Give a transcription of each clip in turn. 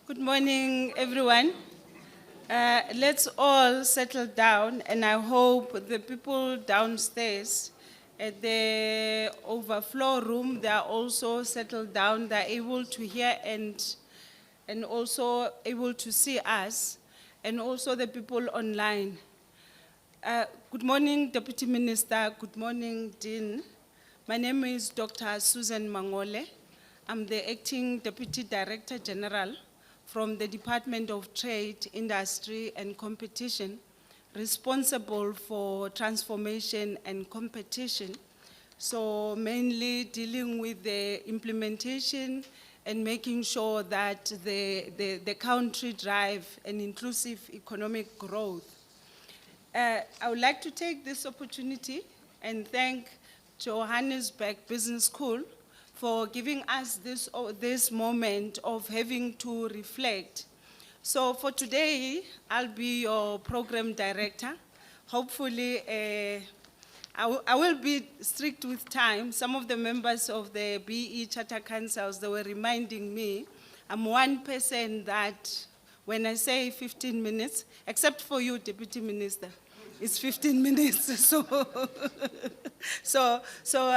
Good morning, everyone. Let's all settle down, and I hope the people downstairs at the overflow room, they are also settled down, they're able to hear and also able to see us, and also the people online. Good morning, Deputy Minister. Good morning, Dean. My name is Dr. Susan Mangole. I'm the Acting Deputy Director General from the Department of Trade, Industry and Competition, responsible for transformation and competition. So mainly dealing with the implementation and making sure that the country drive an inclusive economic growth. I would like to take this opportunity and thank Johannesburg Business School for giving us this moment of having to reflect. So for today, I'll be your program director. Hopefully, I will be strict with time. Some of the members of the BE Charter Councils, they were reminding me, I'm one person that when I say 15 minutes, except for you, Deputy Minister, it's 15 minutes, so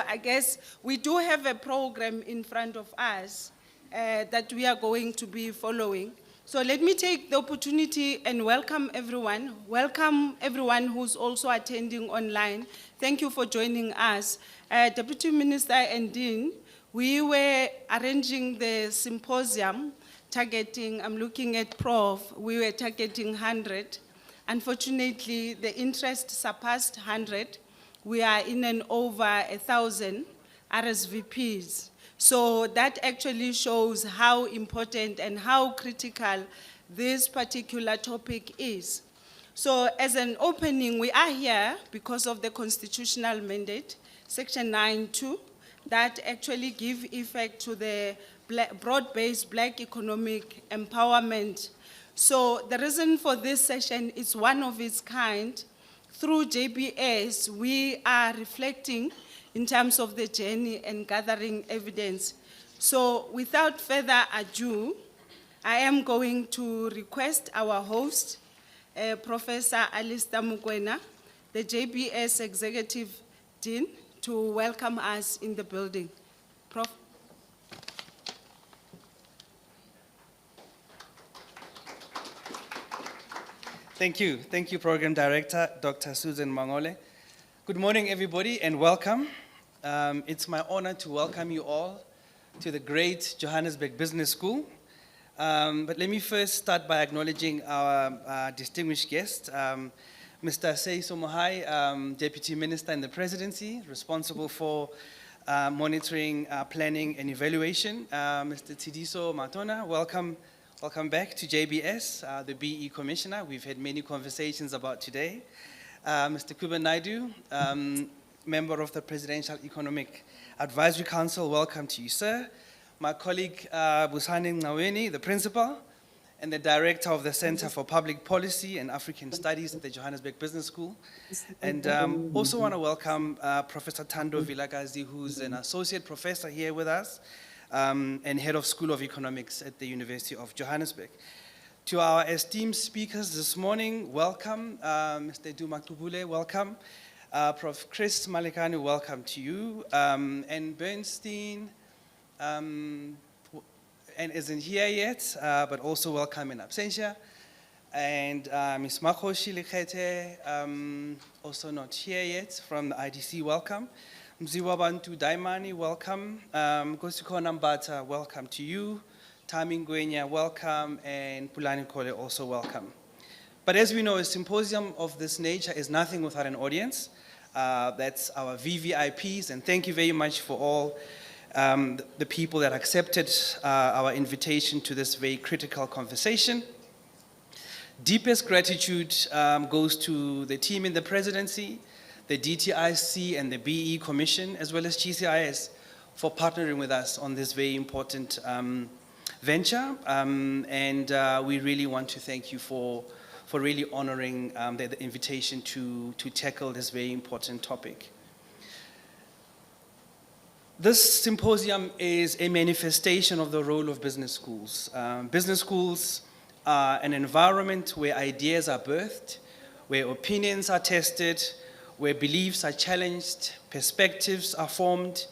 I guess we do have a program in front of us that we are going to be following. So let me take the opportunity and welcome everyone. Welcome everyone who's also attending online. Thank you for joining us. Deputy Minister and Dean, we were arranging the symposium targeting, I'm looking at Prof, we were targeting 100. Unfortunately, the interest surpassed 100. We are in and over 1,000 RSVPs. So that actually shows how important and how critical this particular topic is. So as an opening, we are here because of the constitutional mandate, Section 9.2, that actually give effect to the broad-based Black economic empowerment. So the reason for this session is one of its kind. Through JBS, we are reflecting in terms of the journey and gathering evidence. So without further ado, I am going to request our host, Professor Alistair, the JBS Executive Dean, to welcome us in the building. Prof. Thank you, Program Director, Dr. Susan Mangole. Good morning, everybody, and welcome. It's my honor to welcome you all to the great Johannesburg Business School. But let me first start by acknowledging our distinguished guest, Mr. Seiso Mohai, Deputy Minister in the Presidency, responsible for monitoring, planning, and evaluation. Mr. Tshediso Matona, welcome back to JBS, the BE Commissioner. We've had many conversations about today. Mr. Kuben Naidoo, member of the Presidential Economic Advisory Council, welcome to you, sir. My colleague, Busani Nqayi, the principal, and the director of the Center for Public Policy and African Studies at the Johannesburg Business School. And also want to welcome Professor Thando Vilakazi, who's an associate professor here with us, and head of School of Economics at the University of Johannesburg. To our esteemed speakers this morning, welcome. Mr. Duma Gqubule, welcome. Prof. Chris Malekane, welcome to you. And Bernstein, and isn't here yet, but also welcome in absentia. And Ms. Mmakgoshi Lekhethe, also not here yet, from the IDC, welcome. Mziwabantu Daimani, welcome. Nkosiko Mbata, welcome to you. Tami Ngwenya, welcome. And Pulani Kole, also welcome. But as we know, a symposium of this nature is nothing without an audience. That's our VVIPs, and thank you very much for all the people that accepted our invitation to this very critical conversation. Deepest gratitude goes to the team in the Presidency, the DTIC and the BE Commission, as well as GCIS, for partnering with us on this very important venture. And we really want to thank you for really honoring the invitation to tackle this very important topic. This symposium is a manifestation of the role of business schools. Business schools are an environment where ideas are birthed, where opinions are tested, where beliefs are challenged, perspectives are formed,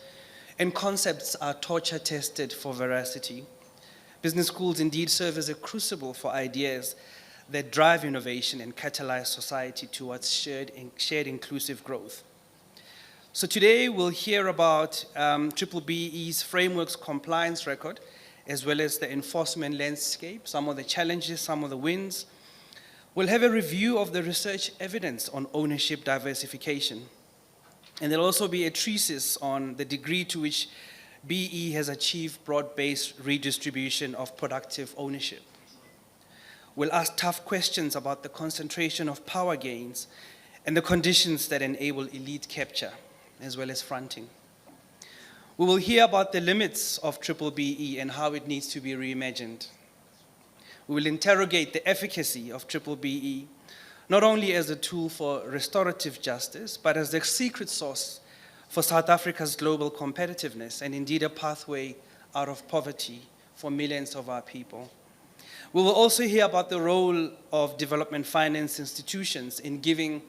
and concepts are torture tested for veracity. Business schools indeed serve as a crucible for ideas that drive innovation and catalyze society towards shared inclusive growth. So today we'll hear about BBBEE's frameworks compliance record, as well as the enforcement landscape, some of the challenges, some of the wins. We'll have a review of the research evidence on ownership diversification. And there'll also be a treatise on the degree to which BE has achieved broad-based redistribution of productive ownership. We'll ask tough questions about the concentration of power gains and the conditions that enable elite capture, as well as fronting. We will hear about the limits of BBBE and how it needs to be reimagined. We will interrogate the efficacy of BBBE, not only as a tool for restorative justice, but as the secret sauce for South Africa's global competitiveness and indeed a pathway out of poverty for millions of our people. We will also hear about the role of development finance institutions in giving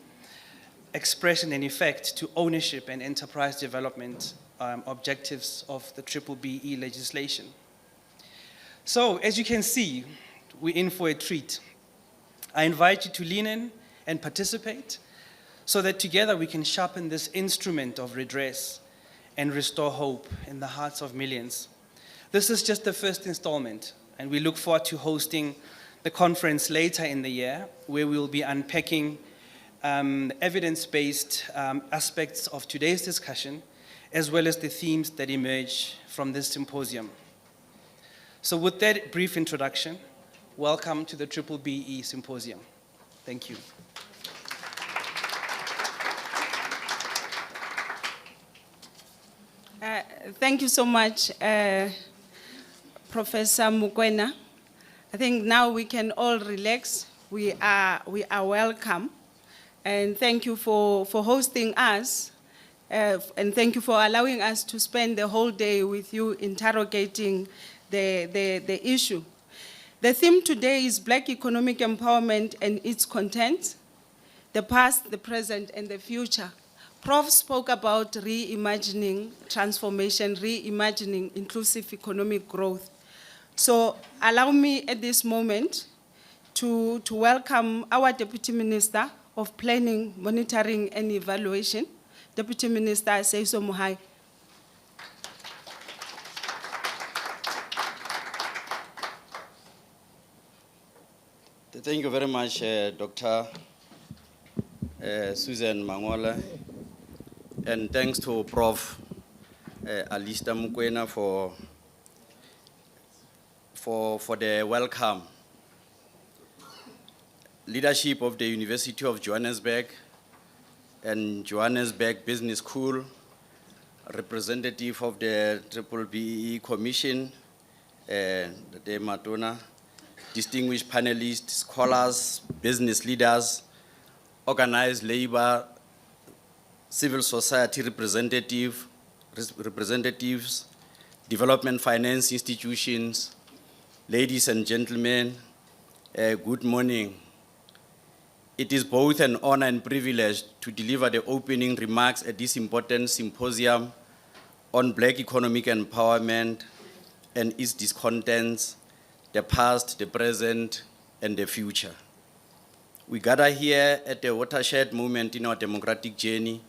expression and effect to ownership and enterprise development objectives of the BBBE legislation. So, as you can see, we're in for a treat. I invite you to lean in and participate so that together we can sharpen this instrument of redress and restore hope in the hearts of millions. This is just the first installment, and we look forward to hosting the conference later in the year, where we will be unpacking evidence-based aspects of today's discussion, as well as the themes that emerge from this symposium. So with that brief introduction, welcome to the BBBE Symposium. Thank you. Thank you so much, Professor Mokoena. I think now we can all relax. We are welcome. And thank you for hosting us. And thank you for allowing us to spend the whole day with you interrogating the issue. The theme today is Black economic empowerment and its content, the past, the present, and the future. Prof spoke about reimagining transformation, reimagining inclusive economic growth. So allow me at this moment to welcome our Deputy Minister of Planning, Monitoring and Evaluation, Deputy Minister Seiso Mohai. Thank you very much, Dr. Susan Mangole, and thanks to Prof. Alistair Mokoena for the welcome. Leadership of the University of Johannesburg and Johannesburg Business School, representative of the B-BBEE Commission, the Matona, distinguished panelists, scholars, business leaders, organized labor, civil society representatives, development finance institutions, ladies and gentlemen, good morning. It is both an honor and privilege to deliver the opening remarks at this important symposium on Black economic empowerment and its discontents, the past, the present, and the future. We gather here at a watershed moment in our democratic journey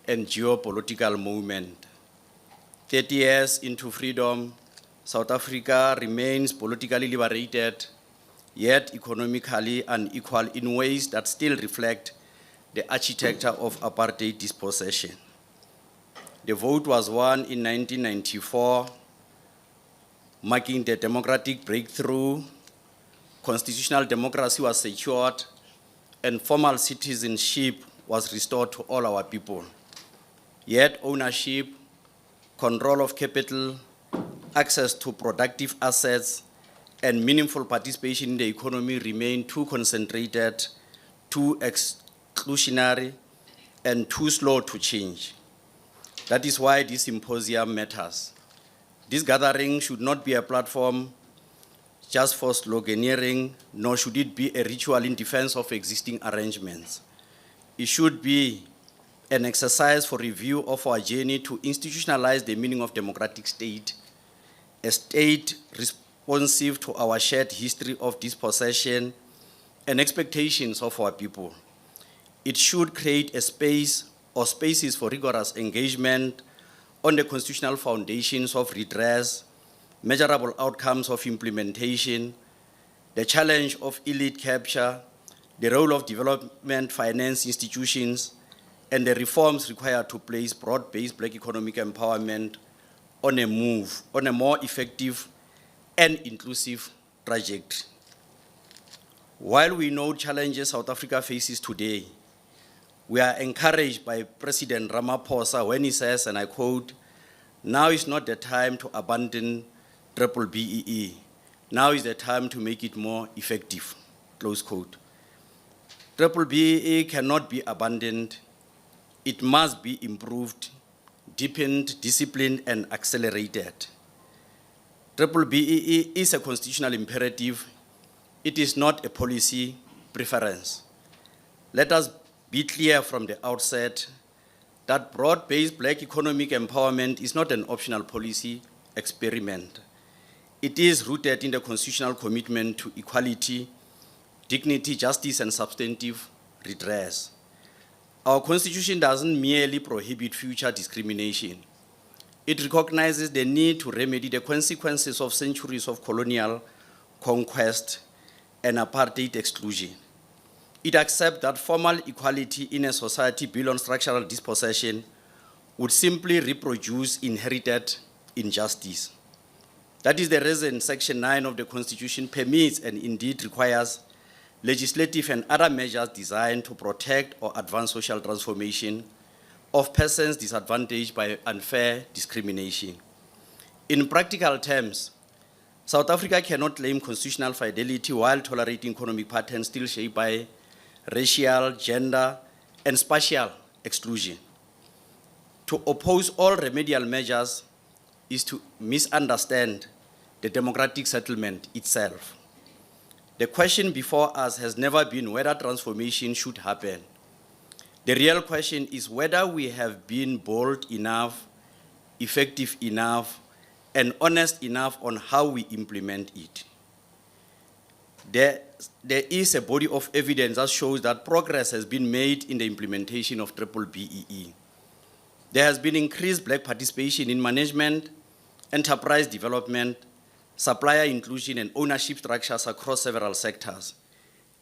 and geopolitical moment. 30 years into freedom, South Africa remains politically liberated, yet economically unequal in ways that still reflect the architecture of apartheid dispossession. The vote was won in 1994, marking the democratic breakthrough. Constitutional democracy was secured, and formal citizenship was restored to all our people. Yet ownership, control of capital, access to productive assets, and meaningful participation in the economy remain too concentrated, too exclusionary, and too slow to change. That is why this symposium matters. This gathering should not be a platform just for sloganeering, nor should it be a ritual in defense of existing arrangements. It should be an exercise for review of our journey to institutionalize the meaning of democratic state, a state responsive to our shared history of dispossession and expectations of our people. It should create a space or spaces for rigorous engagement on the constitutional foundations of redress, measurable outcomes of implementation, the challenge of elite capture, the role of development finance institutions, and the reforms required to place broad-based Black economic empowerment on a more effective and inclusive trajectory. While we know challenges South Africa faces today, we are encouraged by President Ramaphosa when he says, and I quote, "Now is not the time to abandon B-BBEE. Now is the time to make it more effective," close quote. B-BBEE cannot be abandoned. It must be improved, deepened, disciplined, and accelerated. B-BBEE is a constitutional imperative. It is not a policy preference. Let us be clear from the outset that broad-based Black economic empowerment is not an optional policy experiment. It is rooted in the constitutional commitment to equality, dignity, justice, and substantive redress. Our Constitution doesn't merely prohibit future discrimination. It recognizes the need to remedy the consequences of centuries of colonial conquest and apartheid exclusion. It accepts that formal equality in a society built on structural dispossession would simply reproduce inherited injustice. That is the reason Section 9 of the Constitution permits and indeed requires legislative and other measures designed to protect or advance social transformation of persons disadvantaged by unfair discrimination. In practical terms, South Africa cannot claim constitutional fidelity while tolerating economic patterns still shaped by racial, gender, and spatial exclusion. To oppose all remedial measures is to misunderstand the democratic settlement itself. The question before us has never been whether transformation should happen. The real question is whether we have been bold enough, effective enough, and honest enough on how we implement it. There is a body of evidence that shows that progress has been made in the implementation of B-BBEE. There has been increased Black participation in management, enterprise development, supplier inclusion, and ownership structures across several sectors.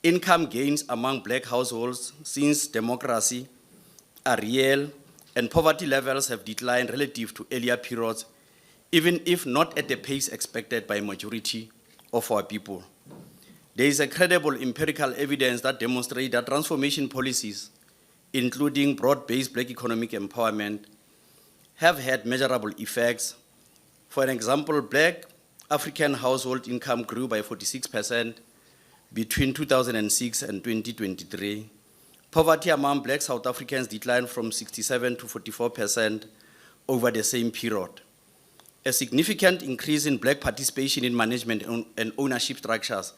Income gains among Black households since democracy are real, and poverty levels have declined relative to earlier periods, even if not at the pace expected by a majority of our people. There is a credible empirical evidence that demonstrates that transformation policies, including broad-based Black economic empowerment, have had measurable effects. For an example, Black African household income grew by 46% between 2006 and 2023. Poverty among Black South Africans declined from 67 to 44% over the same period. A significant increase in Black participation in management and ownership structures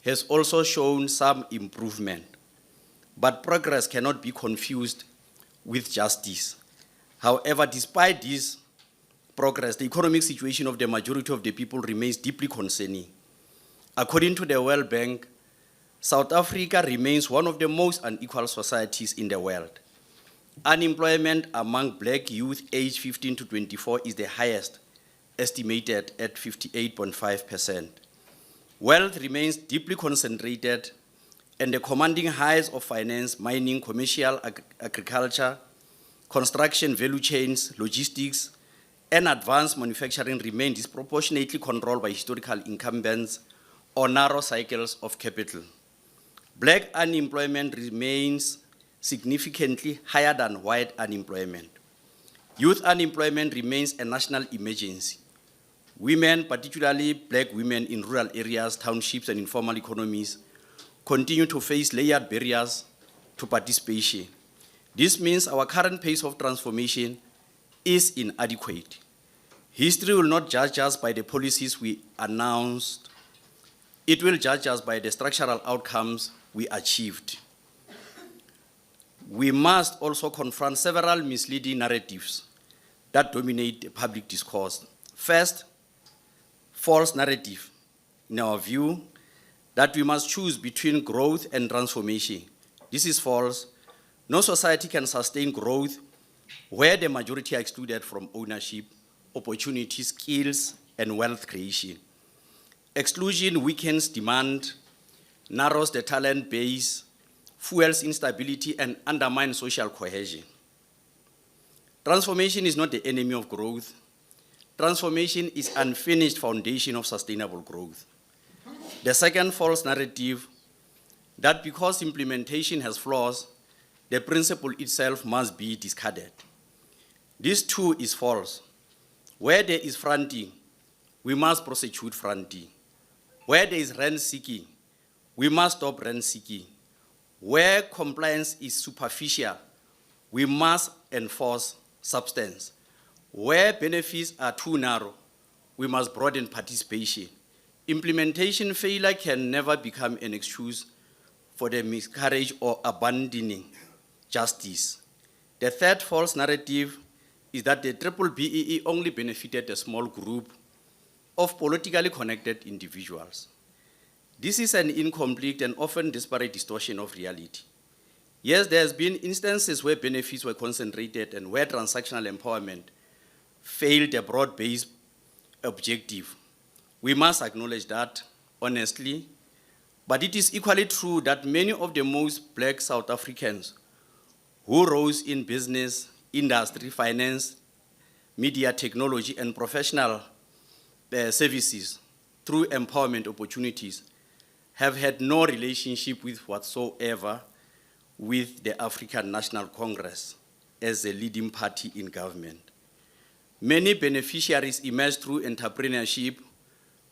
has also shown some improvement. But progress cannot be confused with justice. However, despite this progress, the economic situation of the majority of the people remains deeply concerning. According to the World Bank, South Africa remains one of the most unequal societies in the world. Unemployment among Black youth aged 15 to 24 is the highest, estimated at 58.5%. Wealth remains deeply concentrated, and the commanding highs of finance, mining, commercial, agriculture, construction, value chains, logistics, and advanced manufacturing remain disproportionately controlled by historical incumbents or narrow cycles of capital. Black unemployment remains significantly higher than white unemployment. Youth unemployment remains a national emergency. Women, particularly Black women in rural areas, townships, and informal economies, continue to face layered barriers to participation. This means our current pace of transformation is inadequate. History will not judge us by the policies we announced. It will judge us by the structural outcomes we achieved. We must also confront several misleading narratives that dominate the public discourse. First, false narrative, in our view, that we must choose between growth and transformation. This is false. No society can sustain growth where the majority are excluded from ownership, opportunity, skills, and wealth creation. Exclusion weakens demand, narrows the talent base, fuels instability, and undermines social cohesion. Transformation is not the enemy of growth. Transformation is unfinished foundation of sustainable growth. The second false narrative, that because implementation has flaws, the principle itself must be discarded. This too is false. Where there is fronting, we must prosecute fronting. Where there is rent-seeking, we must stop rent-seeking. Where compliance is superficial, we must enforce substance. Where benefits are too narrow, we must broaden participation. Implementation failure can never become an excuse for the miscarriage or abandoning justice. The third false narrative is that the B-BBEE only benefited a small group of politically connected individuals. This is an incomplete and often disparate distortion of reality. Yes, there has been instances where benefits were concentrated and where transactional empowerment failed a broad-based objective. We must acknowledge that, honestly, but it is equally true that many of the most Black South Africans who rose in business, industry, finance, media, technology, and professional services through empowerment opportunities have had no relationship with whatsoever with the African National Congress as a leading party in government. Many beneficiaries emerged through entrepreneurship,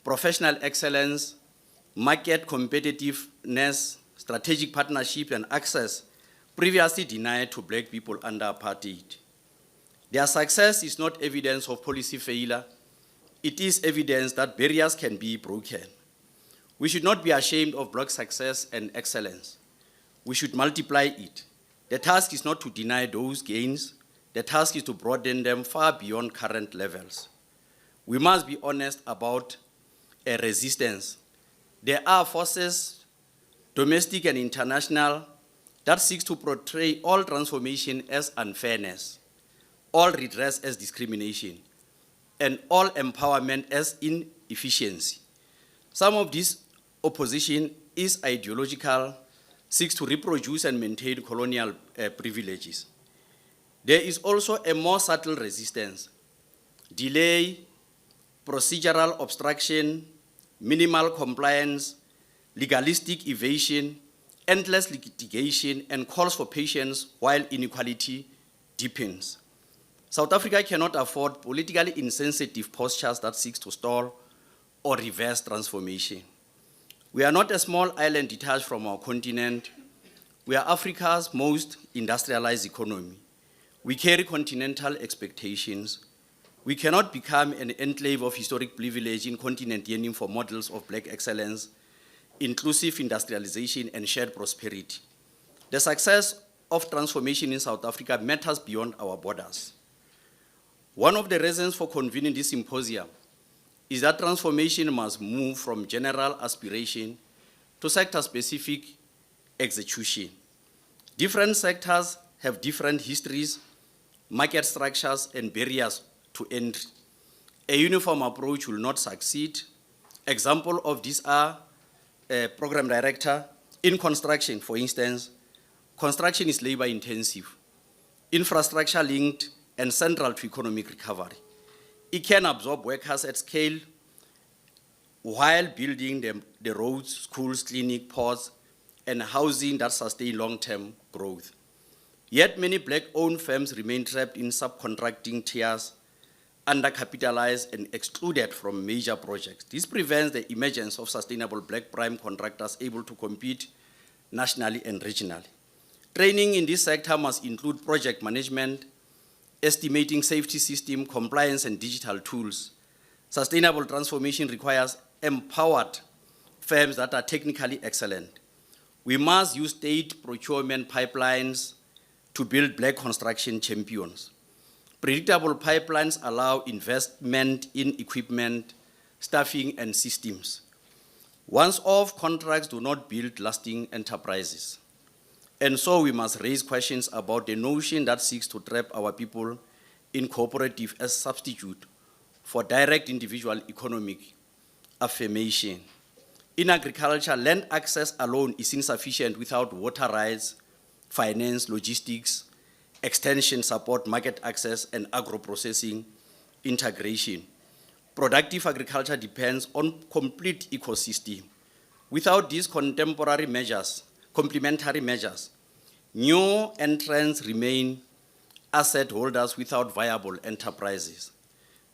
professional excellence, market competitiveness, strategic partnership, and access previously denied to Black people under apartheid. Their success is not evidence of policy failure. It is evidence that barriers can be broken. We should not be ashamed of Black success and excellence. We should multiply it. The task is not to deny those gains. The task is to broaden them far beyond current levels. We must be honest about a resistance. There are forces, domestic and international, that seeks to portray all transformation as unfairness, all redress as discrimination, and all empowerment as inefficiency. Some of this opposition is ideological, seeks to reproduce and maintain colonial privileges. There is also a more subtle resistance: delay, procedural obstruction, minimal compliance, legalistic evasion, endless litigation, and calls for patience while inequality deepens. South Africa cannot afford politically insensitive postures that seek to stall or reverse transformation. We are not a small island detached from our continent. We are Africa's most industrialized economy. We carry continental expectations. We cannot become an enclave of historic privilege in continent yearning for models of Black excellence, inclusive industrialization, and shared prosperity. The success of transformation in South Africa matters beyond our borders. One of the reasons for convening this symposium is that transformation must move from general aspiration to sector-specific execution. Different sectors have different histories, market structures, and barriers to entry. A uniform approach will not succeed. Examples of these are program director. In construction, for instance, construction is labor-intensive, infrastructure-linked, and central to economic recovery. It can absorb workers at scale while building the roads, schools, clinics, ports, and housing that sustain long-term growth. Yet many Black-owned firms remain trapped in subcontracting tiers, undercapitalized and excluded from major projects. This prevents the emergence of sustainable Black prime contractors able to compete nationally and regionally. Training in this sector must include project management, estimating safety system, compliance and digital tools. Sustainable transformation requires empowered firms that are technically excellent. We must use state procurement pipelines to build black construction champions. Predictable pipelines allow investment in equipment, staffing, and systems. Once-off contracts do not build lasting enterprises. And so we must raise questions about the notion that seeks to trap our people in cooperative as substitute for direct individual economic affirmation. In agriculture, land access alone is insufficient without water rights, finance, logistics, extension support, market access, and agro-processing integration. Productive agriculture depends on complete ecosystem. Without these complementary measures, new entrants remain asset holders without viable enterprises.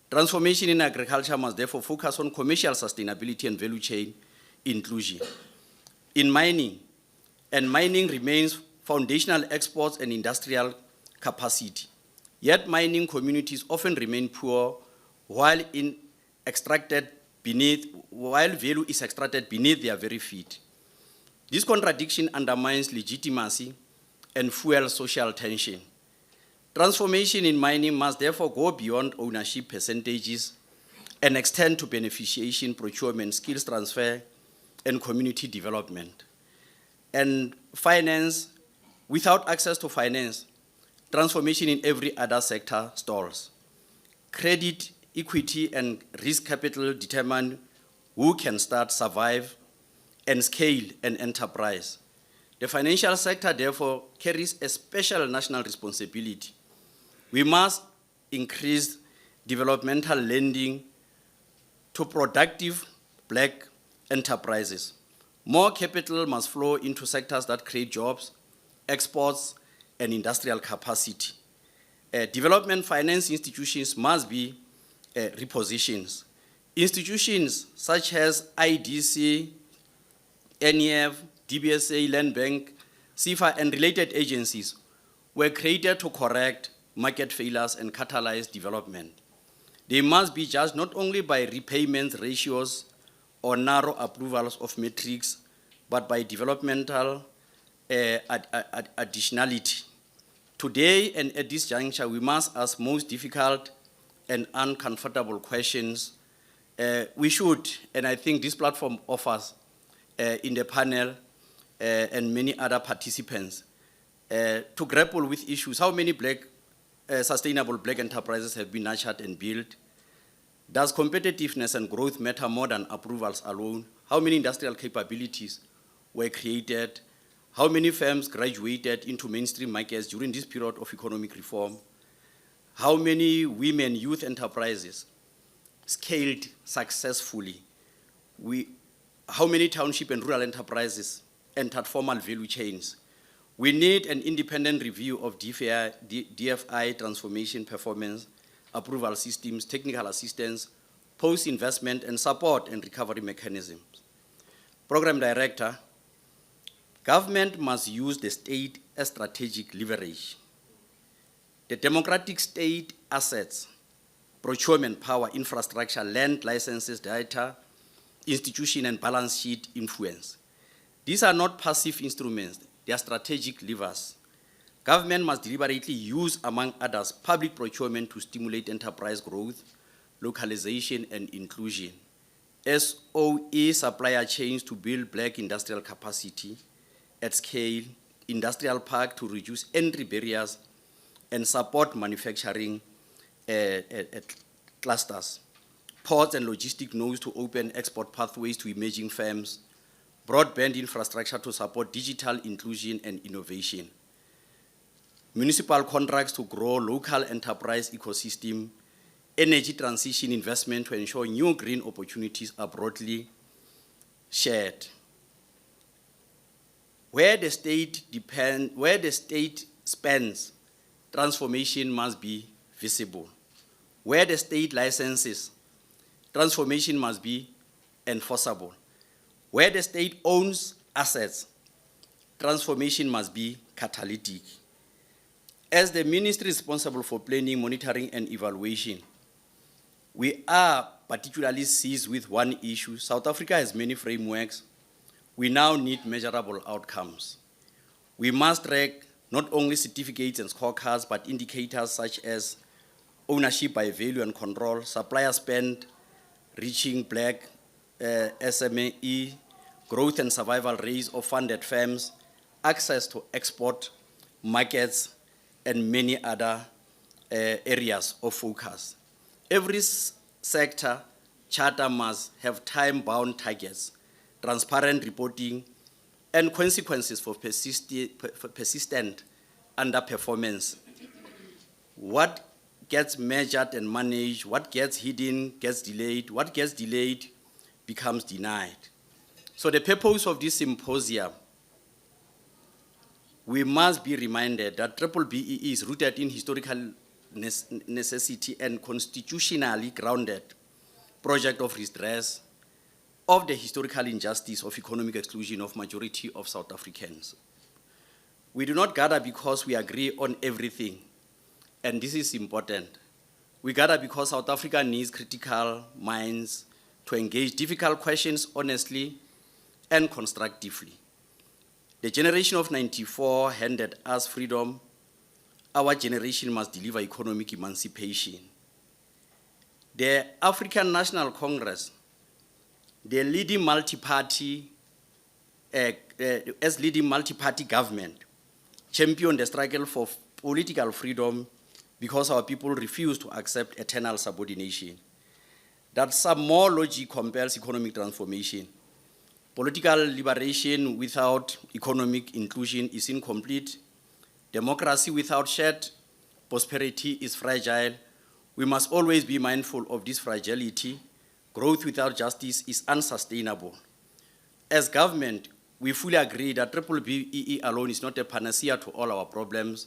Transformation in agriculture must therefore focus on commercial sustainability and value chain inclusion. In mining remains foundational exports and industrial capacity. Yet mining communities often remain poor while value is extracted beneath their very feet. This contradiction undermines legitimacy and fuels social tension. Transformation in mining must therefore go beyond ownership percentages and extend to beneficiation, procurement, skills transfer, and community development. And finance, without access to finance, transformation in every other sector stalls. Credit, equity, and risk capital determine who can start, survive, and scale an enterprise. The financial sector, therefore, carries a special national responsibility. We must increase developmental lending to productive black enterprises. More capital must flow into sectors that create jobs, exports, and industrial capacity. Development finance institutions must be repositioned. Institutions such as IDC, NEF, DBSA, Land Bank, SEFDA, and related agencies were created to correct market failures and catalyze development. They must be judged not only by repayment ratios or narrow approvals of metrics, but by developmental additionality. Today and at this juncture, we must ask most difficult and uncomfortable questions. We should, and I think this platform offers in the panel and many other participants, to grapple with issues. How many sustainable black enterprises have been nurtured and built? Does competitiveness and growth matter more than approvals alone? How many industrial capabilities were created? How many firms graduated into mainstream markets during this period of economic reform? How many women youth enterprises scaled successfully? How many township and rural enterprises entered formal value chains? We need an independent review of DFI transformation performance, approval systems, technical assistance, post-investment and support and recovery mechanisms. Program Director, government must use the state as strategic leverage. The democratic state assets, procurement power, infrastructure, land licenses, data, institution and balance sheet influence. These are not passive instruments, they are strategic levers. Government must deliberately use, among others, public procurement to stimulate enterprise growth, localization and inclusion. SOE supplier chains to build black industrial capacity at scale, industrial park to reduce entry barriers and support manufacturing clusters. Ports and logistic nodes to open export pathways to emerging firms, broadband infrastructure to support digital inclusion and innovation. Municipal contracts to grow local enterprise ecosystem, energy transition investment to ensure new green opportunities are broadly shared. Where the state spends, transformation must be visible. Where the state licenses, transformation must be enforceable. Where the state owns assets, transformation must be catalytic. As the ministry responsible for planning, monitoring, and evaluation, we are particularly seized with one issue. South Africa has many frameworks. We now need measurable outcomes. We must track not only certificates and scorecards, but indicators such as ownership by value and control, supplier spend, reaching black SME, growth and survival rates of funded firms, access to export markets, and many other areas of focus. Every sector charter must have time-bound targets, transparent reporting, and consequences for persistent underperformance. What gets measured and managed, what gets hidden gets delayed, what gets delayed becomes denied. So the purpose of this symposium, we must be reminded that B-BBEE is rooted in historical necessity and constitutionally grounded project of redress of the historical injustice of economic exclusion of majority of South Africans. We do not gather because we agree on everything, and this is important. We gather because South Africa needs critical minds to engage difficult questions honestly and constructively. The generation of '94 handed us freedom. Our generation must deliver economic emancipation. The African National Congress, the leading multi-party, as leading multi-party government, championed the struggle for political freedom because our people refuse to accept eternal subordination. That some more logic compels economic transformation. Political liberation without economic inclusion is incomplete. Democracy without shared prosperity is fragile. We must always be mindful of this fragility. Growth without justice is unsustainable. As government, we fully agree that B-BBEE alone is not a panacea to all our problems.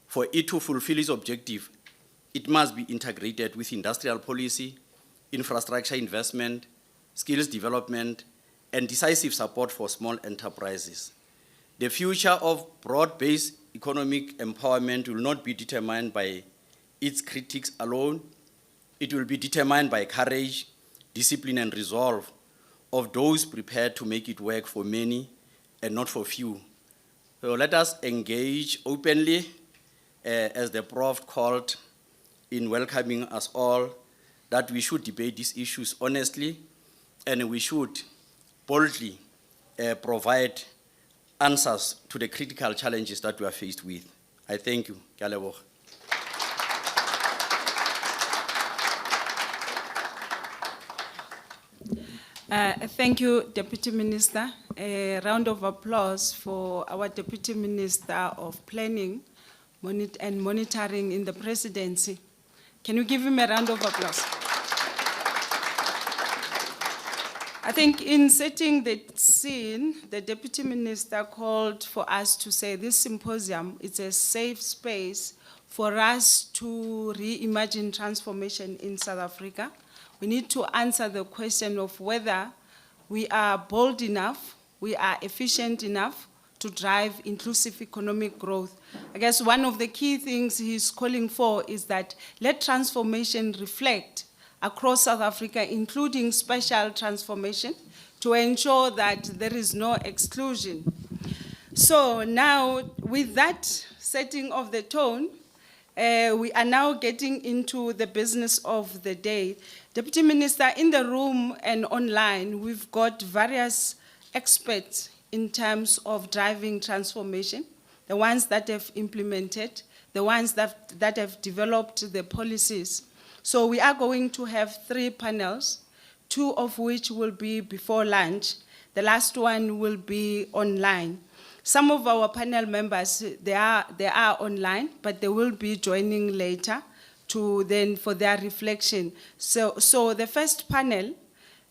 For it to fulfill its objective, it must be integrated with industrial policy, infrastructure investment, skills development, and decisive support for small enterprises. The future of broad-based economic empowerment will not be determined by its critics alone. It will be determined by courage, discipline, and resolve of those prepared to make it work for many and not for few. So let us engage openly, as the Prof called in welcoming us all, that we should debate these issues honestly, and we should boldly provide answers to the critical challenges that we are faced with. I thank you. Ke a leboga. Thank you, Deputy Minister. A round of applause for our Deputy Minister of Planning and Monitoring in the Presidency. Can you give him a round of applause? I think in setting the scene, the Deputy Minister called for us to say this symposium is a safe space for us to reimagine transformation in South Africa. We need to answer the question of whether we are bold enough, we are efficient enough to drive inclusive economic growth. I guess one of the key things he's calling for is that let transformation reflect across South Africa, including special transformation, to ensure that there is no exclusion. So now, with that setting of the tone, we are now getting into the business of the day. Deputy Minister, in the room and online, we've got various experts in terms of driving transformation, the ones that have implemented, the ones that have developed the policies. So we are going to have 3 panels, 2 of which will be before lunch. The last one will be online. Some of our panel members, they are online, but they will be joining later for their reflection. So the first panel,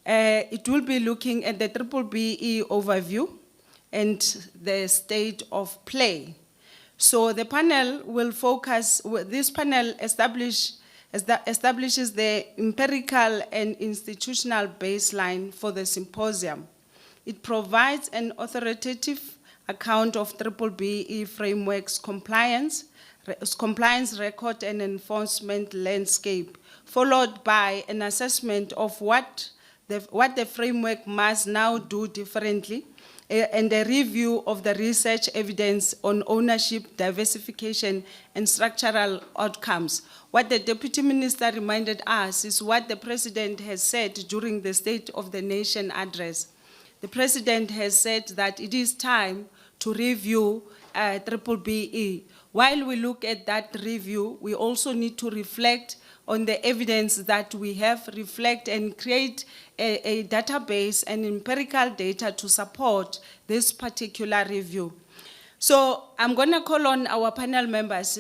it will be looking at the B-BBEE overview and the state of play. So the panel will focus, this panel establishes the empirical and institutional baseline for the symposium. It provides an authoritative account of B-BBEE framework's compliance, compliance record and enforcement landscape, followed by an assessment of what the framework must now do differently, and a review of the research evidence on ownership, diversification, and structural outcomes. What the Deputy Minister reminded us is what the President has said during the State of the Nation address. The President has said that it is time to review BBBEE. While we look at that review, we also need to reflect on the evidence that we have, reflect and create a database and empirical data to support this particular review. So I'm going to call on our panel members.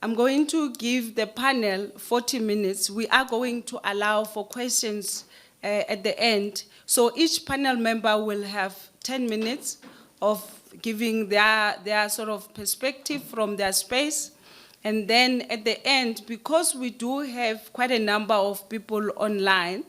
I'm going to give the panel 40 minutes. We are going to allow for questions at the end. So each panel member will have 10 minutes of giving their sort of perspective from their space. And then at the end, because we do have quite a number of people online,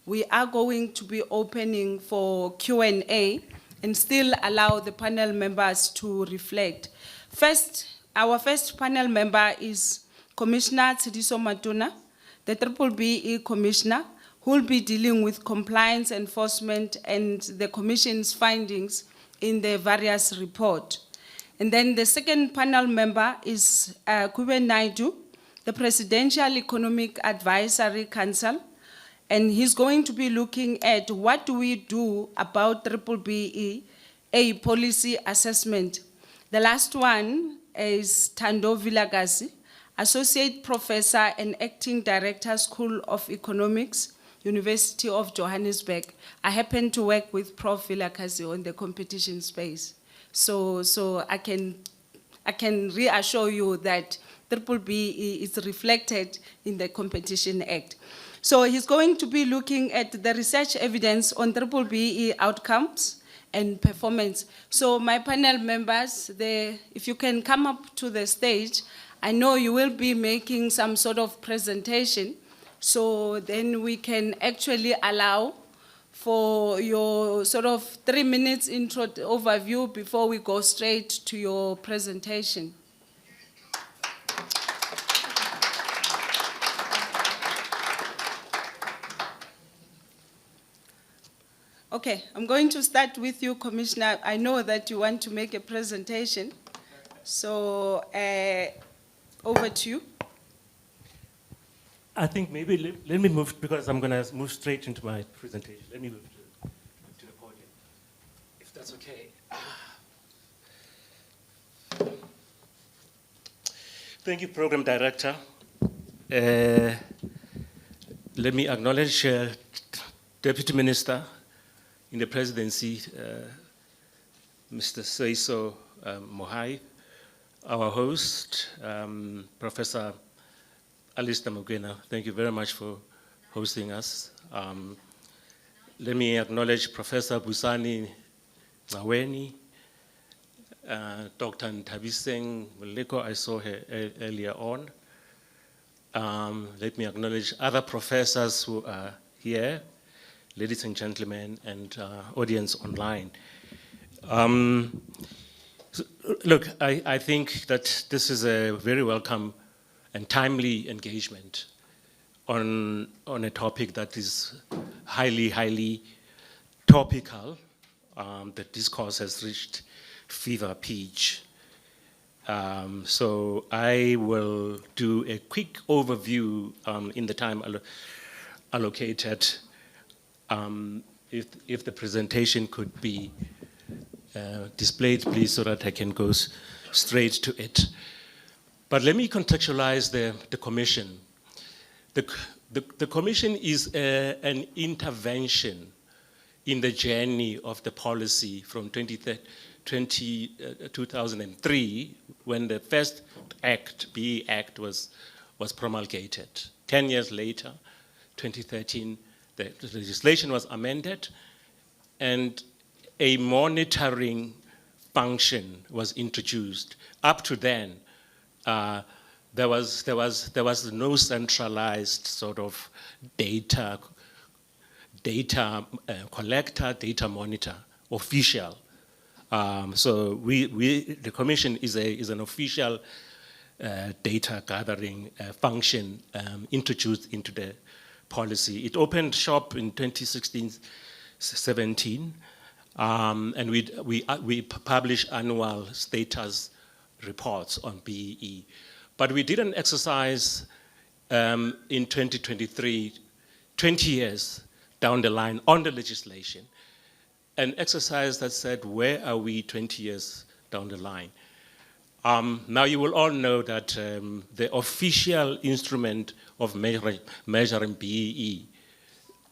we are going to be opening for Q&A and still allow the panel members to reflect. First, our first panel member is Commissioner Tshediso Matona, the BBBEE Commissioner, who will be dealing with compliance enforcement and the Commission's findings in the various reports. And then the second panel member is Kuben Naidoo, the Presidential Economic Advisory Council, and he's going to be looking at what do we do about BBBEE, a policy assessment. The last one is Thando Vilakazi, Associate Professor and Acting Director, School of Economics, University of Johannesburg. I happen to work with Prof Vilakazi on the competition space. So I can reassure you that BBBEE is reflected in the Competition Act. So he's going to be looking at the research evidence on BBBEE outcomes and performance. So my panel members, if you can come up to the stage, I know you will be making some sort of presentation, so then we can actually allow for your sort of 3 minutes intro overview before we go straight to your presentation. Okay, I'm going to start with you, Commissioner. I know that you want to make a presentation, so over to you. I think maybe let me move, because I'm going to move straight into my presentation. Let me move to the podium, if that's okay. Thank you, Program Director. Let me acknowledge Deputy Minister in the Presidency, Mr. Seiso Mohai, our host, Professor Alistair Mokoena. Thank you very much for hosting us. Let me acknowledge Professor Busani Nqayi, Dr. Ntabiseng Moleko, I saw her earlier on. Let me acknowledge other professors who are here, ladies and gentlemen, and audience online. Look, I think that this is a very welcome and timely engagement on a topic that is highly topical. The discourse has reached fever pitch. So I will do a quick overview in the time allocated. If the presentation could be displayed, please, so that I can go straight to it. But let me contextualize the Commission. The Commission is an intervention in the journey of the policy from 2003, when the first act, BEE Act, was promulgated. 10 years later, 2013, the legislation was amended, and a monitoring function was introduced. Up to then, there was no centralized sort of data collector, data monitor, official. So the Commission is an official data gathering function introduced into the policy. It opened shop in 2016-17, and we publish annual status reports on BEE. But we did an exercise in 2023, 20 years down the line on the legislation, an exercise that said, where are we 20 years down the line? Now you will all know that the official instrument of measuring BEE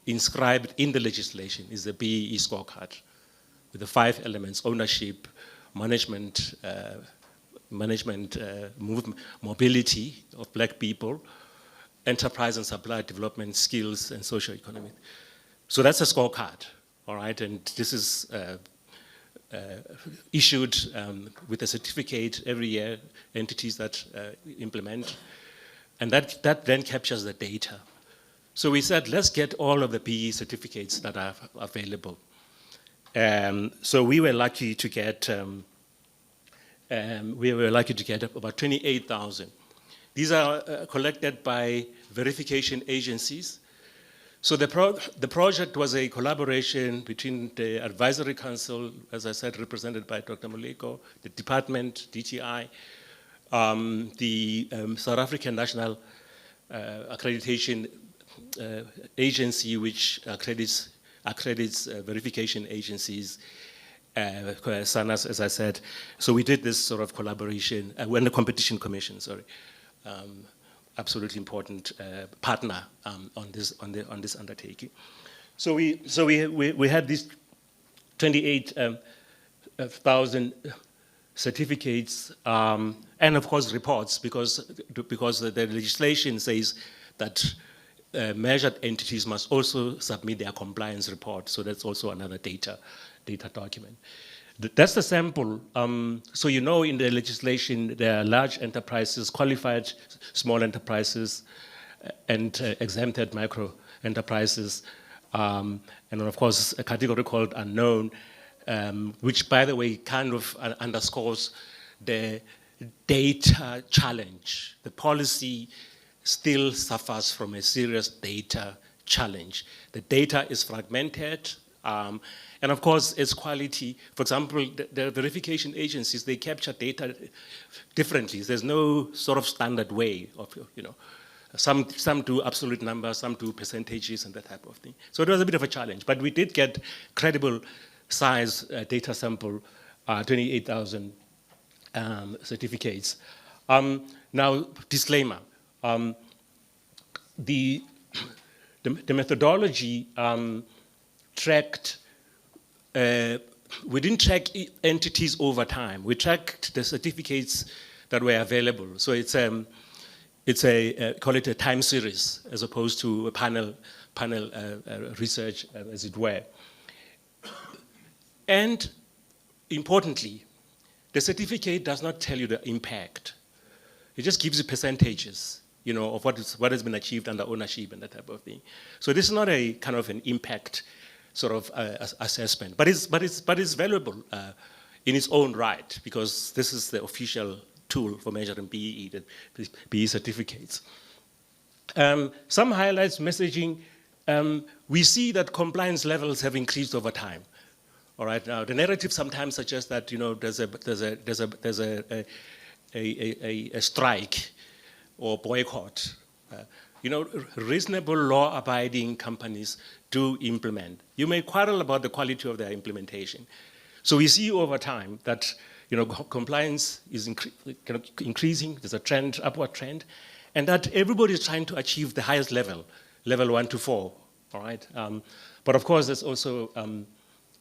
inscribed in the legislation is the BEE scorecard with the 5 elements: ownership, management, mobility of black people, enterprise and supply development, skills, and socio-economic. So that's a scorecard, all right? And this is issued with a certificate every year, entities that implement, and that then captures the data. So we said, let's get all of the BEE certificates that are available. So we were lucky to get about 28,000. These are collected by verification agencies. So the project was a collaboration between the advisory council, as I said, represented by Dr. Moleko, the department, DTI, the South African National Accreditation Agency, which accredits verification agencies, SANAS, as I said. So we did this sort of collaboration, when the competition commission, sorry. Absolutely important partner on this undertaking. So we had these 28,000 certificates and of course reports, because the legislation says that measured entities must also submit their compliance report. So that's also another data document. That's the sample. So you know, in the legislation, there are large enterprises, qualified small enterprises, and exempted micro enterprises, and of course a category called unknown, which, by the way, kind of underscores the data challenge. The policy still suffers from a serious data challenge. The data is fragmented. And of course, its quality, for example, the verification agencies, they capture data differently. There's no sort of standard way of, you know, some do absolute numbers, some do percentages and that type of thing. So it was a bit of a challenge, but we did get credible size data sample, 28,000 certificates. Now, disclaimer, the methodology tracked. We didn't track entities over time. We tracked the certificates that were available. So it's a call it a time series as opposed to a panel research, as it were. And importantly, the certificate does not tell you the impact. It just gives you percentages, you know, of what has been achieved under ownership and that type of thing. So this is not a kind of an impact sort of assessment, but it's valuable in its own right, because this is the official tool for measuring BEE, the BEE certificates. Some highlights: messaging. We see that compliance levels have increased over time. All right. Now the narrative sometimes suggests that, you know, there's a strike or boycott. You know, reasonable law-abiding companies do implement. You may quarrel about the quality of their implementation. So we see over time that, you know, compliance is increasing. There's a trend, upward trend, and that everybody is trying to achieve the highest level 1 to 4. All right. But of course, there's also,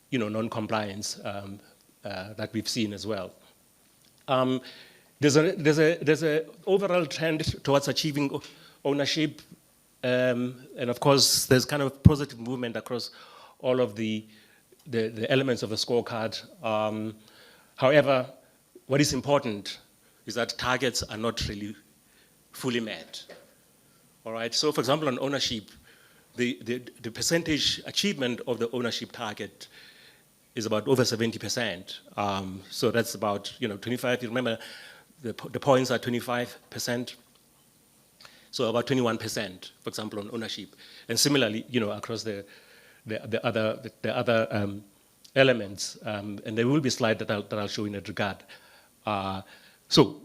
you know, non-compliance that we've seen as well. There's a overall trend towards achieving ownership, and of course, there's kind of positive movement across all of the elements of the scorecard. However, what is important is that targets are not really fully met. All right. So, for example, on ownership, the percentage achievement of the ownership target is about over 70%. So that's about, you know, 25. You remember, the points are 25%, so about 21%, for example, on ownership. And similarly, across the other elements, and there will be a slide that I'll show in that regard. So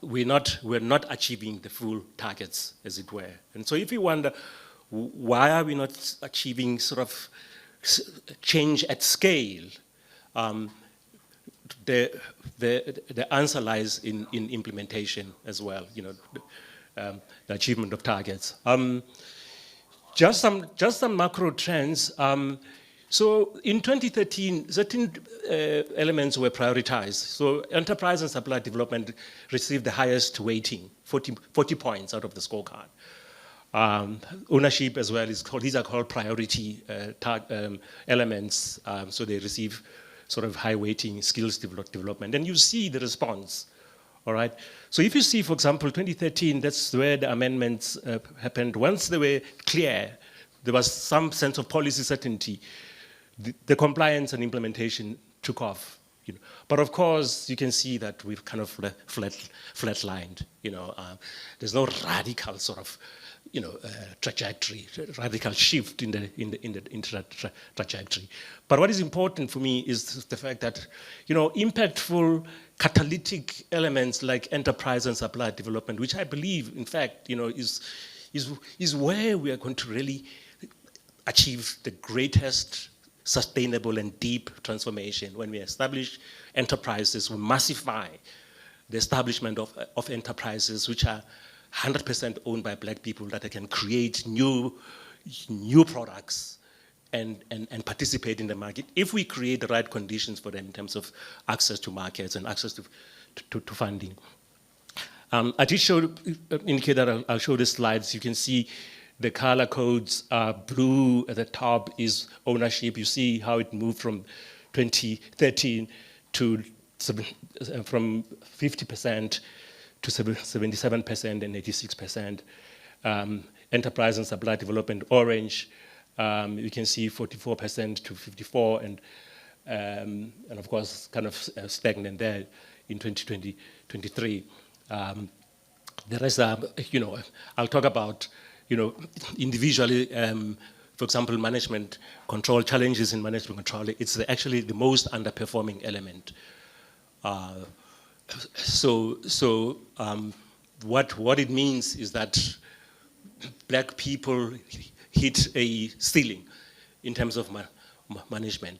we're not achieving the full targets, as it were. And so if you wonder, why are we not achieving sort of change at scale? The answer lies in implementation as well, the achievement of targets. Just some macro trends. So in 2013, certain elements were prioritized. So enterprise and supply development received the highest weighting, 40 points out of the scorecard. Ownership as well these are called priority elements. So they receive sort of high weighting skills development. And you see the response, all right? So if you see, for example, 2013, that's where the amendments happened. Once they were clear, there was some sense of policy certainty. The compliance and implementation took off. But of course, you can see that we've kind of flatlined. There's no radical sort of trajectory, radical shift in the trajectory. But what is important for me is the fact that, impactful catalytic elements like enterprise and supply development, which I believe, in fact, is where we are going to really achieve the greatest sustainable and deep transformation. When we establish enterprises, we massify the establishment of enterprises which are 100% owned by black people, that they can create new products and participate in the market if we create the right conditions for them in terms of access to markets and access to funding. I did indicate that I'll show the slides. You can see the color codes are blue at the top is ownership. You see how it moved from 2013 to from 50% to 77% and 86%. Enterprise and supply development, orange, you can see 44% to 54%, and of course, kind of stagnant there in 2023. The rest are, I'll talk about, individually, for example, management control, challenges in management control. It's actually the most underperforming element. What it means is that black people hit a ceiling in terms of management,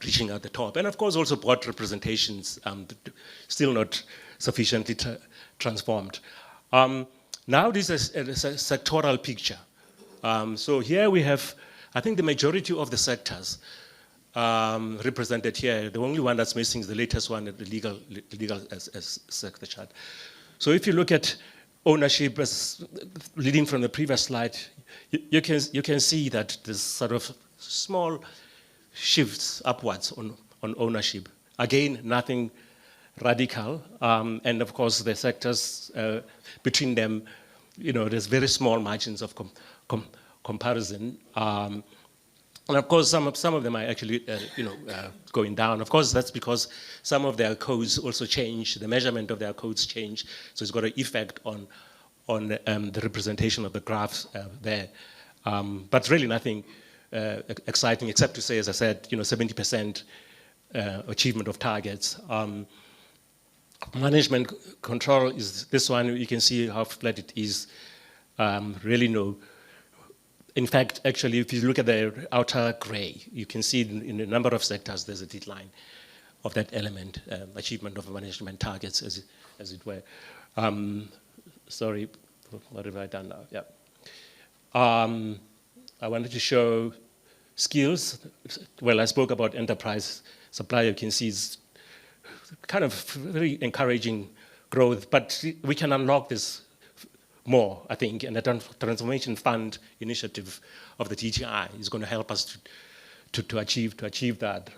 reaching at the top. And of course, also board representations, still not sufficiently transformed. Now this is a sectoral picture. So here we have, I think the majority of the sectors represented here. The only one that's missing is the latest one, the legal as sector chart. So if you look at ownership, as leading from the previous slide, you can see that there's sort of small shifts upwards on ownership. Again, nothing radical, and of course the sectors between them, there's very small margins of comparison. And of course, some of them are actually, going down. Of course, that's because some of their codes also change. The measurement of their codes change, so it's got an effect on the representation of the graphs there. But really nothing exciting, except to say, as I said, 70% achievement of targets. Management control is this one. You can see how flat it is. Really no. In fact, actually, if you look at the outer gray, you can see in a number of sectors there's a decline of that element, achievement of management targets, as it were. Sorry, what have I done now? Yeah. I wanted to show skills. Well, I spoke about enterprise supply. You can see it's kind of very encouraging growth, but we can unlock this more, I think, and the Transformation Fund initiative of the DTI is going to help us to achieve that.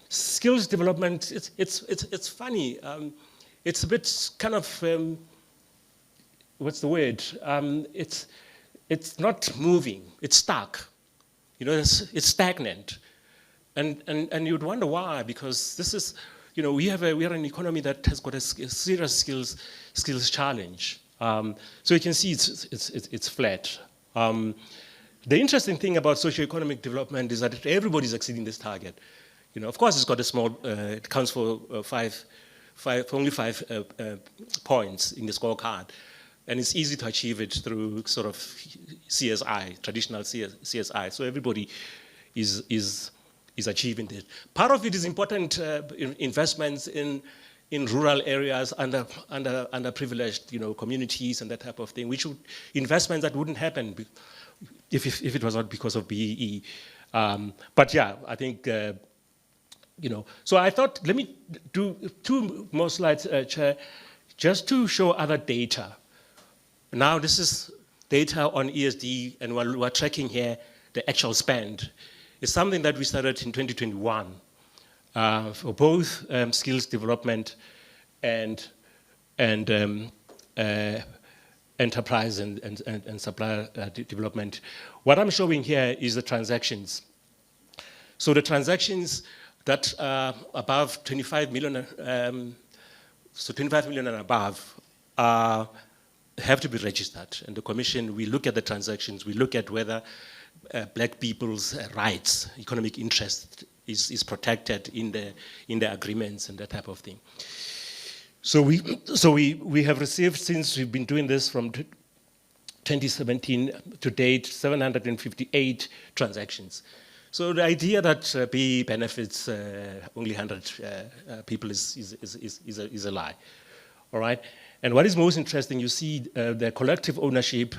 Skills development, it's funny. It's a bit kind of, what's the word? It's not moving, it's stuck. It's stagnant. And you'd wonder why, because this is you know, we are an economy that has got a serious skills challenge. So you can see it's flat. The interesting thing about socioeconomic development is that everybody's exceeding this target. You know, of course, it's got a small, it counts for only five points in the scorecard. And it's easy to achieve it through sort of CSI, traditional CSI. So everybody is achieving it. Part of it is important investments in rural areas, underprivileged, you know, communities and that type of thing, which would, investments that wouldn't happen if it was not because of BEE. But yeah, I think, you know, so I thought, let me do 2 more slides, Chair, just to show other data. Now this is data on ESD, and we're tracking here the actual spend. It's something that we started in 2021 for both skills development and enterprise and supplier development. What I'm showing here is the transactions. So the transactions that are above 25 million, so 25 million and above, have to be registered. And the Commission, we look at the transactions, we look at whether black people's rights, economic interest is protected in the agreements and that type of thing. So we have received, since we've been doing this from 2017 to date, 758 transactions. So the idea that BEE benefits only 100 people is a lie, all right? And what is most interesting, you see the collective ownership,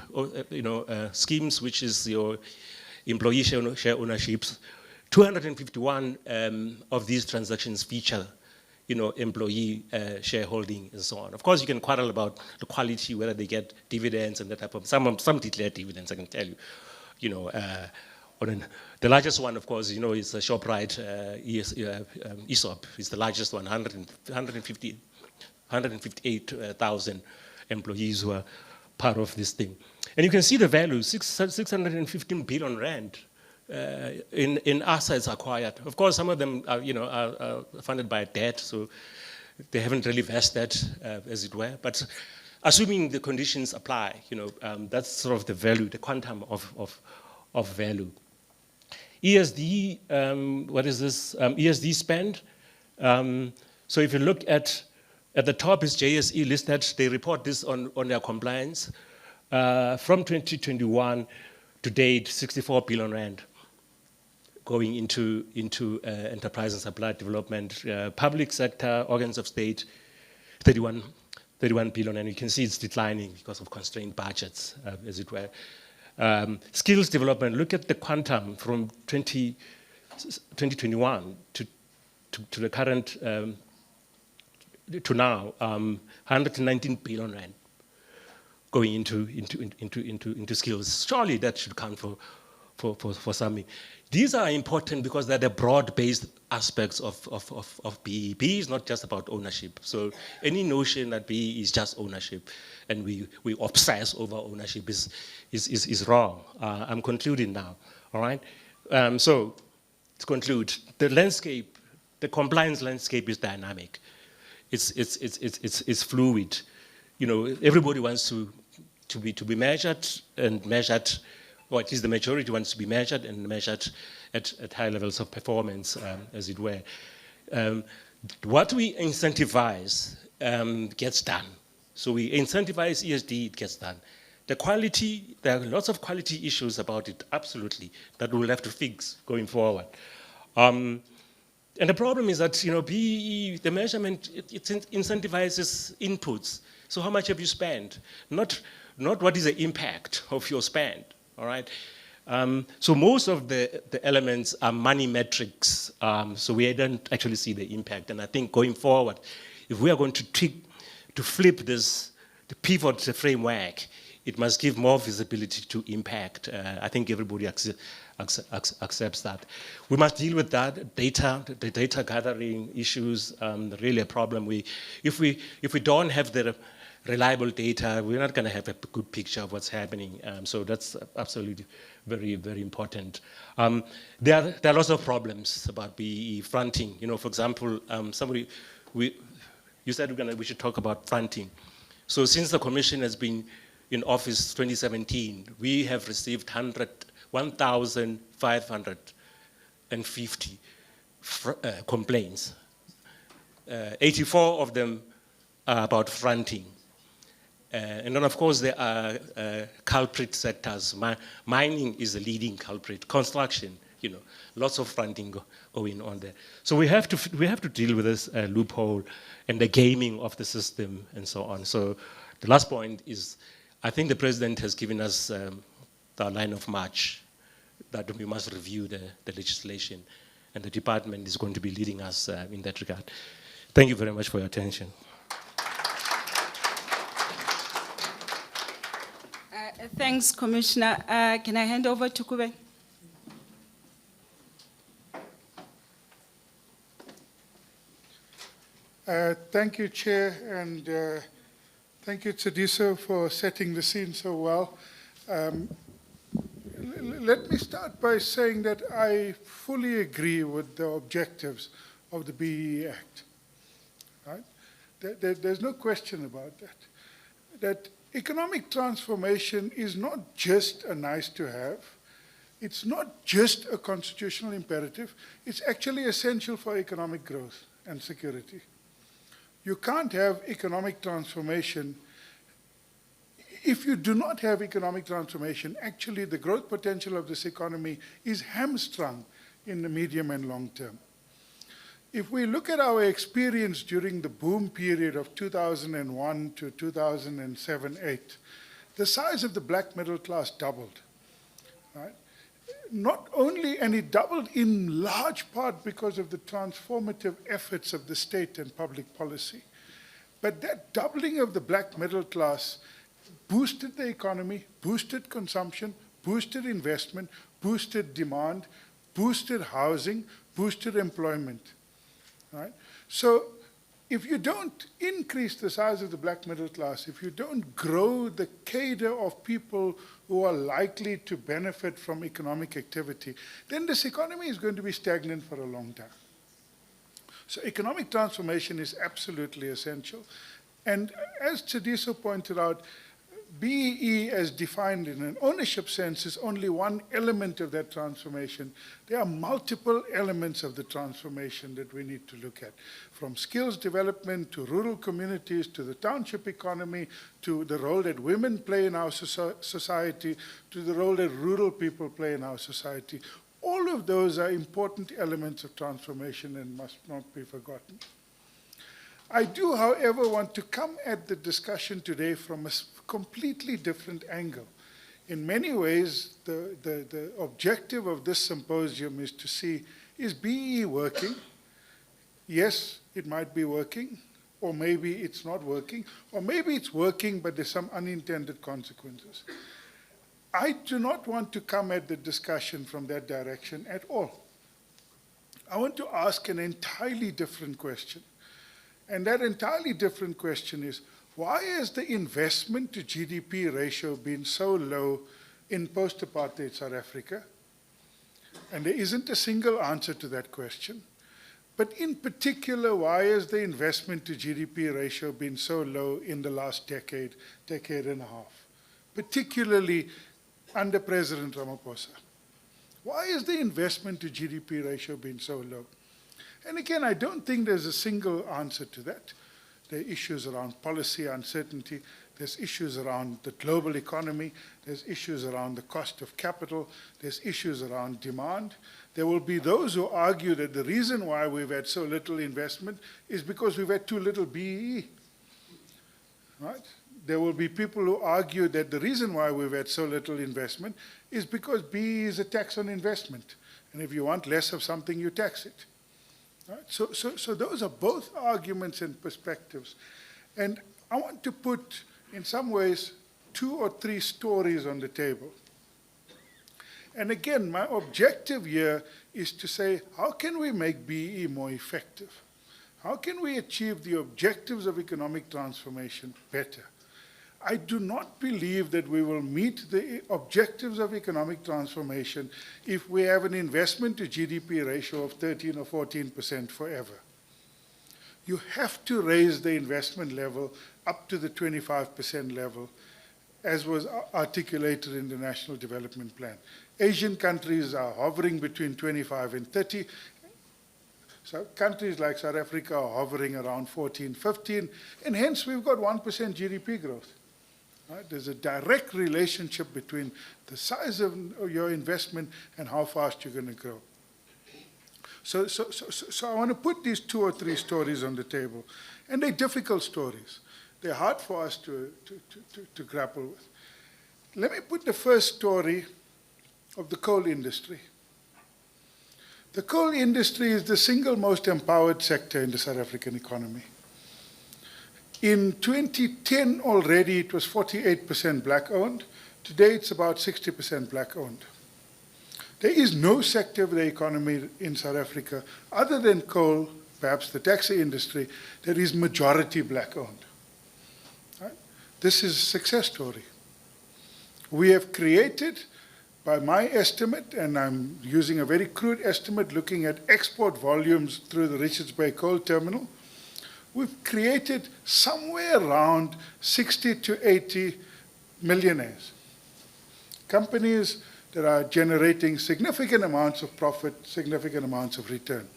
schemes, which is your employee share ownerships. 251 of these transactions feature, employee shareholding and so on. Of course, you can quarrel about the quality, whether they get dividends and that type of, some declare dividends, I can tell you. The largest one, of course, is the ShopRite ESOP. It's the largest one, 158,000 employees who are part of this thing. And you can see the value, 615 billion rand in assets acquired. Of course, some of them are, are funded by debt, so they haven't really vested, as it were. But assuming the conditions apply, that's sort of the value, the quantum of value. ESD, what is this? ESD spend. So if you look at the top is JSE listed. They report this on their compliance. From 2021 to date, 64 billion rand going into enterprise and supply development. Public sector, organs of state, 31 billion, and you can see it's declining because of constrained budgets, as it were. Skills development, look at the quantum from 2021 to the current, to now, 119 billion rand going into skills. Surely that should count for something. These are important because they're the broad-based aspects of BEE. BEE is not just about ownership. So any notion that BEE is just ownership and we obsess over ownership is wrong. I'm concluding now, all right? So to conclude, the landscape, the compliance landscape is dynamic. It's fluid. Everybody wants to be measured and measured, or at least the majority wants to be measured and measured at high levels of performance, as it were. What we incentivize gets done. So we incentivize ESD, it gets done. The quality, there are lots of quality issues about it, absolutely, that we'll have to fix going forward. And the problem is that, BEE, the measurement, it incentivizes inputs. So how much have you spent? Not what is the impact of your spend, all right? So most of the elements are money metrics, so we don't actually see the impact. And I think going forward, if we are going to flip this, to pivot the framework, it must give more visibility to impact. I think everybody accepts that. We must deal with that data, the data gathering issues, really a problem. If we don't have the reliable data, we're not going to have a good picture of what's happening. So that's absolutely very, very important. There are lots of problems about BEE fronting. You know, for example, you said we should talk about fronting. So since the commission has been in office 2017, we have received 1,550 complaints. 84 of them are about fronting. And then, of course, there are culprit sectors. Mining is the leading culprit. Construction, you know, lots of fronting going on there. So we have to deal with this loophole and the gaming of the system and so on. So the last point is, I think the president has given us the line of march that we must review the legislation, and the department is going to be leading us in that regard. Thank you very much for your attention. Thanks, Commissioner. Can I hand over to Kuben? Thank you, Chair, and thank you, Tshediso, for setting the scene so well. Let me start by saying that I fully agree with the objectives of the BEE Act. Right? There's no question about that. That economic transformation is not just a nice to have. It's not just a constitutional imperative. It's actually essential for economic growth and security. You can't have economic transformation. If you do not have economic transformation, actually the growth potential of this economy is hamstrung in the medium and long term. If we look at our experience during the boom period of 2001 to 2007-8, the size of the black middle class doubled. Right? Not only, and it doubled in large part because of the transformative efforts of the state and public policy, but that doubling of the black middle class boosted the economy, boosted consumption, boosted investment, boosted demand, boosted housing, boosted employment. Right? So if you don't increase the size of the black middle class, if you don't grow the cadre of people who are likely to benefit from economic activity, then this economy is going to be stagnant for a long time. So economic transformation is absolutely essential. And as Tshediso pointed out, BEE, as defined in an ownership sense, is only one element of that transformation. There are multiple elements of the transformation that we need to look at, from skills development to rural communities to the township economy to the role that women play in our society to the role that rural people play in our society. All of those are important elements of transformation and must not be forgotten. I do, however, want to come at the discussion today from a completely different angle. In many ways, the objective of this symposium is to see, is BEE working? Yes, it might be working, or maybe it's not working, or maybe it's working, but there's some unintended consequences. I do not want to come at the discussion from that direction at all. I want to ask an entirely different question. And that entirely different question is, why has the investment to GDP ratio been so low in post-apartheid South Africa? And there isn't a single answer to that question. But in particular, why has the investment to GDP ratio been so low in the last decade and a half, particularly under President Ramaphosa? Why has the investment to GDP ratio been so low? And again, I don't think there's a single answer to that. There are issues around policy uncertainty. There's issues around the global economy. There's issues around the cost of capital. There's issues around demand. There will be those who argue that the reason why we've had so little investment is because we've had too little BEE. Right? There will be people who argue that the reason why we've had so little investment is because BEE is a tax on investment. And if you want less of something, you tax it. Right? So those are both arguments and perspectives. And I want to put, in some ways, 2 or 3 stories on the table. And again, my objective here is to say, how can we make BEE more effective? How can we achieve the objectives of economic transformation better? I do not believe that we will meet the objectives of economic transformation if we have an investment to GDP ratio of 13 or 14% forever. You have to raise the investment level up to the 25% level, as was articulated in the National Development Plan. Asian countries are hovering between 25 and 30. So countries like South Africa are hovering around 14, 15, and hence we've got 1% GDP growth. Right? There's a direct relationship between the size of your investment and how fast you're going to grow. So I want to put these 2 or 3 stories on the table, and they're difficult stories. They're hard for us to grapple with. Let me put the first story of the coal industry. The coal industry is the single most empowered sector in the South African economy. In 2010 already, it was 48% black-owned. Today, it's about 60% black-owned. There is no sector of the economy in South Africa, other than coal, perhaps the taxi industry, that is majority black-owned. Right? This is a success story. We have created, by my estimate, and I'm using a very crude estimate looking at export volumes through the Richards Bay Coal Terminal, we've created somewhere around 60 to 80 millionaires. Companies that are generating significant amounts of profit, significant amounts of return.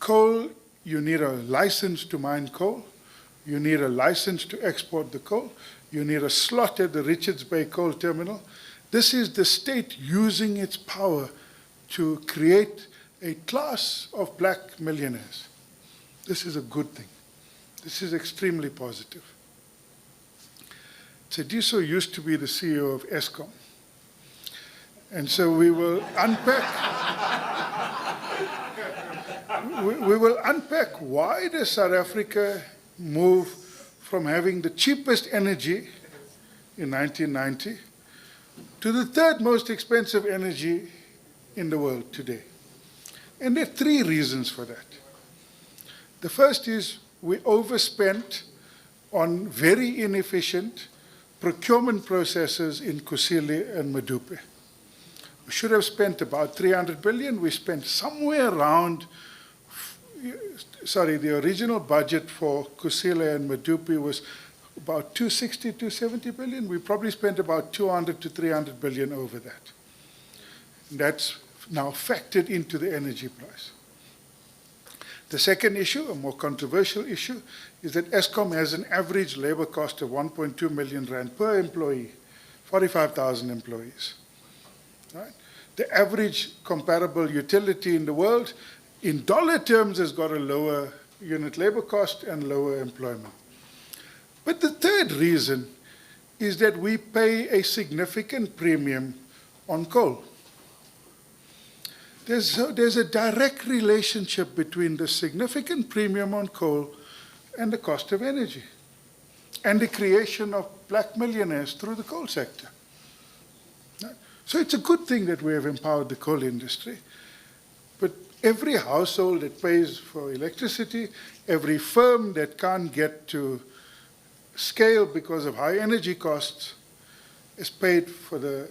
Coal, you need a license to mine coal. You need a license to export the coal. You need a slot at the Richards Bay Coal Terminal. This is the state using its power to create a class of black millionaires. This is a good thing. This is extremely positive. Tshediso used to be the CEO of Eskom. And so we will unpack, we will unpack why does South Africa move from having the cheapest energy in 1990 to the 3rd most expensive energy in the world today. And there are 3 reasons for that. The first is we overspent on very inefficient procurement processes in Kusile and Medupe. We should have spent about 300 billion. We spent somewhere around, the original budget for Kusile and Medupe was about 260, 270 billion. We probably spent about 200 to 300 billion over that. And that's now factored into the energy price. The second issue, a more controversial issue, is that Eskom has an average labor cost of 1.2 million rand per employee, 45,000 employees. Right? The average comparable utility in the world, in dollar terms, has got a lower unit labor cost and lower employment. But the third reason is that we pay a significant premium on coal. There's a direct relationship between the significant premium on coal and the cost of energy and the creation of black millionaires through the coal sector. So it's a good thing that we have empowered the coal industry. But every household that pays for electricity, every firm that can't get to scale because of high energy costs is paid for the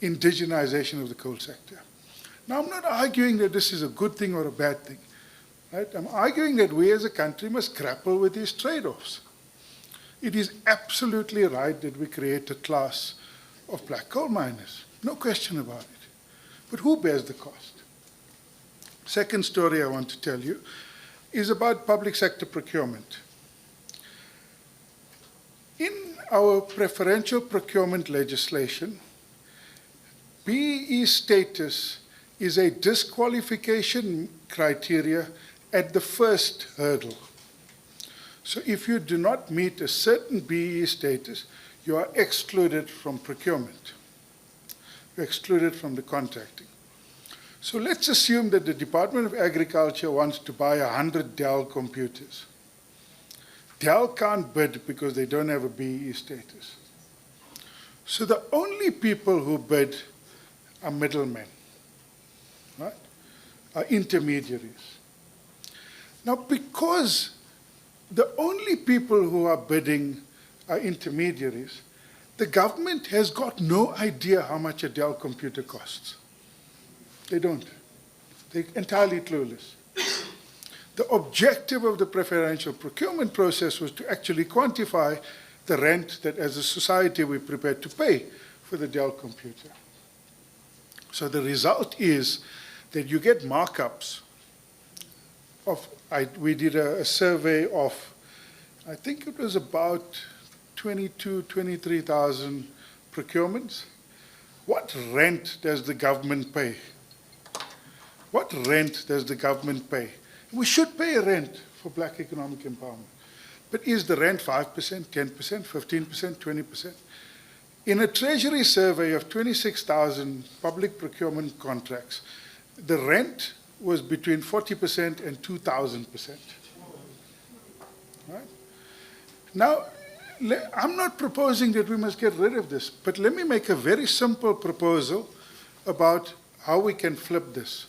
indigenization of the coal sector. Now, I'm not arguing that this is a good thing or a bad thing. Right? I'm arguing that we as a country must grapple with these trade-offs. It is absolutely right that we create a class of black coal miners. No question about it. But who bears the cost? Second story I want to tell you is about public sector procurement. In our preferential procurement legislation, BEE status is a disqualification criteria at the first hurdle. So if you do not meet a certain BEE status, you are excluded from procurement. You're excluded from the contracting. So let's assume that the Department of Agriculture wants to buy 100 Dell computers. Dell can't bid because they don't have a BEE status. So the only people who bid are middlemen, right? Are intermediaries. Now, because the only people who are bidding are intermediaries, the government has got no idea how much a Dell computer costs. They don't. They're entirely clueless. The objective of the preferential procurement process was to actually quantify the rent that as a society we're prepared to pay for the Dell computer. So the result is that you get markups of, we did a survey of, I think it was about 23,000 procurements. What rent does the government pay? What rent does the government pay? We should pay a rent for black economic empowerment. But is the rent 5%, 10%, 15%, 20%? In a Treasury survey of 26,000 public procurement contracts, the rent was between 40% and 2,000%. Right? Now, I'm not proposing that we must get rid of this, but let me make a very simple proposal about how we can flip this.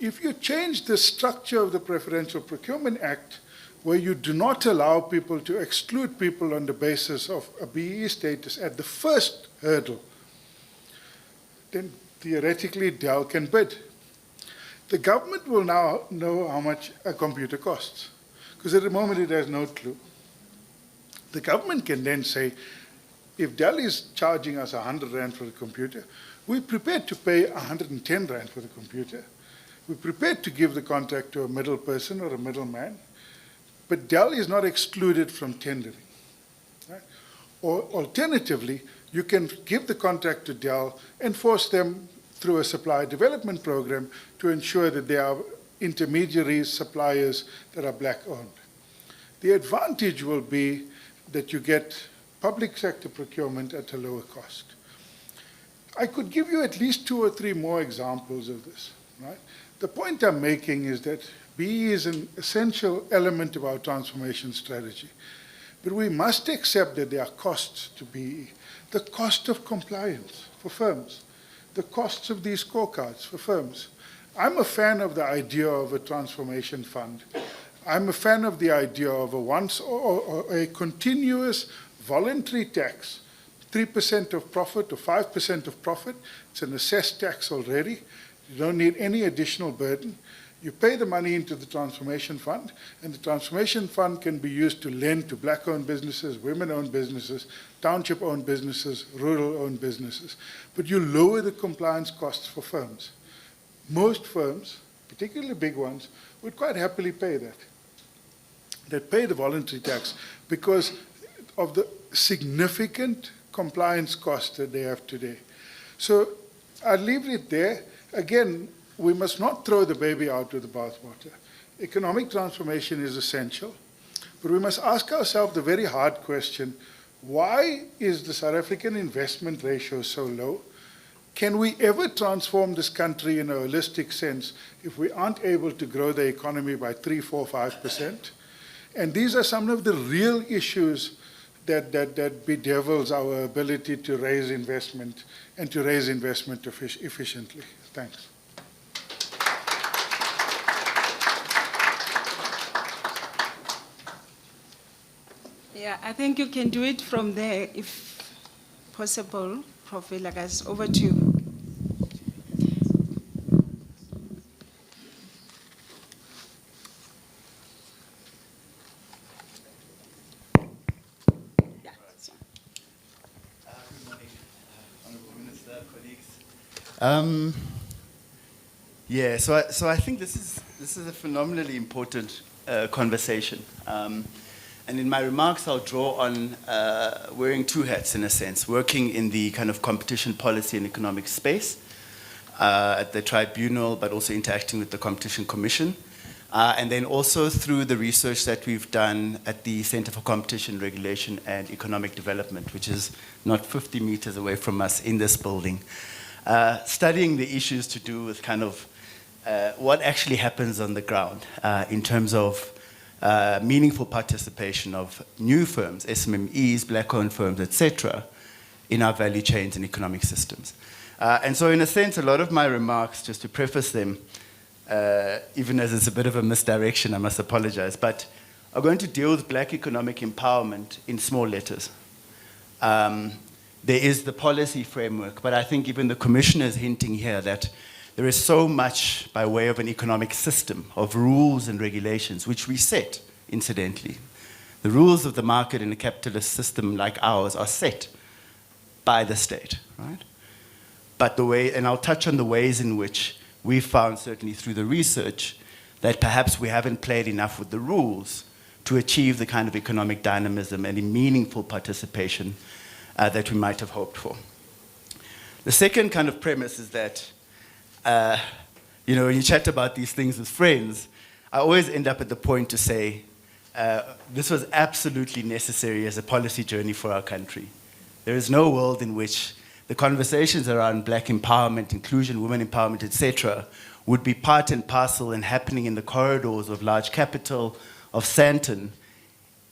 If you change the structure of the Preferential Procurement Act, where you do not allow people to exclude people on the basis of a BEE status at the first hurdle, then theoretically Dell can bid. The government will now know how much a computer costs, because at the moment it has no clue. The government can then say, if Dell is charging us 100 Rand for the computer, we're prepared to pay 110 Rand for the computer. We're prepared to give the contract to a middle person or a middleman, but Dell is not excluded from tendering. Right? Or alternatively, you can give the contract to Dell and force them through a supply development program to ensure that there are intermediaries, suppliers that are black-owned. The advantage will be that you get public sector procurement at a lower cost. I could give you at least 2 or 3 more examples of this. Right? The point I'm making is that BEE is an essential element of our transformation strategy. But we must accept that there are costs to BEE. The cost of compliance for firms, the costs of these scorecards for firms. I'm a fan of the idea of a transformation fund. I'm a fan of the idea of a continuous voluntary tax, 3% of profit or 5% of profit. It's an assessed tax already. You don't need any additional burden. You pay the money into the transformation fund, and the transformation fund can be used to lend to black-owned businesses, women-owned businesses, township-owned businesses, rural-owned businesses. But you lower the compliance costs for firms. Most firms, particularly big ones, would quite happily pay that. They'd pay the voluntary tax because of the significant compliance costs that they have today. So I'll leave it there. Again, we must not throw the baby out with the bathwater. Economic transformation is essential, but we must ask ourselves the very hard question, why is the South African investment ratio so low? Can we ever transform this country in a holistic sense if we aren't able to grow the economy by 3, 4, 5%? And these are some of the real issues that bedevils our ability to raise investment and to raise investment efficiently. Thanks. Yeah, I think you can do it from there if possible. Prof. Vilakazi, over to you. Yeah, so I think this is a phenomenally important conversation. And in my remarks, I'll draw on wearing 2 hats, in a sense, working in the kind of competition policy and economic space at the tribunal, but also interacting with the Competition Commission. And then also through the research that we've done at the Center for Competition Regulation and Economic Development, which is not 50 meters away from us in this building. Studying the issues to do with kind of what actually happens on the ground in terms of meaningful participation of new firms, SMMEs, black-owned firms, etc., in our value chains and economic systems. And so in a sense, a lot of my remarks, just to preface them, even as it's a bit of a misdirection, I must apologize, but are going to deal with black economic empowerment in small letters. There is the policy framework, but I think even the commissioner is hinting here that there is so much by way of an economic system of rules and regulations, which we set, incidentally. The rules of the market in a capitalist system like ours are set by the state, right? But the way, and I'll touch on the ways in which we found, certainly through the research, that perhaps we haven't played enough with the rules to achieve the kind of economic dynamism and a meaningful participation that we might have hoped for. The second kind of premise is that, you know, when you chat about these things with friends, I always end up at the point to say, this was absolutely necessary as a policy journey for our country. There is no world in which the conversations around black empowerment, inclusion, women empowerment, etc., would be part and parcel and happening in the corridors of large capital, of Sandton,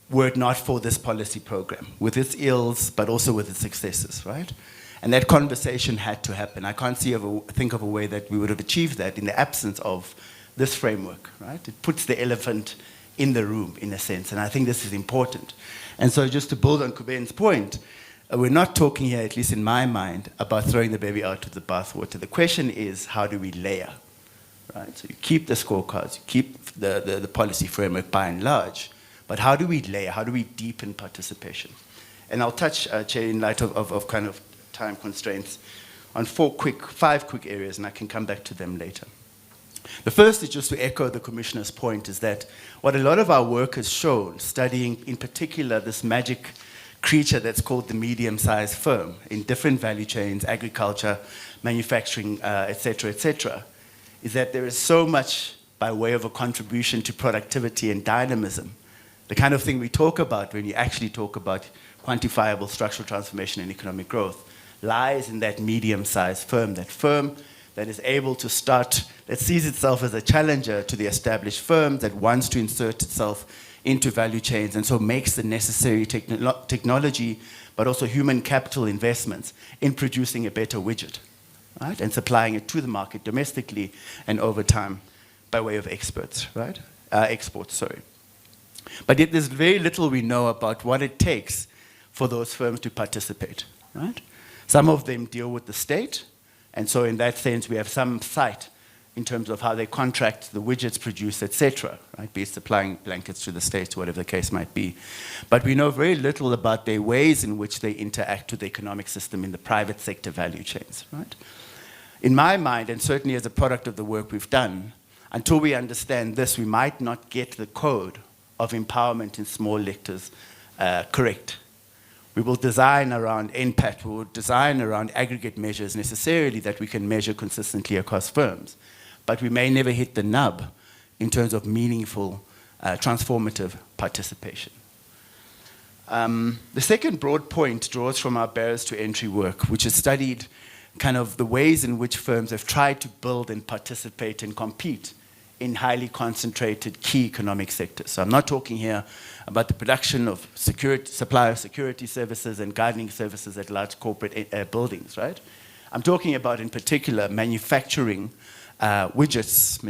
were it not for this policy program, with its ills, but also with its successes, right? And that conversation had to happen. I can't think of a way that we would have achieved that in the absence of this framework, right? It puts the elephant in the room, in a sense, and I think this is important. And so just to build on Kuben's point, we're not talking here, at least in my mind, about throwing the baby out with the bathwater. The question is, how do we layer, right? So you keep the scorecards, you keep the policy framework by and large, but how do we layer, how do we deepen participation? And I'll touch, Che, in light of kind of time constraints, on 5 quick areas, and I can come back to them later. The first is just to echo the Commissioner's point, is that what a lot of our work has shown, studying in particular this magic creature that's called the medium-sized firm in different value chains, agriculture, manufacturing, et cetera, is that there is so much by way of a contribution to productivity and dynamism, the kind of thing we talk about when you actually talk about quantifiable structural transformation and economic growth, lies in that medium-sized firm that is able to start, that sees itself as a challenger to the established firm, that wants to insert itself into value chains, and so makes the necessary technology, but also human capital investments in producing a better widget, right? And supplying it to the market domestically and over time by way of exports. But yet there's very little we know about what it takes for those firms to participate, right? Some of them deal with the state, and so in that sense we have some sight in terms of how they contract the widgets produced, etc., right? Be it supplying blankets to the state, whatever the case might be. But we know very little about their ways in which they interact with the economic system in the private sector value chains, right? In my mind, and certainly as a product of the work we've done, until we understand this, we might not get the code of empowerment in small sectors correct. We will design around NPAT, we will design around aggregate measures necessarily that we can measure consistently across firms. But we may never hit the nub in terms of meaningful, transformative participation. The second broad point draws from our barriers to entry work, which has studied kind of the ways in which firms have tried to build and participate and compete in highly concentrated key economic sectors. So I'm not talking here about the production of supply of security services and gardening services at large corporate buildings, right? I'm talking about, in particular, manufacturing widgets,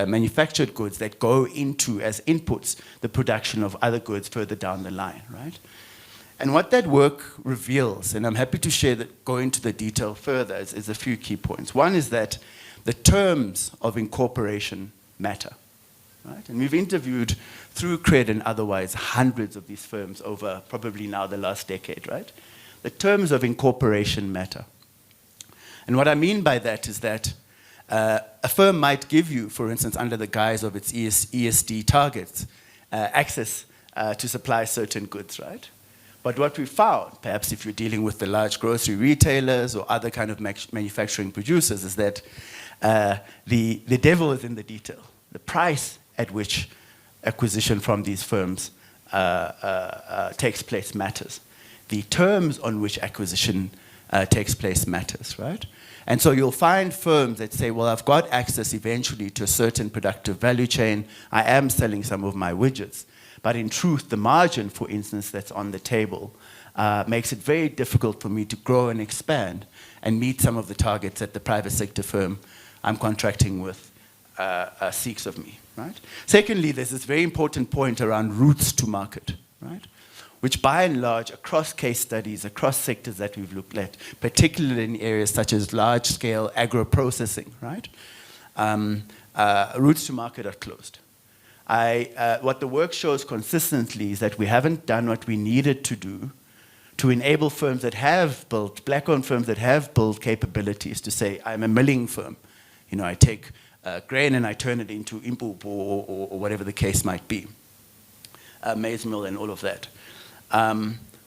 manufactured goods that go into, as inputs, the production of other goods further down the line, right? And what that work reveals, and I'm happy to share that, go into the detail further, is a few key points. One is that the terms of incorporation matter, right? And we've interviewed, through CRED and otherwise, hundreds of these firms over probably now the last decade, right? The terms of incorporation matter. And what I mean by that is that a firm might give you, for instance, under the guise of its ESD targets, access to supply certain goods, right? But what we found, perhaps if you're dealing with the large grocery retailers or other kind of manufacturing producers, is that the devil is in the detail. The price at which acquisition from these firms takes place matters. The terms on which acquisition takes place matters, right? And so you'll find firms that say, well, I've got access eventually to a certain productive value chain. I am selling some of my widgets. But in truth, the margin, for instance, that's on the table makes it very difficult for me to grow and expand and meet some of the targets that the private sector firm I'm contracting with seeks of me, right? Secondly, there's this very important point around routes to market, right? Which by and large, across case studies, across sectors that we've looked at, particularly in areas such as large-scale agro-processing, right? Routes to market are closed. What the work shows consistently is that we haven't done what we needed to do to enable firms that have built, black-owned firms that have built capabilities to say, I'm a milling firm. You know, I take grain and I turn it into impuphu or whatever the case might be. Maize mill and all of that.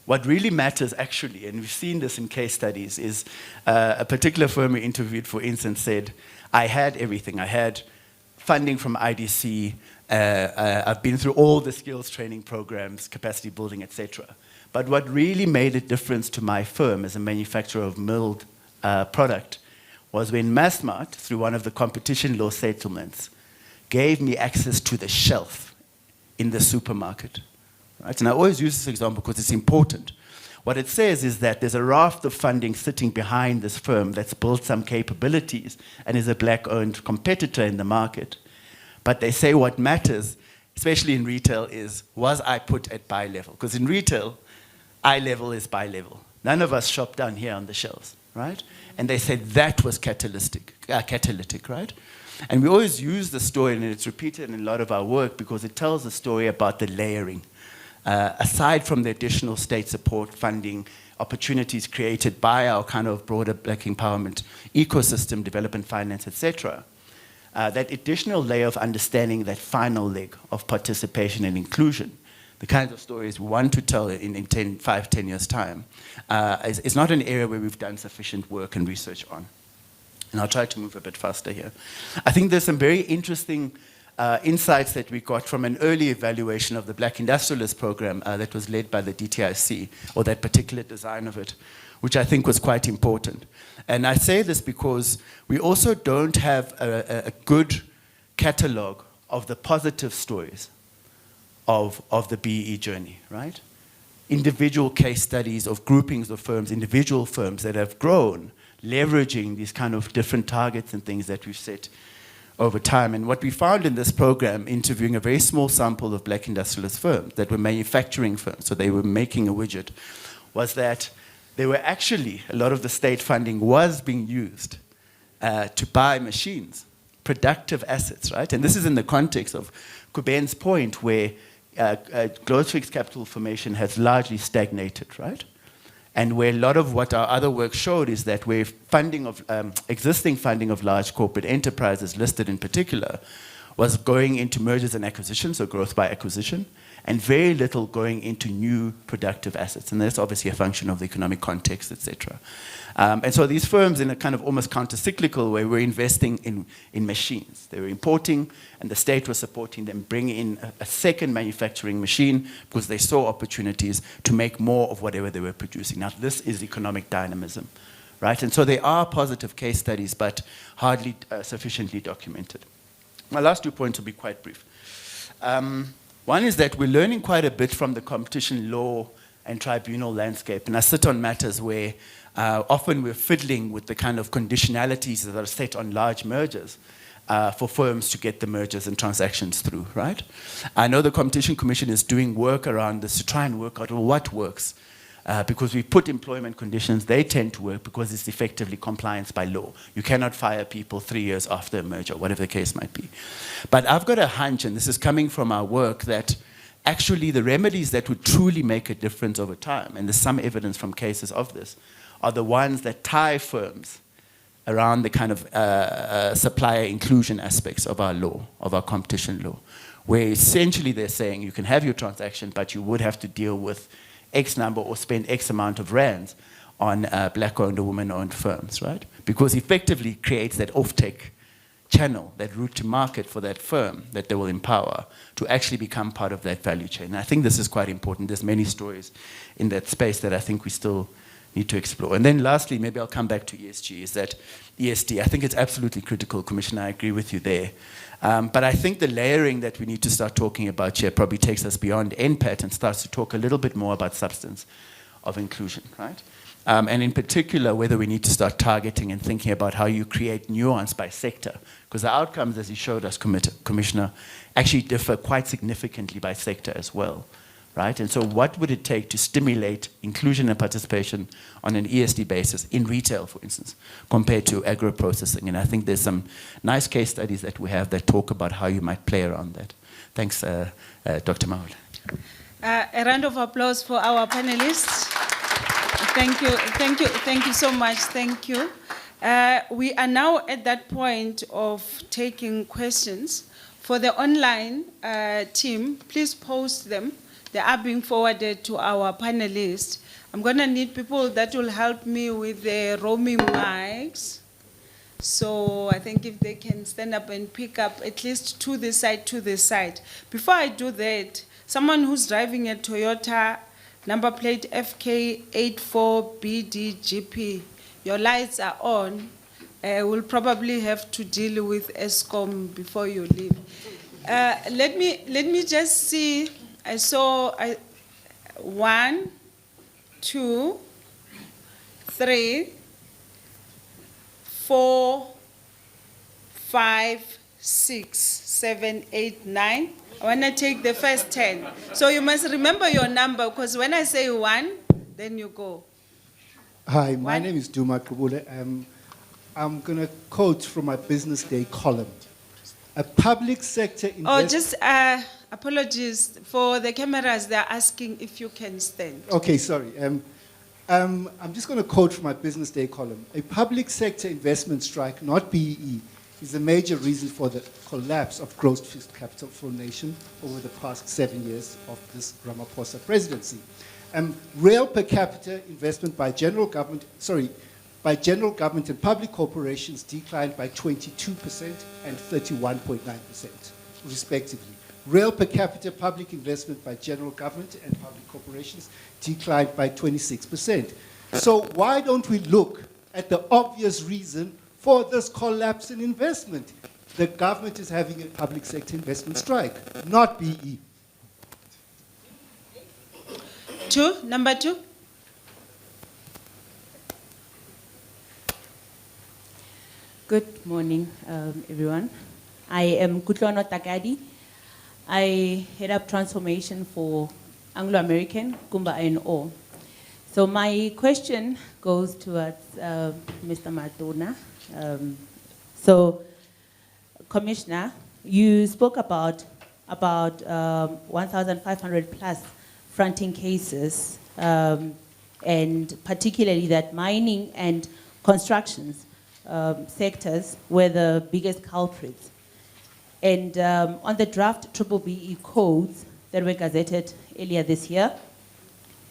What really matters actually, and we've seen this in case studies, is a particular firm we interviewed, for instance, said, I had everything. I had funding from IDC. I've been through all the skills training programs, capacity building, etc. But what really made a difference to my firm as a manufacturer of milled product was when Massmart, through one of the competition law settlements, gave me access to the shelf in the supermarket. Right? And I always use this example because it's important. What it says is that there's a raft of funding sitting behind this firm that's built some capabilities and is a black-owned competitor in the market. But they say what matters, especially in retail, is was I put at buy level? Because in retail, eye level is buy level. None of us shop down here on the shelves, right? And they said that was catalytic, right? And we always use the story, and it's repeated in a lot of our work because it tells a story about the layering. Aside from the additional state support funding, opportunities created by our kind of broader black empowerment ecosystem, development finance, etc., that additional layer of understanding, that final leg of participation and inclusion, the kinds of stories we want to tell in 5, 10 years' time, is not an area where we've done sufficient work and research on. And I'll try to move a bit faster here. I think there's some very interesting insights that we got from an early evaluation of the Black Industrialist Program that was led by the DTIC, or that particular design of it, which I think was quite important. And I say this because we also don't have a good catalogue of the positive stories of the BEE journey, right? Individual case studies of groupings of firms, individual firms that have grown, leveraging these kind of different targets and things that we've set over time. And what we found in this program, interviewing a very small sample of black industrialist firms that were manufacturing firms, so they were making a widget, was that there were actually, a lot of the state funding was being used to buy machines, productive assets, right? And this is in the context of Kuben's point where gross fixed capital formation has largely stagnated, right? And where a lot of what our other work showed is that where funding of, existing funding of large corporate enterprises listed in particular was going into mergers and acquisitions, so growth by acquisition, and very little going into new productive assets. And that's obviously a function of the economic context, et cetera. And so these firms, in a kind of almost counter-cyclical way, were investing in machines. They were importing, and the state was supporting them, bringing in a second manufacturing machine because they saw opportunities to make more of whatever they were producing. Now, this is economic dynamism, right? And so there are positive case studies, but hardly sufficiently documented. My last 2 points will be quite brief. One is that we're learning quite a bit from the competition law and tribunal landscape. And I sit on matters where often we're fiddling with the kind of conditionalities that are set on large mergers for firms to get the mergers and transactions through, right? I know the Competition Commission is doing work around this to try and work out what works. Because we put employment conditions, they tend to work because it's effectively compliance by law. You cannot fire people 3 years after a merger, whatever the case might be. But I've got a hunch, and this is coming from our work, that actually the remedies that would truly make a difference over time, and there's some evidence from cases of this, are the ones that tie firms around the kind of supplier inclusion aspects of our law, of our competition law, where essentially they're saying you can have your transaction, but you would have to deal with X number or spend X amount of rands on black-owned or women-owned firms, right? Because effectively it creates that off-take channel, that route to market for that firm that they will empower to actually become part of that value chain. And I think this is quite important. There's many stories in that space that I think we still need to explore. And then lastly, maybe I'll come back to ESG, is that ESD, I think it's absolutely critical, Commissioner, I agree with you there. But I think the layering that we need to start talking about here probably takes us beyond NPAT and starts to talk a little bit more about substance of inclusion, right? And in particular, whether we need to start targeting and thinking about how you create nuance by sector. Because the outcomes, as you showed us, Commissioner, actually differ quite significantly by sector as well, right? And so what would it take to stimulate inclusion and participation on an ESD basis in retail, for instance, compared to agro-processing? And I think there's some nice case studies that we have that talk about how you might play around that. Thanks, Dr. Mangole. A round of applause for our panelists. Thank you so much, thank you. We are now at that point of taking questions. For the online team, please post them. They are being forwarded to our panelists. I'm gonna need people that will help me with the roaming mics. So I think if they can stand up and pick up at least to the side. Before I do that, someone who's driving a Toyota number plate FK84BDGP, your lights are on. We'll probably have to deal with ESCOM before you leave. Let me just see. I saw 1, 2, 3, 4, 5, 6, 7, 8, 9. I want to take the first 10. So you must remember your number, because when I say 1, then you go. Hi, my name is Duma, Gqubule. I'm going to quote from my Business Day column. A public sector apologies for the cameras. They're asking if you can stand. Okay, sorry. I'm just going to quote from my Business Day column. A public sector investment strike, not BEE, is a major reason for the collapse of gross fixed capital formation over the past 7 years of this Ramaphosa presidency. Real per capita investment by general government and public corporations declined by 22% and 31.9%, respectively. Real per capita public investment by general government and public corporations declined by 26%. So why don't we look at the obvious reason for this collapse in investment? The government is having a public sector investment strike, not BE. Number 2. Good morning, everyone. I am Kutlwano Takadi. I head up transformation for Anglo-American, Kumba Iron Ore. So my question goes towards Mr. Matona. Commissioner, you spoke about 1,500 plus fronting cases, and particularly that mining and constructions sectors were the biggest culprits. And on the draft B-BBEE codes that were gazetted earlier this year,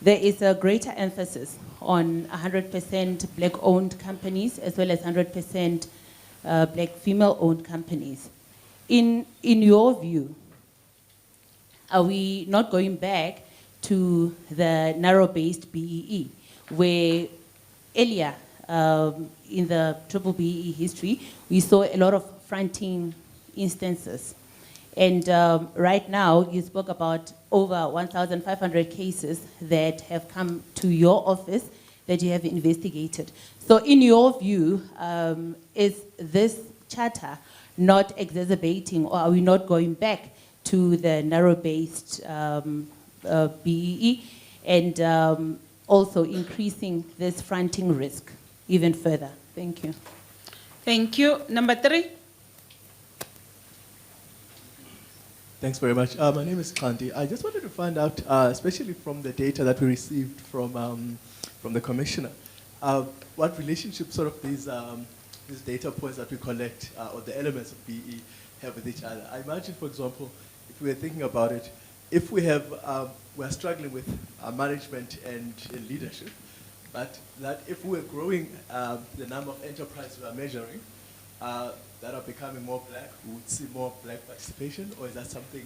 there is a greater emphasis on 100% black-owned companies as well as 100% black female-owned companies. In your view, are we not going back to the narrow-based BEE, where earlier in the B-BBEE history, we saw a lot of fronting instances. And right now, you spoke about over 1,500 cases that have come to your office that you have investigated. So in your view, is this charter not exacerbating, or are we not going back to the narrow-based BEE and also increasing this fronting risk even further? Thank you. Thank you. Number 3. Thanks very much. My name is Kanti. I just wanted to find out, especially from the data that we received from the Commissioner, what relationship sort of these data points that we collect, or the elements of BE, have with each other. I imagine, for example, if we were thinking about it, if we have, we're struggling with management and leadership, but that if we're growing the number of enterprises we are measuring, that are becoming more black, we would see more black participation, or is that something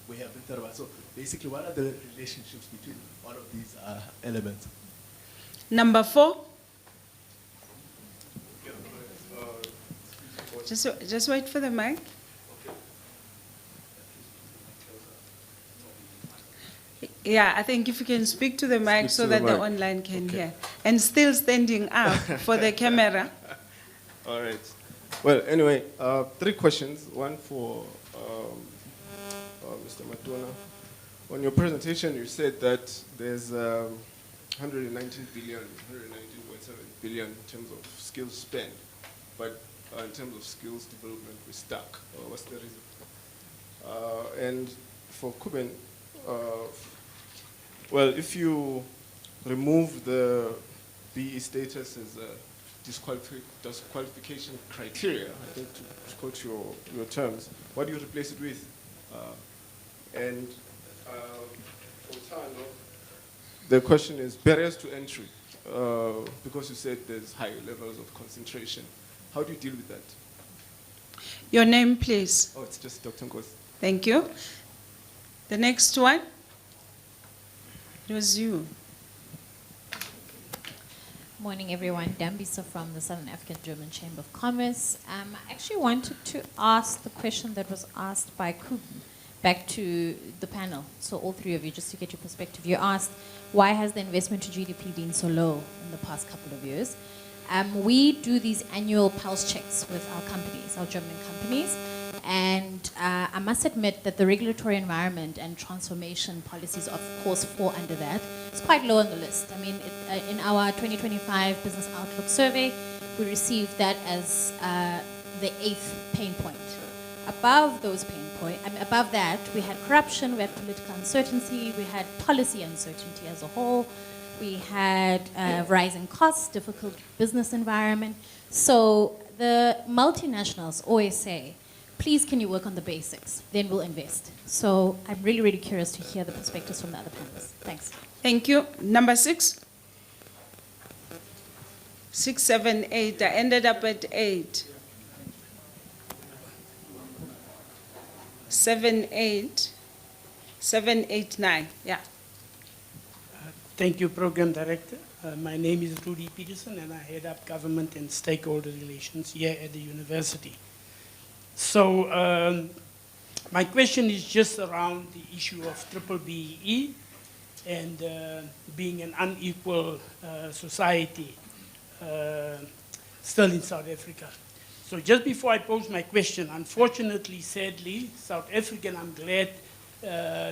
we haven't thought about? So basically, what are the relationships between all of these elements? Number 4. Just wait for the mic. Yeah, I think if you can speak to the mic so that the online can hear. and still standing up for the camera. All right. Well, anyway, 3 questions. One for Mr. Matona. On your presentation, you said that there's 119 billion, 119.7 billion in terms of skills spent, but in terms of skills development, we're stuck. What's the reason? And for Kuben, well, if you remove the BE status as a disqualification criteria, I think to quote your terms, what do you replace it with? And for Thando, the question is barriers to entry, because you said there's high levels of concentration. How do you deal with that? Your name, please. Oh, it's just Dr. Nkosi. Thank you. The next one. It was you. Morning, everyone. Dambisa from the Southern African German Chamber of Commerce. I actually wanted to ask the question that was asked by Kuben back to the panel. So all 3 of you, just to get your perspective. You asked, why has the investment to GDP been so low in the past couple of years? We do these annual pulse checks with our companies, our German companies. And I must admit that the regulatory environment and transformation policies, of course, fall under that. It's quite low on the list. I mean, in our 2025 Business Outlook survey, we received that as the 8th pain point. Above those pain points, above that, we had corruption, we had political uncertainty, we had policy uncertainty as a whole, we had rising costs, difficult business environment. So the multinationals always say, please, can you work on the basics? Then we'll invest. So I'm really, really curious to hear the perspectives from the other panelists. Thanks. Thank you. Number 6. 6, 7, 8. I ended up at 8. 7, 8. 7, 8, 9. Yeah. Thank you, Program Director. My name is Rudy Peterson, and I head up government and stakeholder relations here at the university. So my question is just around the issue of BBBEE and being an unequal society still in South Africa. So just before I pose my question, unfortunately, sadly, South African, I'm glad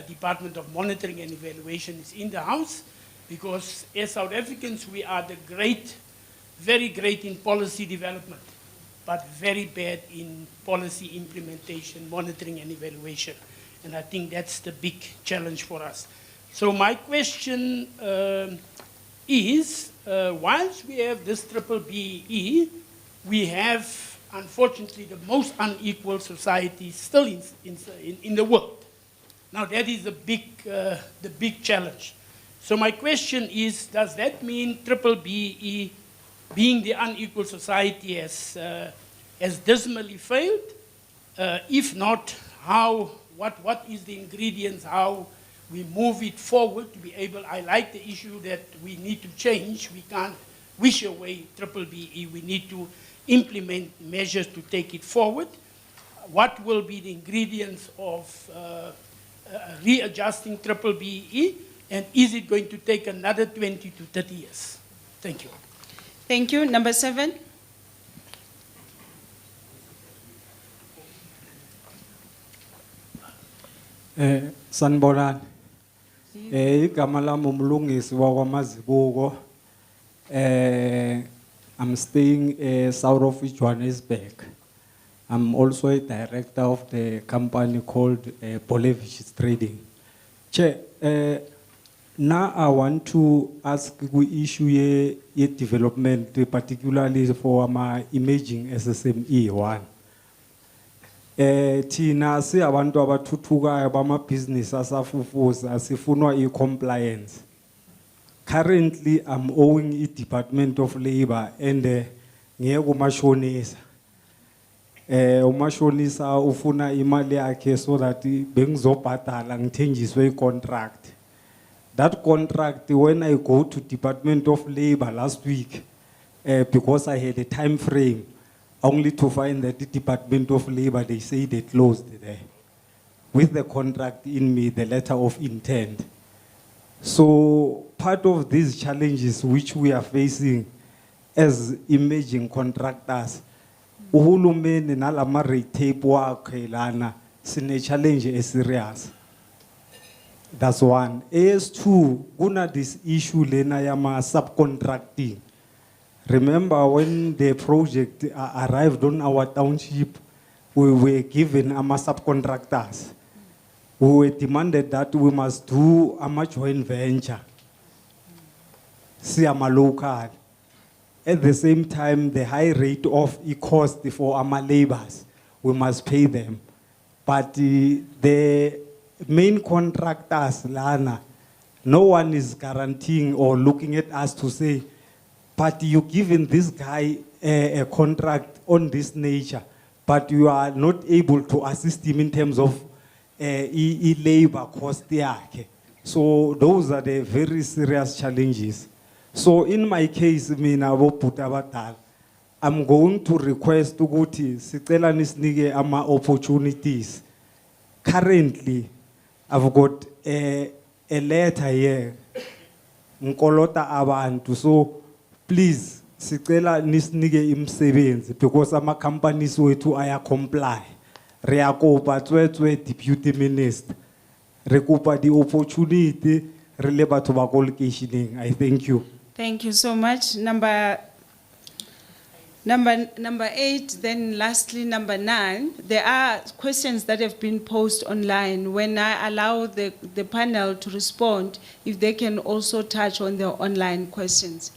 Department of Monitoring and Evaluation is in the house, because as South Africans, we are the great, very great in policy development, but very bad in policy implementation, monitoring and evaluation. And I think that's the big challenge for us. So my question is, whilst we have this BBBEE, we have, unfortunately, the most unequal society still in the world. Now that is the big challenge. So my question is, does that mean BBBEE, being the unequal society, has dismally failed? If not, how? What is the ingredients? How we move it forward to be able? I like the issue that we need to change. We can't wish away BBBEE. We need to implement measures to take it forward. What will be the ingredients of readjusting BBBEE? And is it going to take another 20 to 30 years? Thank you. Thank you. Number 7. Sanibonani. Igama lami umlungisi wakwaMazibuko. I'm staying south of Johannesburg. I'm also a director of the company called Bolevich Trading. Chair, now I want to ask the issue ye development, particularly for my emerging SSME one. Tina si abantu abathuthukayo bama-business asafufusa sifunwa i-compliance. Currently, I'm owing the Department of Labor and ngiyeke umashonisa. Umashonisa ufuna imali yakhe so that bengizobhadala ngithenjiswe i-contract. That contract, when I go to Department of Labor last week, because I had a time frame, only to find that the Department of Labor, they say they closed there. With the contract in me, the letter of intent. So part of these challenges which we are facing as emerging contractors, uhulumeni nalama red tape wakhe lana sine challenge serious. That's one. AS2, kuna this issue lena yama subcontracting. Remember when the project arrived on our township, we were given ama subcontractors. We were demanded that we must do a joint venture. See ama local. At the same time, the high rate of cost for our laborers, we must pay them. But the main contractors, Lana, no one is guaranteeing or looking at us to say, but you given this guy a contract on this nature, but you are not able to assist him in terms of labor cost. So those are the very serious challenges. So in my case, I'm going to request to go to sicela nisnike ama opportunities. Currently, I've got a letter here. Nkolota abantu. So please, sicela nisnike imsebenzi because ama companies wethu aya comply. Reakopa tswetswe deputy minister. Rekopa the opportunity rele batho ba qualificationing. I thank you. Thank you so much. Number 8, then lastly, number 9. There are questions that have been posted online. When I allow the panel to respond, if they can also touch on the online questions.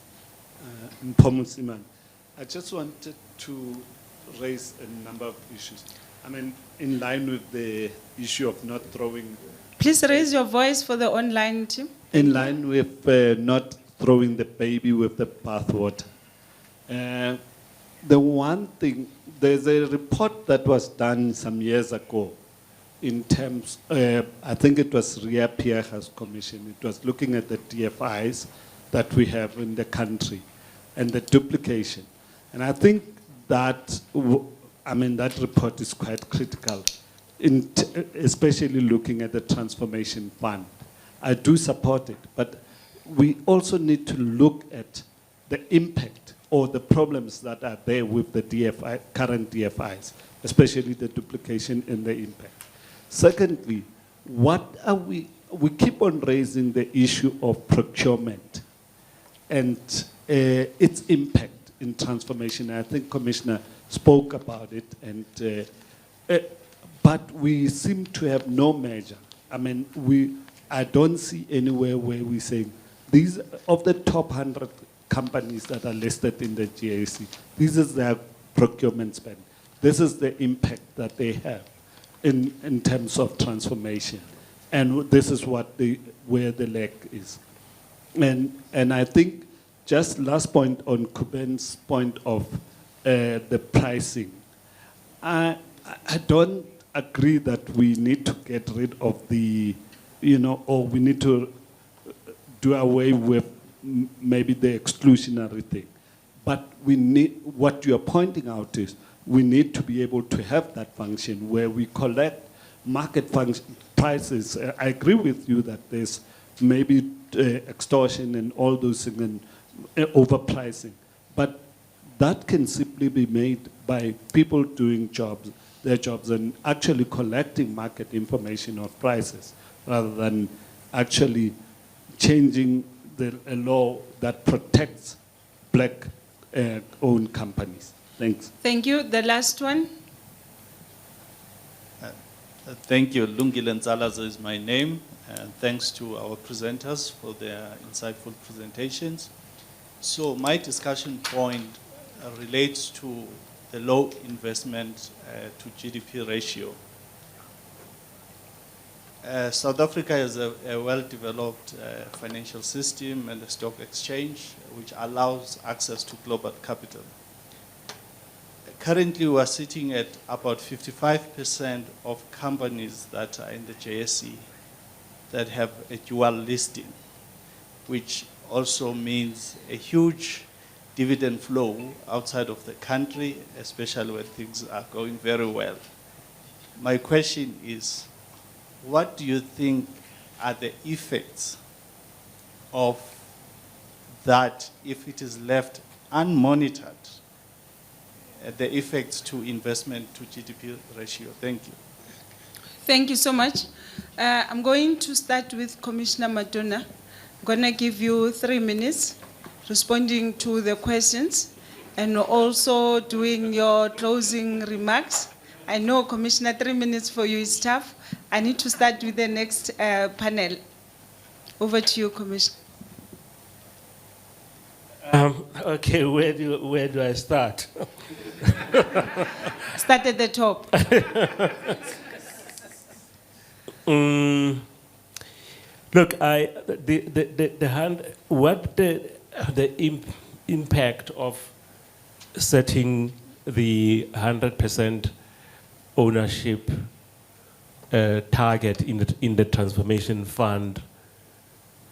I just wanted to raise a number of issues. I mean, in line with the issue of not throwing... Please raise your voice for the online team. In line with not throwing the baby with the bathwater. The one thing, there's a report that was done some years ago in terms, I think it was Ria Pierre's commission. It was looking at the DFIs that we have in the country and the duplication. And I think that, that report is quite critical, especially looking at the transformation fund. I do support it, but we also need to look at the impact or the problems that are there with the current DFIs, especially the duplication and the impact. Secondly, we keep on raising the issue of procurement and its impact in transformation. I think Commissioner spoke about it, but we seem to have no measure. I don't see anywhere where we say, these of the top 100 companies that are listed in the GAC, this is their procurement spend. This is the impact that they have in terms of transformation. And this is where the lack is. And I think just last point on Kuben's point of the pricing. I don't agree that we need to get rid of the, or we need to do away with maybe the exclusionary thing. But we need, what you are pointing out is, we need to be able to have that function where we collect market prices. I agree with you that there's maybe extortion and all those things and overpricing. But that can simply be made by people doing their jobs and actually collecting market information of prices rather than actually changing a law that protects black-owned companies. Thanks. Thank you. The last one. Thank you. Lungile Nzalaza is my name. And thanks to our presenters for their insightful presentations. So my discussion point relates to the low investment to GDP ratio. South Africa has a well-developed financial system and a stock exchange which allows access to global capital. Currently, we are sitting at about 55% of companies that are in the JSE that have a dual listing, which also means a huge dividend flow outside of the country, especially when things are going very well. My question is, what do you think are the effects of that if it is left unmonitored, the effects to investment to GDP ratio? Thank you. Thank you so much. I'm going to start with Commissioner Matona. I'm going to give you 3 minutes responding to the questions and also doing your closing remarks. I know, Commissioner, 3 minutes for you is tough. I need to start with the next panel. Over to you, Commissioner. Okay, where do I start? Start at the top. Look, impact of setting the 100% ownership target in the transformation fund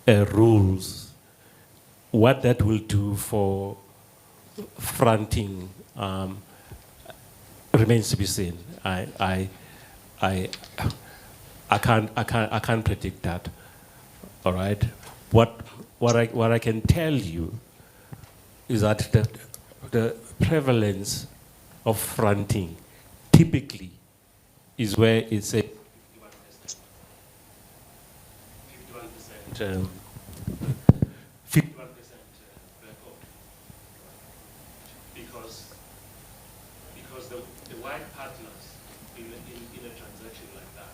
rules, what that will do for fronting remains to be seen. I can't predict that. All right. What I can tell you is that the prevalence of fronting typically is where it's a 51% because the white partners in a transaction like that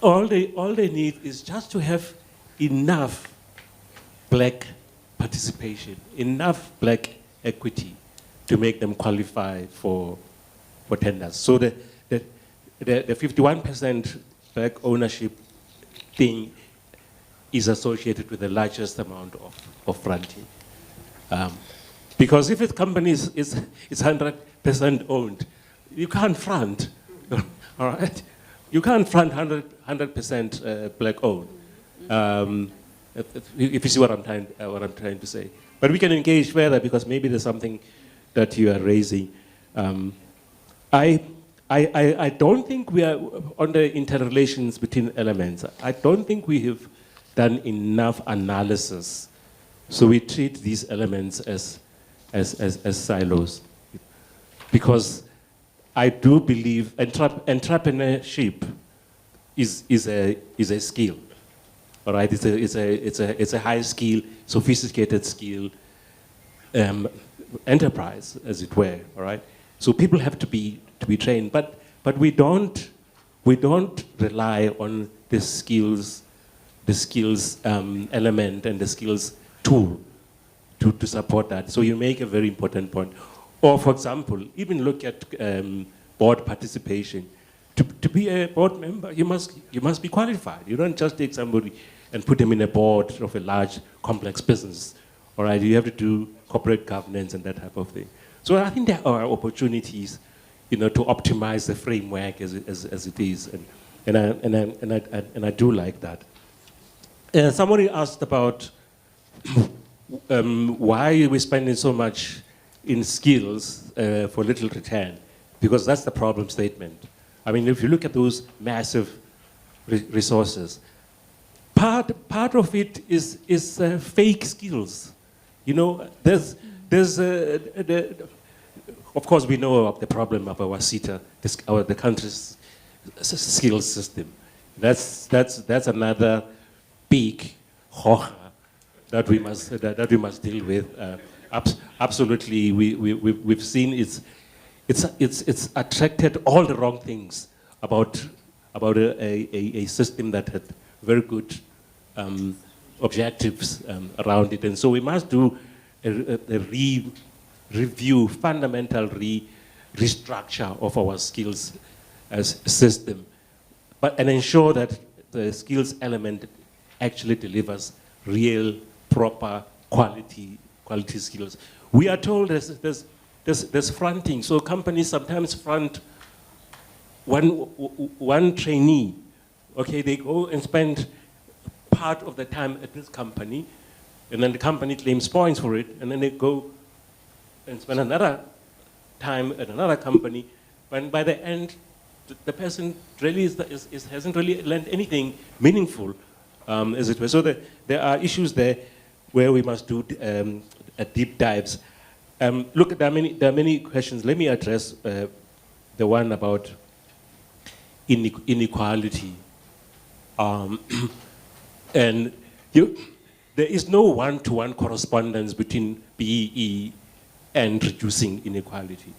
all they need is just to have enough black participation, enough black equity to make them qualify for tenders. So the 51% black ownership thing is associated with the largest amount of fronting. Because if a company is 100% owned, you can't front, all right? You can't front 100% black owned. If you see what I'm trying to say. But we can engage further because maybe there's something that you are raising. I don't think we are on the interrelations between elements. I don't think we have done enough analysis. So we treat these elements as silos. Because I do believe entrepreneurship is a skill. All right, it's a high skill, sophisticated skill enterprise, as it were. All right, so people have to be trained, but we don't rely on the skills element and the skills tool to support that. So you make a very important point. Or for example, even look at board participation. To be a board member, you must be qualified. You don't just take somebody and put them in a board of a large, complex business. All right, you have to do corporate governance and that type of thing. So I think there are opportunities, to optimize the framework as it is, and I do like that. Somebody asked about why are we spending so much in skills for little return, because that's the problem statement. I mean, if you look at those massive resources, part of it is fake skills. Of course, we know of the problem of our SETA, the country's skills system. That's another big horror that we must deal with. Absolutely, we've seen it's attracted all the wrong things about a system that had very good objectives around it, and so we must do a review, fundamental restructure of our skills as a system, and ensure that the skills element actually delivers real, proper, quality skills. We are told there's fronting, so companies sometimes front one trainee. Okay, they go and spend part of the time at this company, and then the company claims points for it, and then they go and spend another time at another company, but by the end, the person really hasn't really learned anything meaningful, as it were. So there are issues there where we must do deep dives. Look, there are many questions. Let me address the one about inequality. And there is no one-to-one correspondence between BEE and reducing inequality.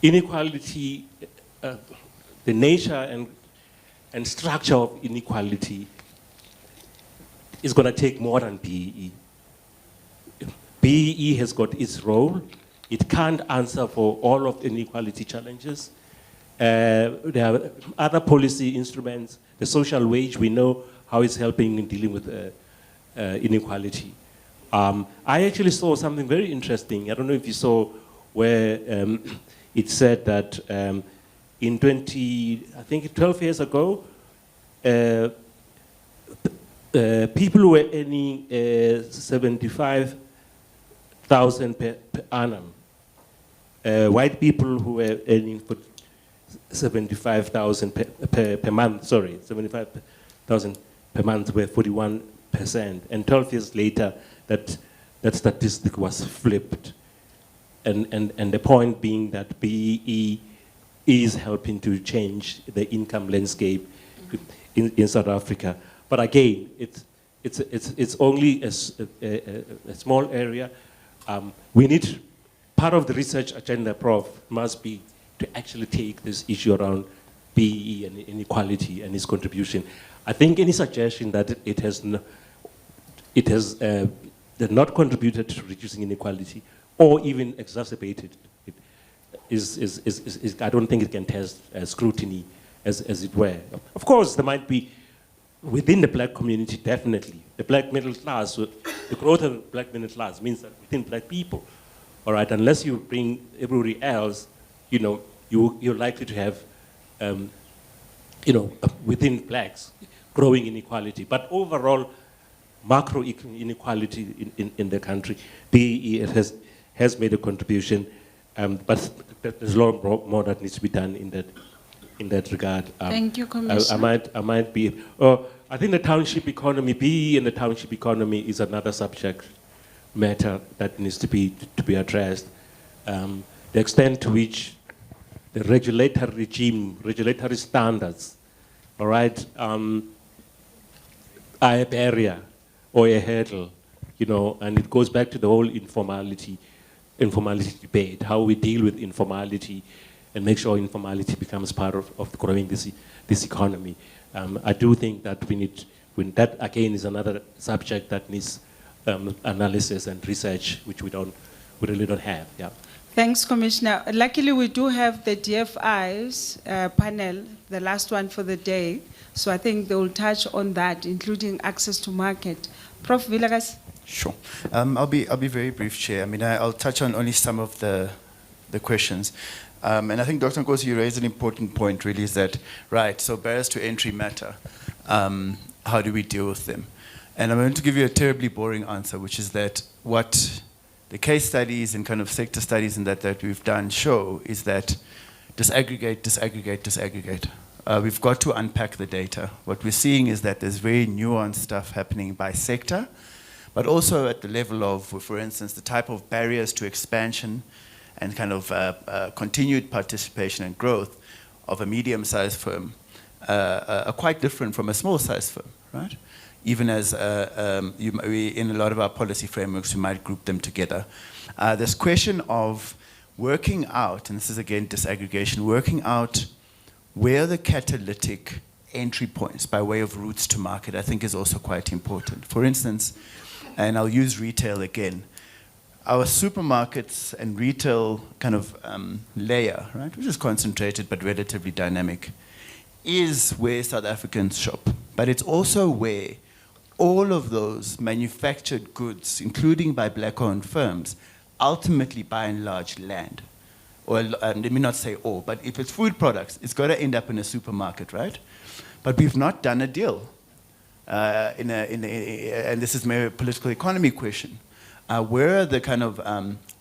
Inequality, the nature and structure of inequality is going to take more than BEE. BEE has got its role. It can't answer for all of the inequality challenges. There are other policy instruments. The social wage, we know how it's helping in dealing with inequality. I actually saw something very interesting. I don't know if you saw where it said that in 12 years ago, people who were earning 75,000 per annum. White people who were earning 75,000 per month, 75,000 per month were 41%. And 12 years later, that statistic was flipped. And the point being that BEE is helping to change the income landscape in South Africa. But again, it's only a small area. We need, part of the research agenda, Prof, must be to actually take this issue around BEE and inequality and its contribution. I think any suggestion that it has not contributed to reducing inequality or even exacerbated it is I don't think it can test scrutiny as it were. Of course, there might be within the black community, definitely. The black middle class, the growth of the black middle class means that within black people, all right, unless you bring everybody else, you're likely to have, within blacks, growing inequality. But overall, macro inequality in the country, BEE has made a contribution, but there's a lot more that needs to be done in that regard. Thank you, Commissioner. I might be. I think the township economy, BEE and the township economy is another subject matter that needs to be addressed. The extent to which the regulatory regime, regulatory standards, all right, are a barrier or a hurdle, and it goes back to the whole informality debate, how we deal with informality and make sure informality becomes part of growing this economy. I do think that that again is another subject that needs analysis and research, which we really don't have. Yeah. Thanks, Commissioner. Luckily, we do have the DFIs panel, the last one for the day. So I think they will touch on that, including access to market. Prof. Vilakazi. Sure. I'll be very brief, Chair. I mean, I'll touch on only some of the questions. And I think, Dr. Nkosi, you raised an important point, really, is that, right, so barriers to entry matter. How do we deal with them? And I'm going to give you a terribly boring answer, which is that what the case studies and kind of sector studies and that we've done show is that disaggregate. We've got to unpack the data. What we're seeing is that there's very nuanced stuff happening by sector, but also at the level of, for instance, the type of barriers to expansion and kind of continued participation and growth of a medium-sized firm are quite different from a small-sized firm, right? Even as in a lot of our policy frameworks, we might group them together. This question of working out, and this is again disaggregation, working out where the catalytic entry points by way of routes to market, I think is also quite important. For instance, and I'll use retail again, our supermarkets and retail kind of layer, right, which is concentrated but relatively dynamic, is where South Africans shop. But it's also where all of those manufactured goods, including by black-owned firms, ultimately, by and large, land. Or let me not say all, but if it's food products, it's got to end up in a supermarket, right? But we've not done a deal. And this is maybe a political economy question. where are the kind of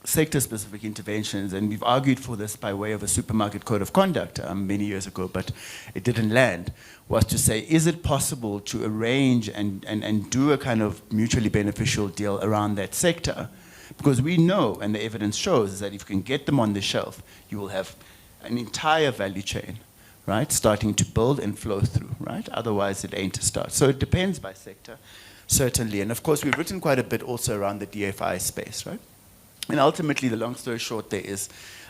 sector-specific interventions, and we've argued for this by way of a supermarket code of conduct many years ago, but it didn't land, was to say, is it possible to arrange and do a kind of mutually beneficial deal around that sector? Because we know, and the evidence shows, is that if you can get them on the shelf, you will have an entire value chain, right, starting to build and flow through, right? Otherwise, it ain't a start. So it depends by sector, certainly. And of course, we've written quite a bit also around the DFI space, right? And ultimately, the long story short there is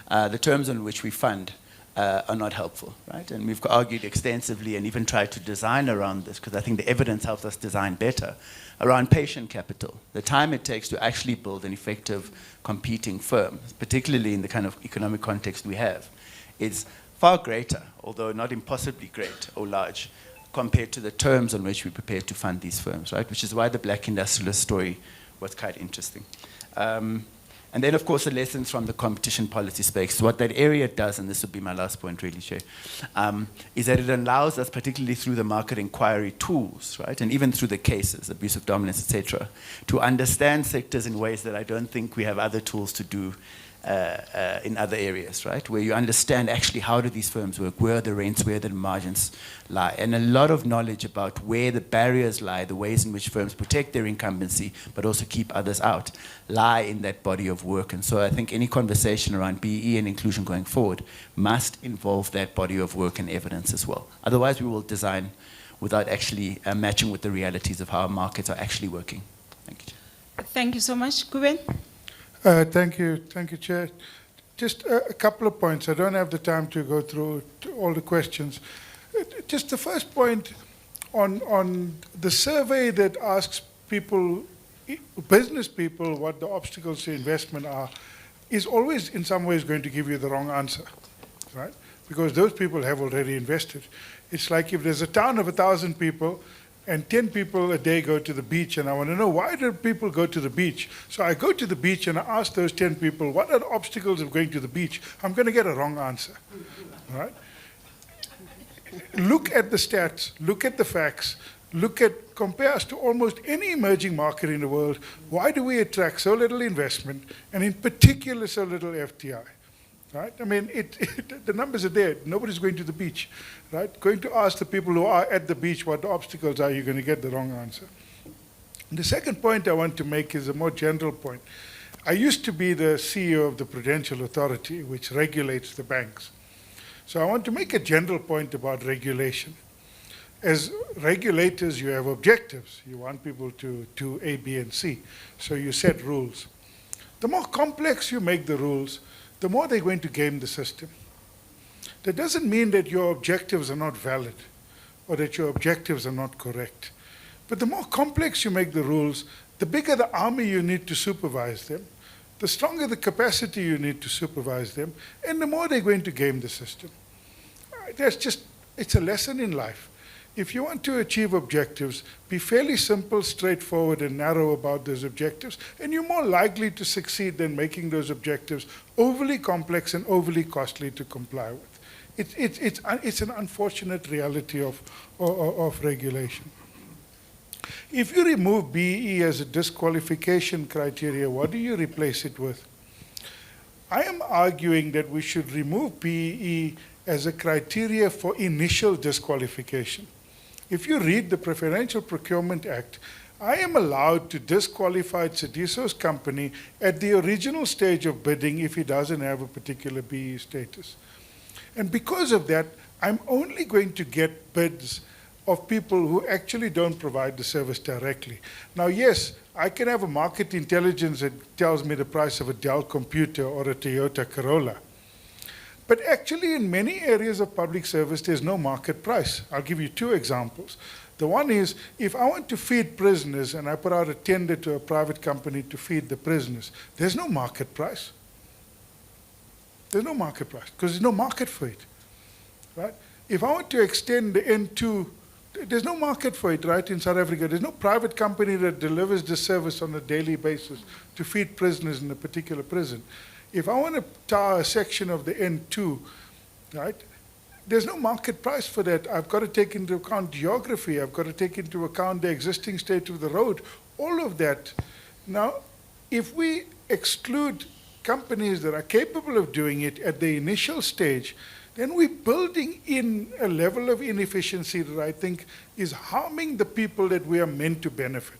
the terms on which we fund are not helpful, right? And we've argued extensively and even tried to design around this, because I think the evidence helps us design better, around patient capital, the time it takes to actually build an effective competing firm, particularly in the kind of economic context we have, is far greater, although not impossibly great or large, compared to the terms on which we prepare to fund these firms, right? Which is why the black industrialist story was quite interesting. And then, of course, the lessons from the competition policy space. What that area does, and this would be my last point, really, Chair, is that it allows us, particularly through the market inquiry tools, right, and even through the cases, abuse of dominance, etc., to understand sectors in ways that I don't think we have other tools to do in other areas, right, where you understand actually how do these firms work, where are the rents, where the margins lie, and a lot of knowledge about where the barriers lie, the ways in which firms protect their incumbency, but also keep others out, lie in that body of work. And so I think any conversation around BEE and inclusion going forward must involve that body of work and evidence as well. Otherwise, we will design without actually matching with the realities of how our markets are actually working. Thank you. Thank you so much. Kuben? Thank you, Chair. Just a couple of points. I don't have the time to go through all the questions. Just the first point on the survey that asks people, business people, what the obstacles to investment are, is always in some ways going to give you the wrong answer, right? Because those people have already invested. It's like if there's a town of 1,000 people, and 10 people a day go to the beach, and I want to know, why do people go to the beach? So I go to the beach and I ask those 10 people, what are the obstacles of going to the beach? I'm going to get a wrong answer, right? Look at the stats, look at the facts, compare us to almost any emerging market in the world. Why do we attract so little investment, and in particular so little FTI? Right? I mean, the numbers are there. Nobody's going to the beach, right? Going to ask the people who are at the beach what the obstacles are, you're going to get the wrong answer. The second point I want to make is a more general point. I used to be the CEO of the Prudential Authority, which regulates the banks. So I want to make a general point about regulation. As regulators, you have objectives. You want people to do A, B, and C. So you set rules. The more complex you make the rules, the more they're going to game the system. That doesn't mean that your objectives are not valid or that your objectives are not correct. But the more complex you make the rules, the bigger the army you need to supervise them, the stronger the capacity you need to supervise them, and the more they're going to game the system. It's a lesson in life. If you want to achieve objectives, be fairly simple, straightforward, and narrow about those objectives, and you're more likely to succeed than making those objectives overly complex and overly costly to comply with. It's an unfortunate reality of regulation. If you remove BEE as a disqualification criteria, what do you replace it with? I am arguing that we should remove BEE as a criteria for initial disqualification. If you read the Preferential Procurement Act, I am allowed to disqualify Tshediso's company at the original stage of bidding if he doesn't have a particular BEE status. And because of that, I'm only going to get bids of people who actually don't provide the service directly. Now, yes, I can have a market intelligence that tells me the price of a Dell computer or a Toyota Corolla. But actually, in many areas of public service, there's no market price. I'll give you two examples. The one is, if I want to feed prisoners and I put out a tender to a private company to feed the prisoners, there's no market price. There's no market price because there's no market for it, right? If I want to extend the N2, there's no market for it, right, in South Africa. There's no private company that delivers this service on a daily basis to feed prisoners in a particular prison. If I want to tar a section of the N2, right, there's no market price for that. I've got to take into account geography. I've got to take into account the existing state of the road, all of that. Now, if we exclude companies that are capable of doing it at the initial stage, then we're building in a level of inefficiency that I think is harming the people that we are meant to benefit.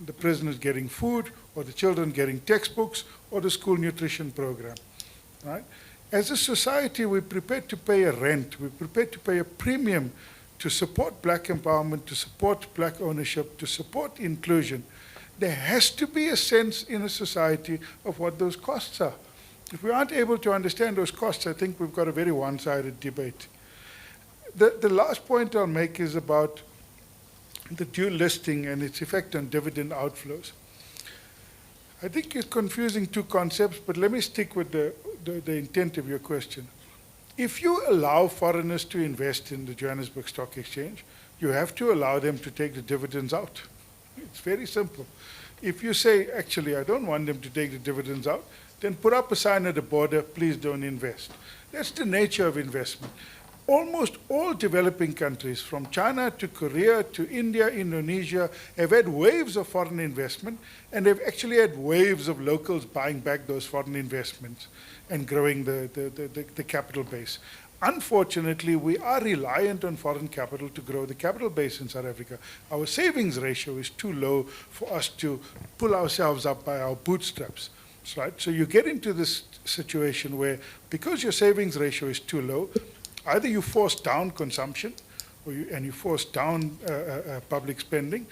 The prisoners getting food, or the children getting textbooks, or the school nutrition program, right? As a society, we're prepared to pay a rent, we're prepared to pay a premium to support black empowerment, to support black ownership, to support inclusion. There has to be a sense in a society of what those costs are. If we aren't able to understand those costs, I think we've got a very one-sided debate. The last point I'll make is about the dual listing and its effect on dividend outflows. I think you're confusing two concepts, but let me stick with the intent of your question. If you allow foreigners to invest in the Johannesburg Stock Exchange, you have to allow them to take the dividends out. It's very simple. If you say, actually, I don't want them to take the dividends out, then put up a sign at the border, please don't invest. That's the nature of investment. Almost all developing countries, from China to Korea to India, Indonesia, have had waves of foreign investment, and they've actually had waves of locals buying back those foreign investments and growing the capital base. Unfortunately, we are reliant on foreign capital to grow the capital base in South Africa. Our savings ratio is too low for us to pull ourselves up by our bootstraps. Right? So you get into this situation where, because your savings ratio is too low, either you force down consumption, or you force down public spending,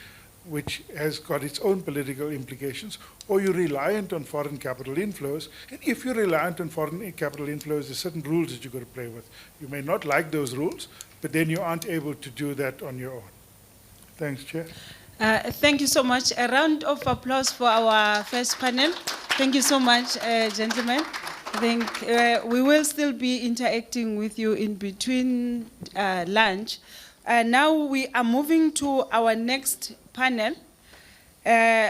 which has got its own political implications, or you're reliant on foreign capital inflows. And if you're reliant on foreign capital inflows, there's certain rules that you've got to play with. You may not like those rules, but then you aren't able to do that on your own. Thanks, Chair. Thank you so much. A round of applause for our first panel. Thank you so much, gentlemen. I think we will still be interacting with you in between lunch. Now we are moving to our next panel.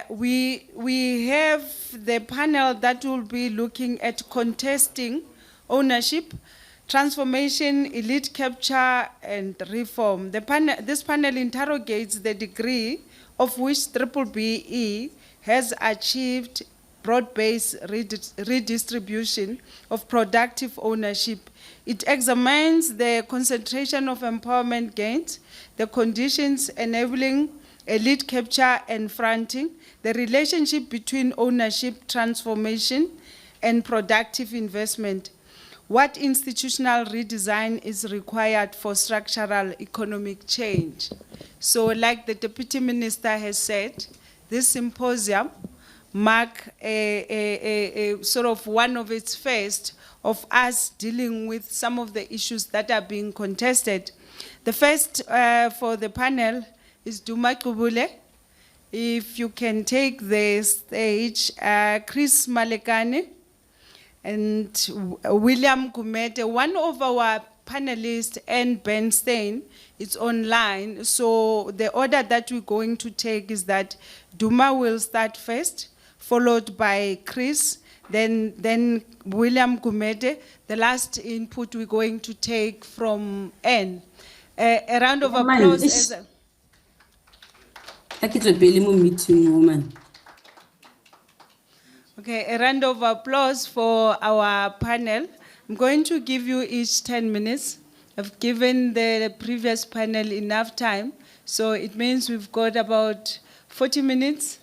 We have the panel that will be looking at contesting ownership, transformation, elite capture, and reform. This panel interrogates the degree of which B-BBEE has achieved broad-based redistribution of productive ownership. It examines the concentration of empowerment gains, the conditions enabling elite capture and fronting, the relationship between ownership transformation and productive investment, what institutional redesign is required for structural economic change. So like the Deputy Minister has said, this symposium mark a sort of one of its first of us dealing with some of the issues that are being contested. The first for the panel is Duma Gqubule. If you can take the stage, Chris Malekane and William Gumede, one of our panelists, and Bernstein, it's online. So the order that we're going to take is that Duma will start first, followed by Chris, then William Gumede. The last input we're going to take from N. A round of applause. Okay, a round of applause for our panel. I'm going to give you each 10 minutes. I've given the previous panel enough time, so it means we've got about 40 minutes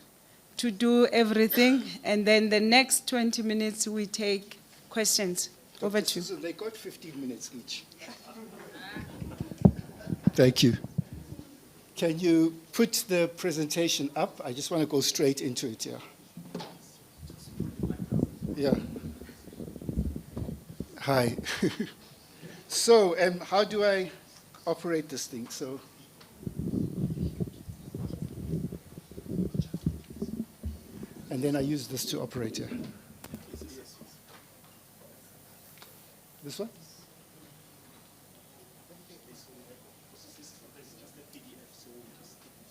to do everything, and then the next 20 minutes we take questions. Over to you. So they got 15 minutes each. Thank you. Can you put the presentation up? I just want to go straight into it, yeah. Yeah. Hi. So, how do I operate this thing? So, and then I use this to operate here. This one?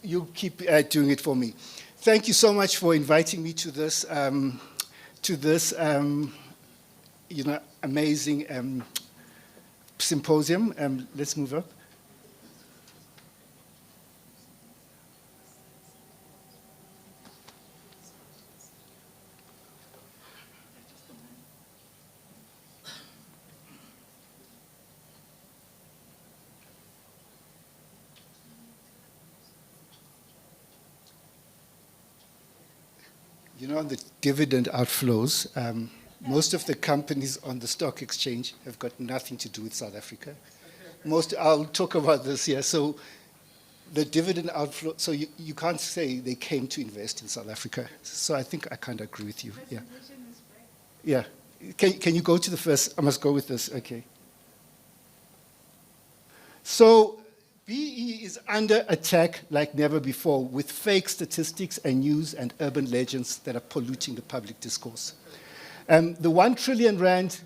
You keep doing it for me. Thank you so much for inviting me to this amazing symposium. Let's move up. You know, on the dividend outflows, most of the companies on the stock exchange have got nothing to do with South Africa. I'll talk about this here. So the dividend outflow, so you can't say they came to invest in South Africa. So I think I kind of agree with you. Yeah. Yeah. Can you go to the first? I must go with this. Okay. So BEE is under attack like never before with fake statistics and news and urban legends that are polluting the public discourse. The 1 trillion rand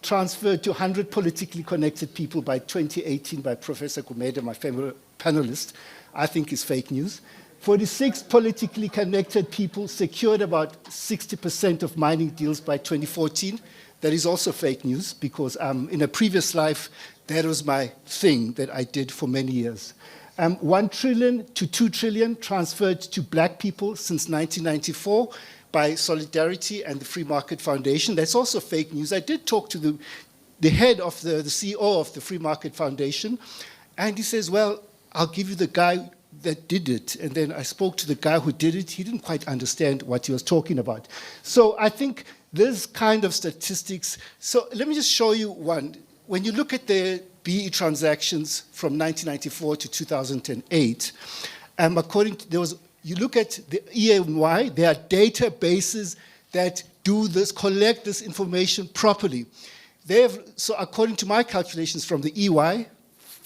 transferred to 100 politically connected people by 2018 by Professor Gumede, my favorite panelist, I think is fake news. 46 politically connected people secured about 60% of mining deals by 2014. That is also fake news because in a previous life, that was my thing that I did for many years. 1 trillion to 2 trillion transferred to black people since 1994 by Solidarity and the Free Market Foundation. That's also fake news. I did talk to the head of the CEO of the Free Market Foundation, and he says, well, I'll give you the guy that did it. And then I spoke to the guy who did it. He didn't quite understand what he was talking about. So I think this kind of statistics, so let me just show you one. When you look at the BE transactions from 1994 to 2008, according to, you look at the EY, there are databases that do this, collect this information properly. So according to my calculations from the EY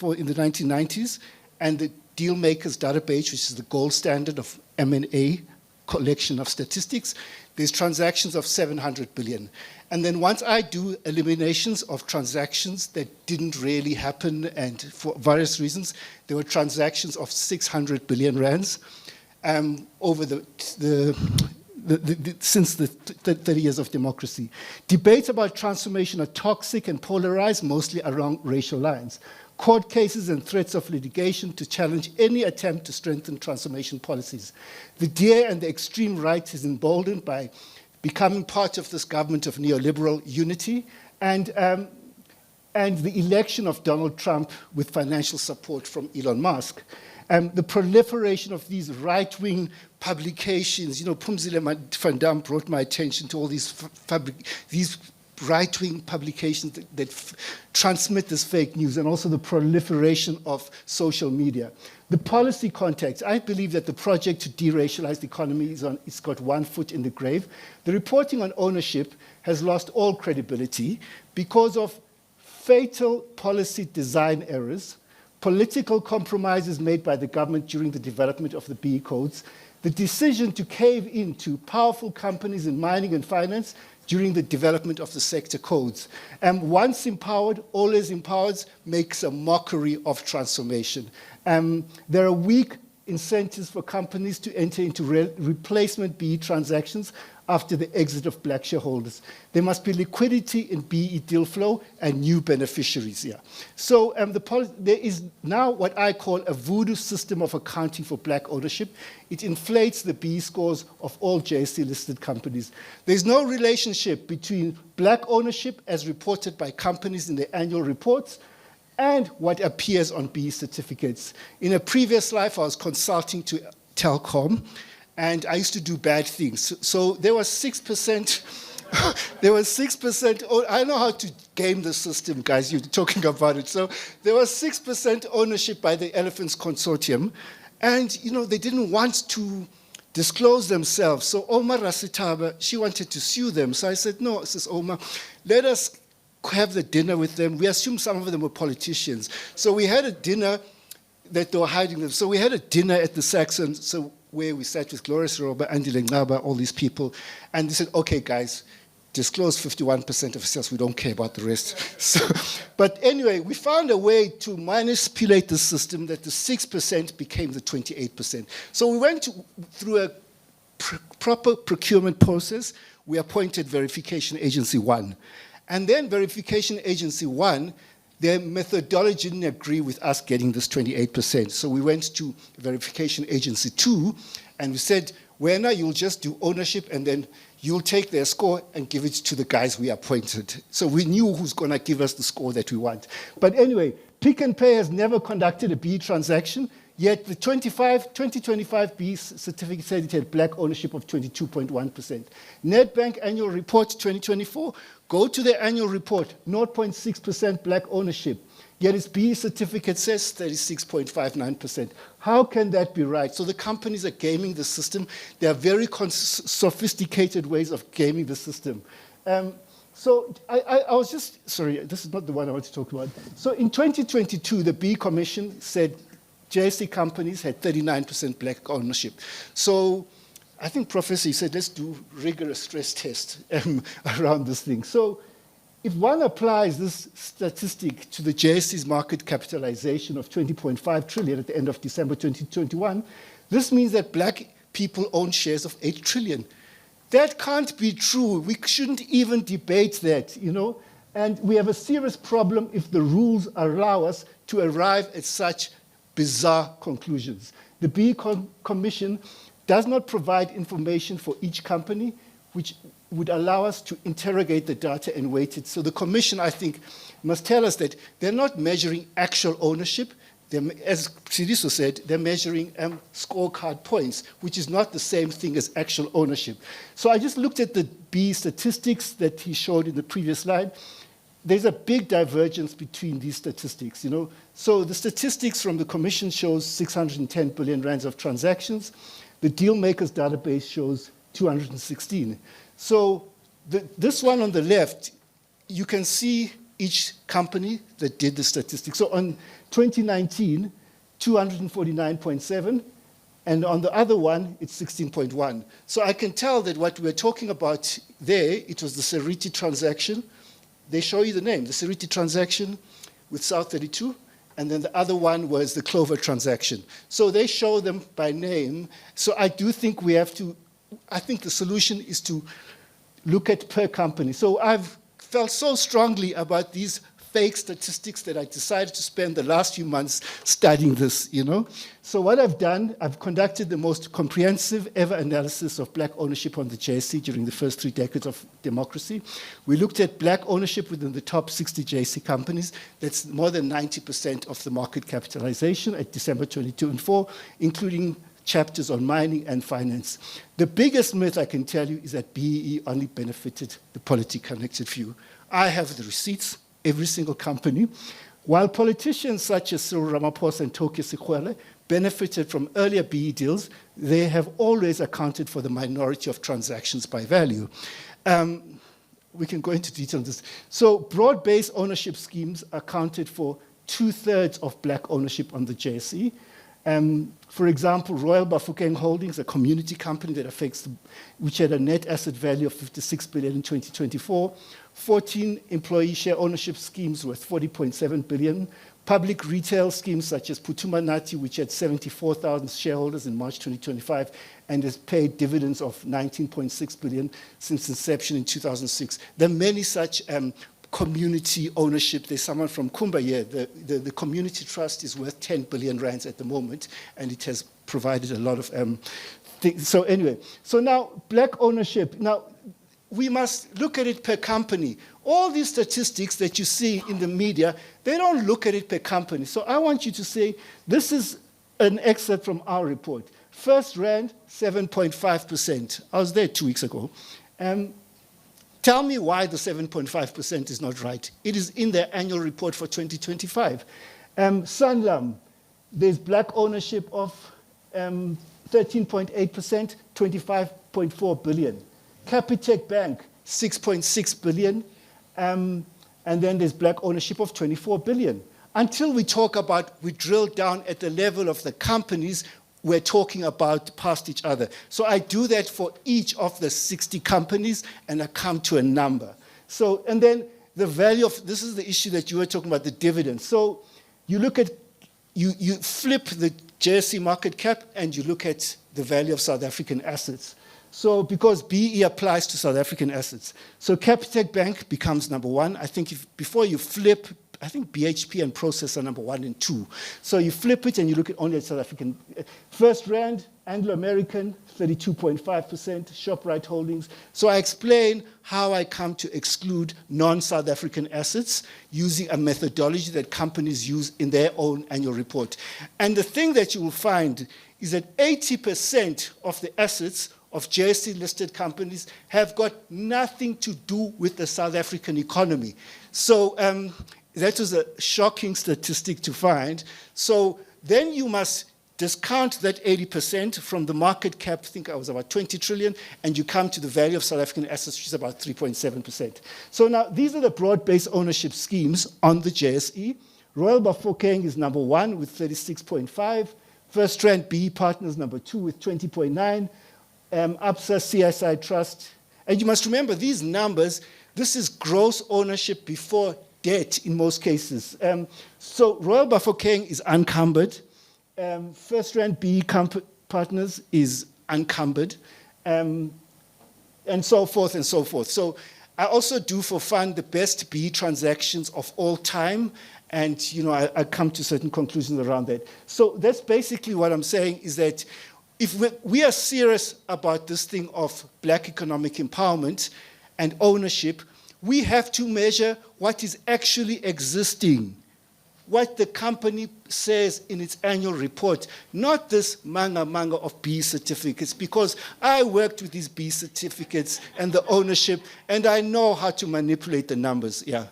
in the 1990s and the Dealmakers database, which is the gold standard of M&A collection of statistics, there's transactions of 700 billion. And then once I do eliminations of transactions that didn't really happen and for various reasons, there were transactions of 600 billion rands over since the 30 years of democracy. Debates about transformation are toxic and polarized, mostly around racial lines. Court cases and threats of litigation to challenge any attempt to strengthen transformation policies. The DA and the extreme right is emboldened by becoming part of this government of neoliberal unity and the election of Donald Trump with financial support from Elon Musk. The proliferation of these right-wing publications, you know, Pumzile van Dam brought my attention to all these right-wing publications that transmit this fake news, and also the proliferation of social media. The policy context, I believe that the project to deracialize the economy it's got one foot in the grave. The reporting on ownership has lost all credibility because of fatal policy design errors, political compromises made by the government during the development of the BE codes, the decision to cave into powerful companies in mining and finance during the development of the sector codes. Once empowered, always empowered, makes a mockery of transformation. There are weak incentives for companies to enter into replacement BE transactions after the exit of black shareholders. There must be liquidity in BE deal flow and new beneficiaries here. So there is now what I call a voodoo system of accounting for black ownership. It inflates the BE scores of all JSE-listed companies. There's no relationship between black ownership as reported by companies in their annual reports and what appears on BE certificates. In a previous life, I was consulting to Telkom, and I used to do bad things. So there was 6%, there was 6%, I know how to game the system, guys, you're talking about it. So there was 6% ownership by the Elephants Consortium, and you know, they didn't want to disclose themselves. So Omar Rasitaba, she wanted to sue them. So I said, no, says Omar, let us have the dinner with them. We assume some of them were politicians. So we had a dinner that they were hiding them. So we had a dinner at the Saxon, so where we sat with Gloria Siroba, Andy Lengaba, all these people, and they said, okay, guys, disclose 51% of sales, we don't care about the rest. So, but anyway, we found a way to manipulate the system that the 6% became the 28%. So we went through a proper procurement process. We appointed Verification Agency 1. And then Verification Agency 1, their methodology didn't agree with us getting this 28%. So we went to Verification Agency 2, and we said, Wena, you'll just do ownership, and then you'll take their score and give it to the guys we appointed. So we knew who's going to give us the score that we want. But anyway, Pick n Pay has never conducted a BE transaction. Yet the 2025 B certificate said it had black ownership of 22.1%. Nedbank annual report 2024, go to their annual report, 0.6% black ownership. Yet its B certificate says 36.59%. How can that be right? So the companies are gaming the system. There are very sophisticated ways of gaming the system. So I was just, sorry, this is not the one I want to talk about. So in 2022, the B Commission said JSE companies had 39% black ownership. So I think Professor, he said, let's do rigorous stress test around this thing. So if one applies this statistic to the JSE's market capitalization of 20.5 trillion at the end of December 2021, this means that black people own shares of 8 trillion. That can't be true. We shouldn't even debate that, you know? And we have a serious problem if the rules allow us to arrive at such bizarre conclusions. The B Commission does not provide information for each company, which would allow us to interrogate the data and weight it. So the Commission, I think, must tell us that they're not measuring actual ownership. As Tshediso said, they're measuring scorecard points, which is not the same thing as actual ownership. So I just looked at the B statistics that he showed in the previous slide. There's a big divergence between these statistics, you know. So the statistics from the Commission shows 610 billion rands of transactions. The deal makers database shows 216. So this one on the left, you can see each company that did the statistics. So on 2019, 249.7, and on the other one, it's 16.1. So I can tell that what we're talking about there, it was the Seriti transaction. They show you the name, the Seriti transaction with South 32, and then the other one was the Clover transaction. So they show them by name. So I do think we have to, I think the solution is to look at per company. So I've felt so strongly about these fake statistics that I decided to spend the last few months studying this, you know. So what I've done, I've conducted the most comprehensive ever analysis of black ownership on the JSE during the first 3 decades of democracy. We looked at black ownership within the top 60 JSE companies. That's more than 90% of the market capitalization at December 22 and 4, including chapters on mining and finance. The biggest myth I can tell you is that BEE only benefited the politically-connected few. I have the receipts, every single company. While politicians such as Cyril Ramaphosa and Toki Sikwele benefited from earlier BEE deals, they have always accounted for the minority of transactions by value. We can go into detail on this. So broad-based ownership schemes accounted for 2/3 of black ownership on the JSE. For example, Royal Bafokeng Holdings, a community company that which had a net asset value of 56 billion in 2024, 14 employee share ownership schemes worth 40.7 billion, public retail schemes such as Phuthuma Nathi, which had 74,000 shareholders in March 2025 and has paid dividends of 19.6 billion since inception in 2006. There are many such community ownership. There's someone from Kumba here. The community trust is worth 10 billion rands at the moment, and it has provided a lot of things. So anyway, so now black ownership. Now, we must look at it per company. All these statistics that you see in the media, they don't look at it per company. So I want you to say, this is an excerpt from our report. First Rand, 7.5%. I was there 2 weeks ago. Tell me why the 7.5% is not right. It is in their annual report for 2025. Sanlam, there's black ownership of 13.8%, 25.4 billion. Capitec Bank, 6.6 billion. And then there's black ownership of 24 billion. Until we talk about, we drill down at the level of the companies, we're talking about past each other. So I do that for each of the 60 companies, and I come to a number. So, and then the value of, this is the issue that you were talking about, the dividends. So you look at, you flip the JSE market cap, and you look at the value of South African assets. So because BE applies to South African assets. So Capitec Bank becomes number 1. I think before you flip I think BHP and Process are number 1 and 2. So you flip it and you look at only at South African. First Rand, Anglo-American, 32.5%, ShopRite Holdings. So I explain how I come to exclude non-South African assets using a methodology that companies use in their own annual report. And the thing that you will find is that 80% of the assets of JSE-listed companies have got nothing to do with the South African economy. So that was a shocking statistic to find. So then you must discount that 80% from the market cap, I think I was about 20 trillion, and you come to the value of South African assets, which is about 3.7%. So now these are the broad-based ownership schemes on the JSE. Royal Bafokeng is number 1 with 36.5. First Rand BE Partners number 2 with 20.9. ABSA CSI Trust. And you must remember these numbers, this is gross ownership before debt in most cases. So Royal Bafokeng is unencumbered. First Rand BE Partners is unencumbered. And so forth and so forth. So I also do for fun the best BE transactions of all time. And I come to certain conclusions around that. So that's basically what I'm saying is that if we are serious about this thing of black economic empowerment and ownership, we have to measure what is actually existing, what the company says in its annual report, not this manga of B certificates, because I worked with these B certificates and the ownership, and I know how to manipulate the numbers, yeah.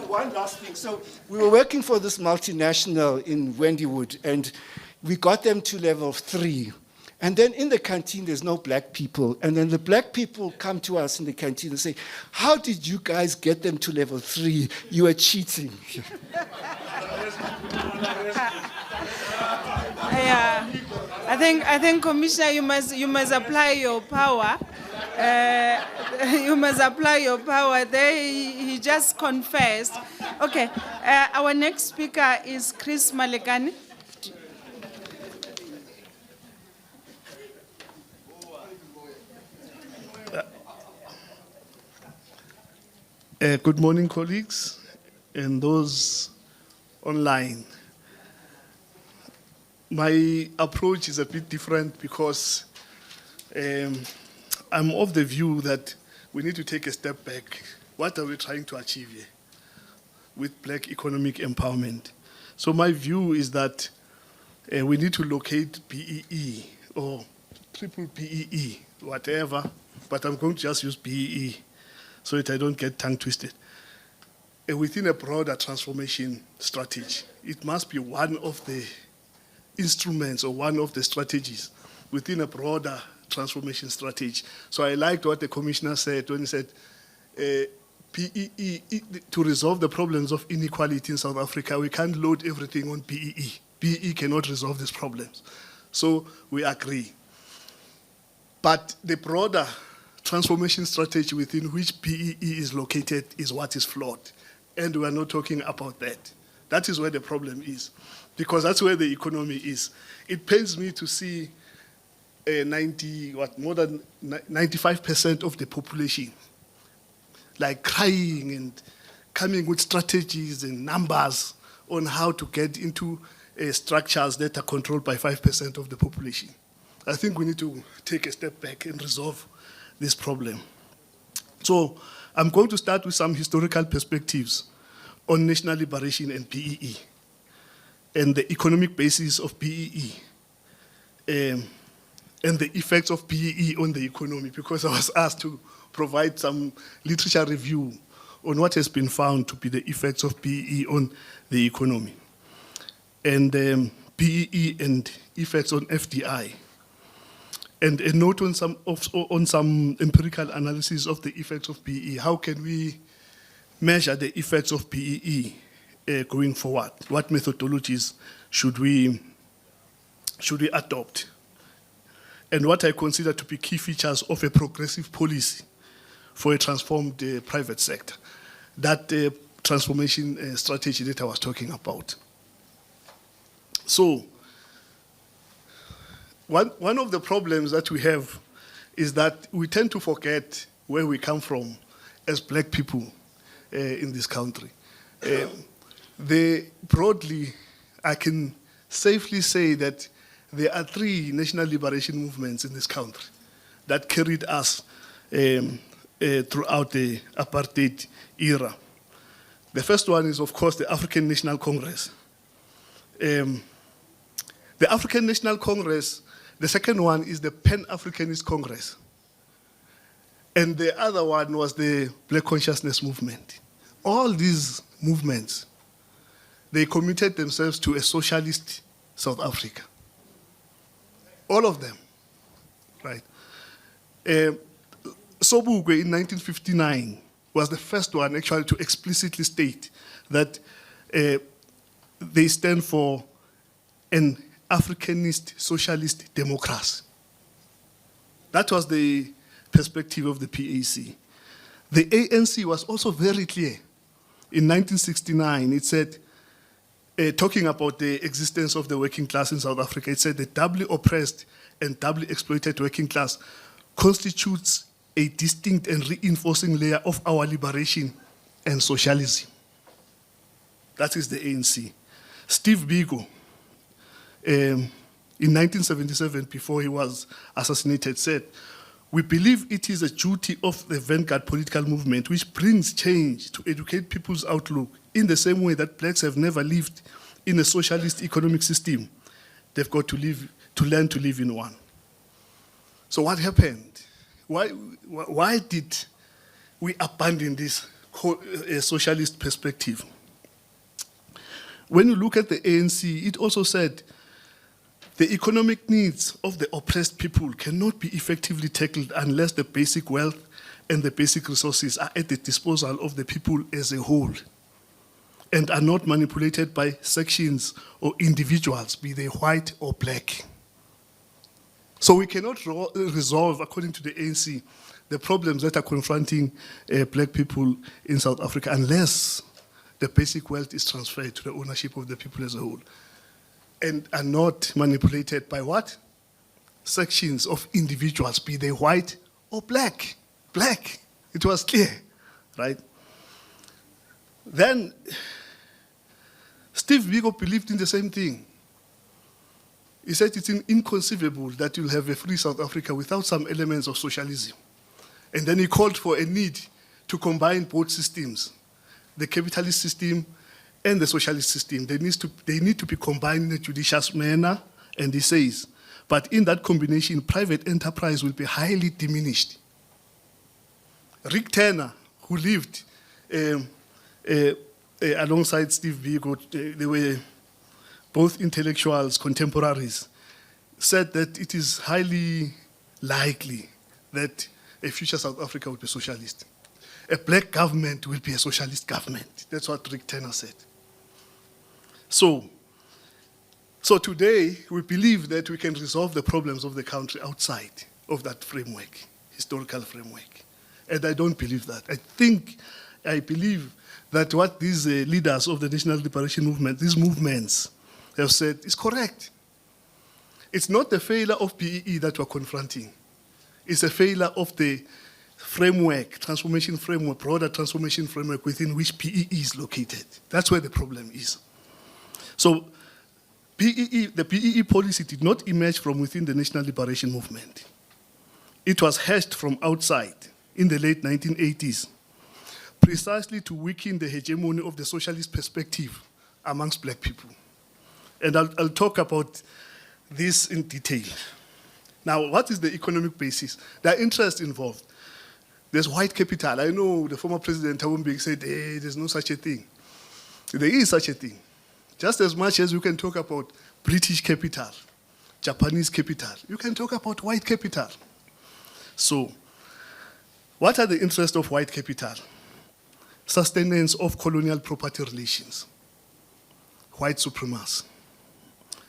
One last thing. So we were working for this multinational in Wendywood, and we got them to level 3. And then in the canteen, there's no black people. And then the black people come to us in the canteen and say, how did you guys get them to level 3? You were cheating. Yeah. I think, Commissioner, you must apply your power. You must apply your power. There, he just confessed. Okay, our next speaker is Chris Malekane. Good morning, colleagues, and those online. My approach is a bit different because I'm of the view that we need to take a step back. What are we trying to achieve here with black economic empowerment? So my view is that we need to locate BEE or triple BEE, whatever, but I'm going to just use BEE so that I don't get tongue twisted. Within a broader transformation strategy, it must be one of the instruments or one of the strategies within a broader transformation strategy. So I liked what the commissioner said when he said BEE, to resolve the problems of inequality in South Africa, we can't load everything on BEE. BEE cannot resolve these problems. So we agree. But the broader transformation strategy within which BEE is located is what is flawed. And we are not talking about that. That is where the problem is, because that's where the economy is. It pains me to see more than 95% of the population like crying and coming with strategies and numbers on how to get into structures that are controlled by 5% of the population. I think we need to take a step back and resolve this problem. So I'm going to start with some historical perspectives on national liberation and BEE and the economic basis of BEE and the effects of BEE on the economy, because I was asked to provide some literature review on what has been found to be the effects of BEE on the economy. And BEE and effects on FDI. And a note on some empirical analysis of the effects of BEE. How can we measure the effects of BEE going forward? What methodologies should we adopt? And what I consider to be key features of a progressive policy for a transformed private sector. That transformation strategy that I was talking about. So, one of the problems that we have is that we tend to forget where we come from as black people in this country. Broadly, I can safely say that there are 3 national liberation movements in this country that carried us throughout the apartheid era. The first one is, of course, the African National Congress. The African National Congress, the second one is the Pan-Africanist Congress. And the other one was the Black Consciousness Movement. All these movements, they committed themselves to a socialist South Africa. All of them, right? Sobukwe in 1959 was the first one actually to explicitly state that they stand for an Africanist socialist democracy. That was the perspective of the PAC. The ANC was also very clear. In 1969, it said, talking about the existence of the working class in South Africa, it said the doubly oppressed and doubly exploited working class constitutes a distinct and reinforcing layer of our liberation and socialism. That is the ANC. Steve Biko, in 1977, before he was assassinated, said, "We believe it is a duty of the vanguard political movement which brings change to educate people's outlook in the same way that blacks have never lived in a socialist economic system. They've got to learn to live in one." So what happened? Why did we abandon this socialist perspective? When you look at the ANC, it also said the economic needs of the oppressed people cannot be effectively tackled unless the basic wealth and the basic resources are at the disposal of the people as a whole and are not manipulated by sections or individuals, be they white or black. So we cannot resolve, according to the ANC, the problems that are confronting black people in South Africa unless the basic wealth is transferred to the ownership of the people as a whole and are not manipulated by what? Sections of individuals, be they white or black. Black. It was clear, right? Then Steve Biko believed in the same thing. He said it's inconceivable that you'll have a free South Africa without some elements of socialism. And then he called for a need to combine both systems, the capitalist system and the socialist system. They need to be combined in a judicious manner, and he says, but in that combination, private enterprise will be highly diminished. Rick Turner, who lived alongside Steve Biko, they were both intellectuals, contemporaries, said that it is highly likely that a future South Africa will be socialist. A black government will be a socialist government. That's what Rick Turner said. So today, we believe that we can resolve the problems of the country outside of that framework, historical framework. And I don't believe that. I believe that what these leaders of the National Liberation Movement, these movements, have said is correct. It's not the failure of BEE that we're confronting. It's a failure of the framework, transformation framework, broader transformation framework within which BEE is located. That's where the problem is. So the BEE policy did not emerge from within the National Liberation Movement. It was hatched from outside in the late 1980s, precisely to weaken the hegemony of the socialist perspective amongst black people. And I'll talk about this in detail. Now, what is the economic basis? There are interests involved. There's white capital. I know the former president, Thabo Mbeki, said, hey, there's no such a thing. There is such a thing. Just as much as you can talk about British capital, Japanese capital, you can talk about white capital. So, what are the interests of white capital? Sustenance of colonial property relations, white supremacy,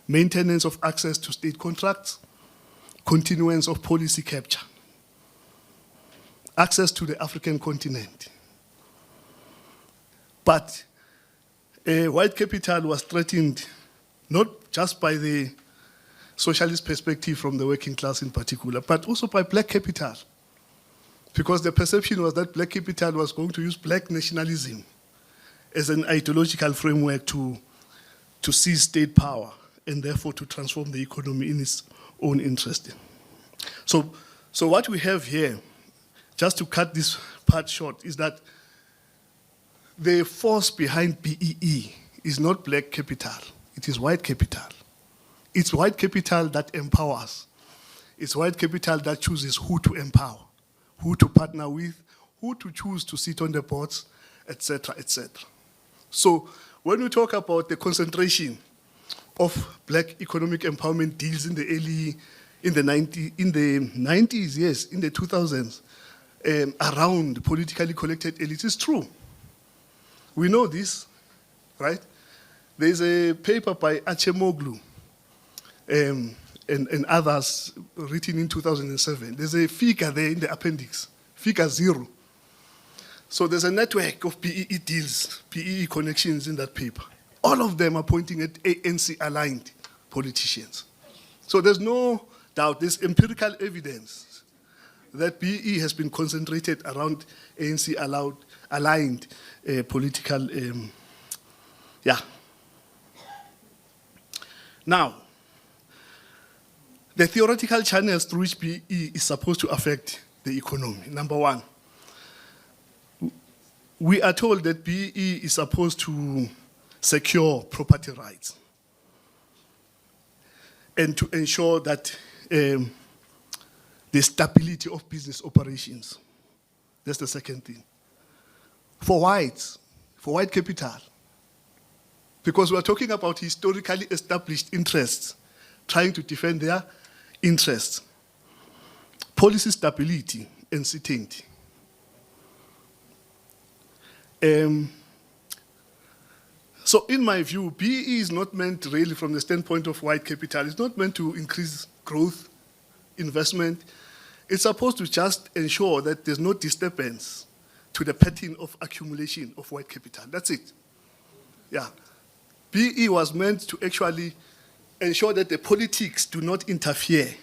maintenance of access to state contracts, continuance of policy capture, access to the African continent. But white capital was threatened not just by the socialist perspective from the working class in particular, but also by black capital. Because the perception was that black capital was going to use black nationalism as an ideological framework to seize state power and therefore to transform the economy in its own interest. So what we have here, just to cut this part short, is that the force behind BEE is not black capital, it is white capital. It's white capital that empowers. It's white capital that chooses who to empower, who to partner with, who to choose to sit on the boards, etc., etc. So when we talk about the concentration of black economic empowerment deals in the 90s, yes, in the 2000s, around politically connected elites, it's true. We know this, right? There's a paper by Achemoglu and others written in 2007. There's a figure there in the appendix, figure 0. So there's a network of BEE deals, BEE connections in that paper. All of them are pointing at ANC-aligned politicians. So there's no doubt, there's empirical evidence that BEE has been concentrated around ANC-aligned political, Now, the theoretical channels through which BEE is supposed to affect the economy. Number one, we are told that BEE is supposed to secure property rights and to ensure that the stability of business operations. That's the second thing. For white capital, because we are talking about historically established interests, trying to defend their interests, policy stability and certainty. So in my view, BEE is not meant really from the standpoint of white capital, it's not meant to increase growth, investment. It's supposed to just ensure that there's no disturbance to the pattern of accumulation of white capital. That's it. Yeah. BEE was meant to actually ensure that the politics do not interfere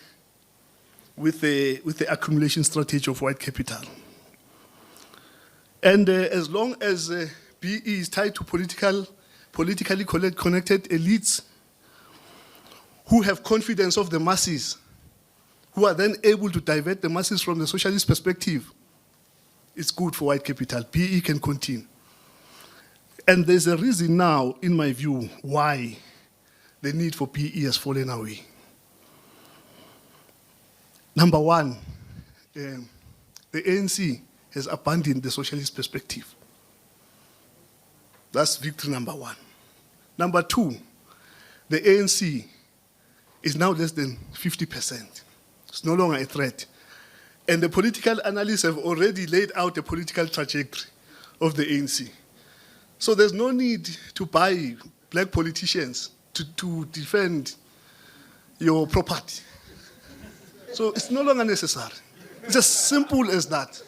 with the accumulation strategy of white capital. And as long as BEE is tied to politically connected elites who have confidence of the masses, who are then able to divert the masses from the socialist perspective, it's good for white capital. BEE can continue. And there's a reason now, in my view, why the need for BEE has fallen away. Number one, the ANC has abandoned the socialist perspective. That's victory number one. Number two, the ANC is now less than 50%. It's no longer a threat. And the political analysts have already laid out the political trajectory of the ANC. So there's no need to buy black politicians to defend your property. So it's no longer necessary. It's as simple as that,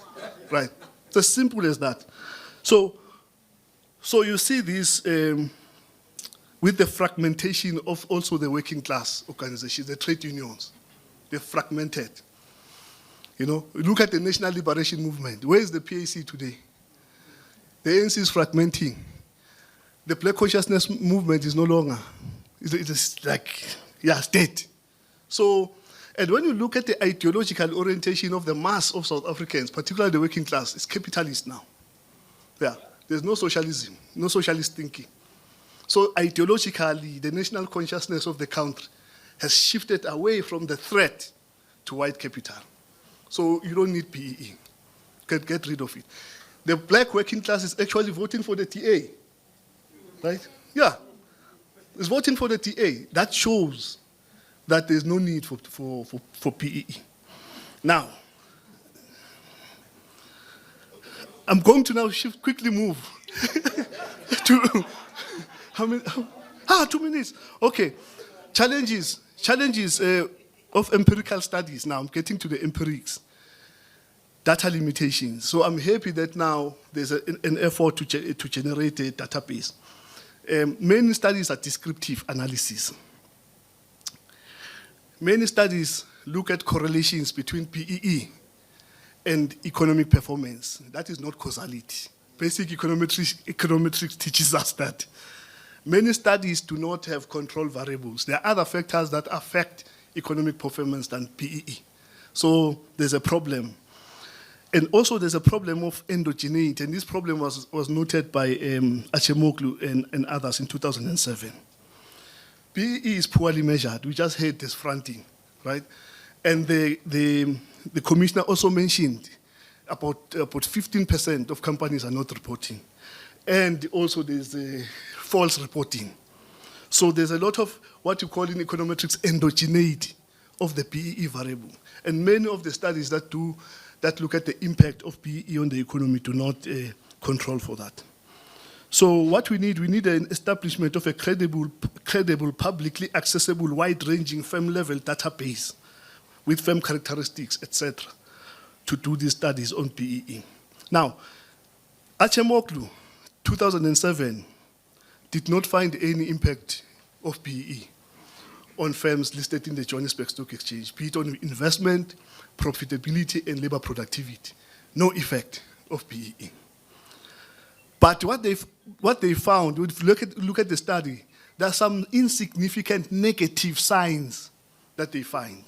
right? It's as simple as that. So you see this with the fragmentation of also the working class organizations, the trade unions. They're fragmented. You know, look at the National Liberation Movement. Where is the PAC today? The ANC is fragmenting. The Black Consciousness Movement is no longer. It's like, it's dead. So, and when you look at the ideological orientation of the mass of South Africans, particularly the working class, it's capitalist now. Yeah, there's no socialism, no socialist thinking. So ideologically, the national consciousness of the country has shifted away from the threat to white capital. So you don't need BEE. You can get rid of it. The black working class is actually voting for the TA, right? Yeah, it's voting for the TA. That shows that there's no need for BEE. Now, I'm going to now quickly move to, how many? 2 minutes. Okay, challenges of empirical studies. Now I'm getting to the empirics. Data limitations. So I'm happy that now there's an effort to generate a database. Many studies are descriptive analysis. Many studies look at correlations between BEE and economic performance. That is not causality. Basic econometrics teaches us that. Many studies do not have control variables. There are other factors that affect economic performance than BEE. So there's a problem. And also there's a problem of endogeneity, and this problem was noted by Achemoglu and others in 2007. BEE is poorly measured. We just heard this fronting, right? And the commissioner also mentioned about 15% of companies are not reporting. And also there's false reporting. So there's a lot of what you call in econometrics endogeneity of the BEE variable. And many of the studies that look at the impact of BEE on the economy do not control for that. So what we need an establishment of a credible, publicly accessible, wide-ranging firm-level database with firm characteristics, etc., to do these studies on BEE. Now, Achemoglu, 2007, did not find any impact of BEE on firms listed in the Johannesburg Stock Exchange, be it on investment, profitability, and labor productivity. No effect of BEE. But what they found, if you look at the study, there are some insignificant negative signs that they find.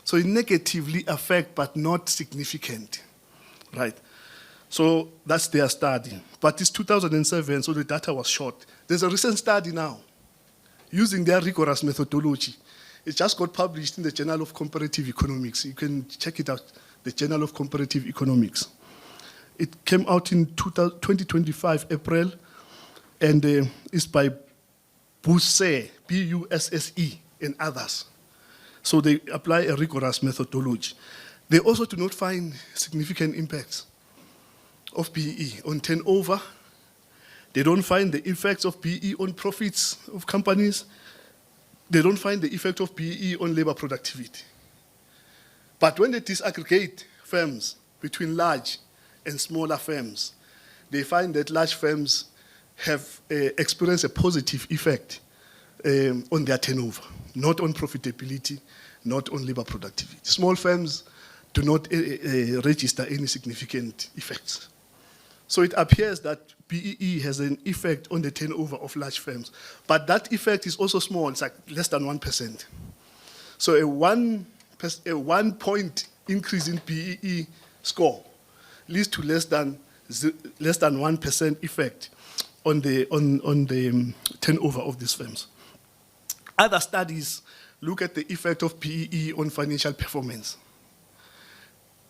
So it negatively affect, but not significant, right? So that's their study. But it's 2007, so the data was short. There's a recent study now using their rigorous methodology. It just got published in the Journal of Comparative Economics. You can check it out, the Journal of Comparative Economics. It came out in 2025, April, and it's by Busse, B-U-S-S-E, and others. So they apply a rigorous methodology. They also do not find significant impacts of BEE on turnover. They don't find the effects of BEE on profits of companies. They don't find the effect of BEE on labor productivity. But when they disaggregate firms between large and smaller firms, they find that large firms have experienced a positive effect on their turnover, not on profitability, not on labor productivity. Small firms do not register any significant effects. So it appears that BEE has an effect on the turnover of large firms, but that effect is also small. It's like less than 1%. So a 1 point increase in BEE score leads to less than 1% effect on the turnover of these firms. Other studies look at the effect of BEE on financial performance.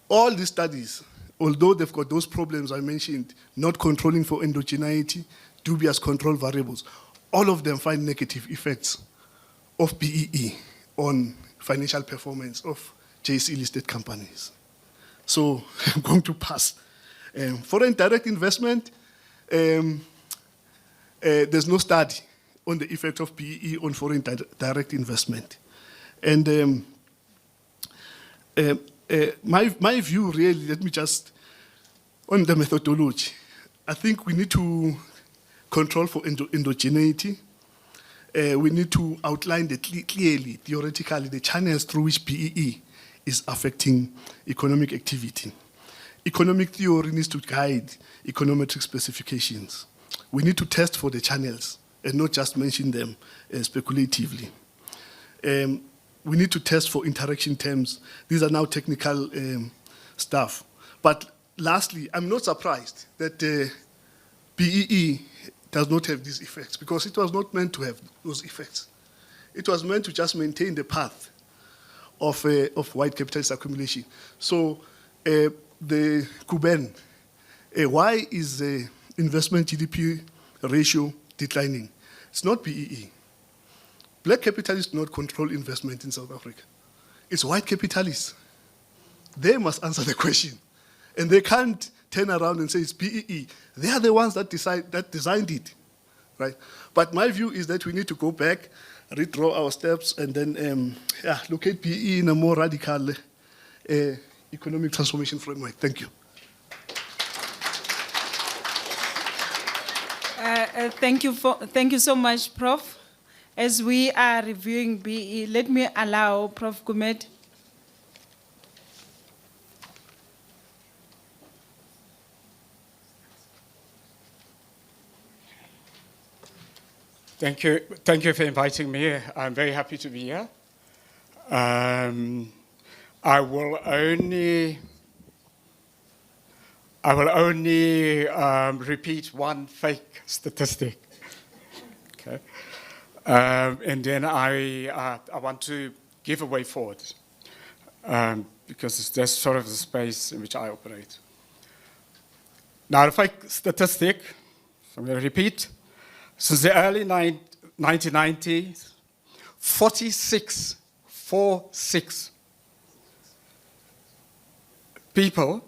All these studies, although they've got those problems I mentioned, not controlling for endogeneity, dubious control variables, all of them find negative effects of BEE on financial performance of JSE-listed companies. So I'm going to pass. Foreign direct investment, there's no study on the effect of BEE on foreign direct investment. And my view really, let me just, on the methodology, I think we need to control for endogeneity. We need to outline clearly, theoretically, the channels through which BEE is affecting economic activity. Economic theory needs to guide econometric specifications. We need to test for the channels and not just mention them speculatively. We need to test for interaction terms. These are now technical stuff. But lastly, I'm not surprised that BEE does not have these effects, because it was not meant to have those effects. It was meant to just maintain the path of white capitalist accumulation. So the Kuben, why is the investment GDP ratio declining? It's not BEE. Black capitalists do not control investment in South Africa. It's white capitalists. They must answer the question. And they can't turn around and say it's BEE. They are the ones that designed it, right? But my view is that we need to go back, redraw our steps, and then look at BEE in a more radical economic transformation framework. Thank you. Thank you so much, Prof. as we are reviewing BE, let me allow Prof. Gumede. Thank you for inviting me. I'm very happy to be here. I will only repeat one fake statistic. Okay, and then I want to give a way forward because that's sort of the space in which I operate. Now, the fake statistic, so I'm going to repeat. Since the early 1990s, 46 people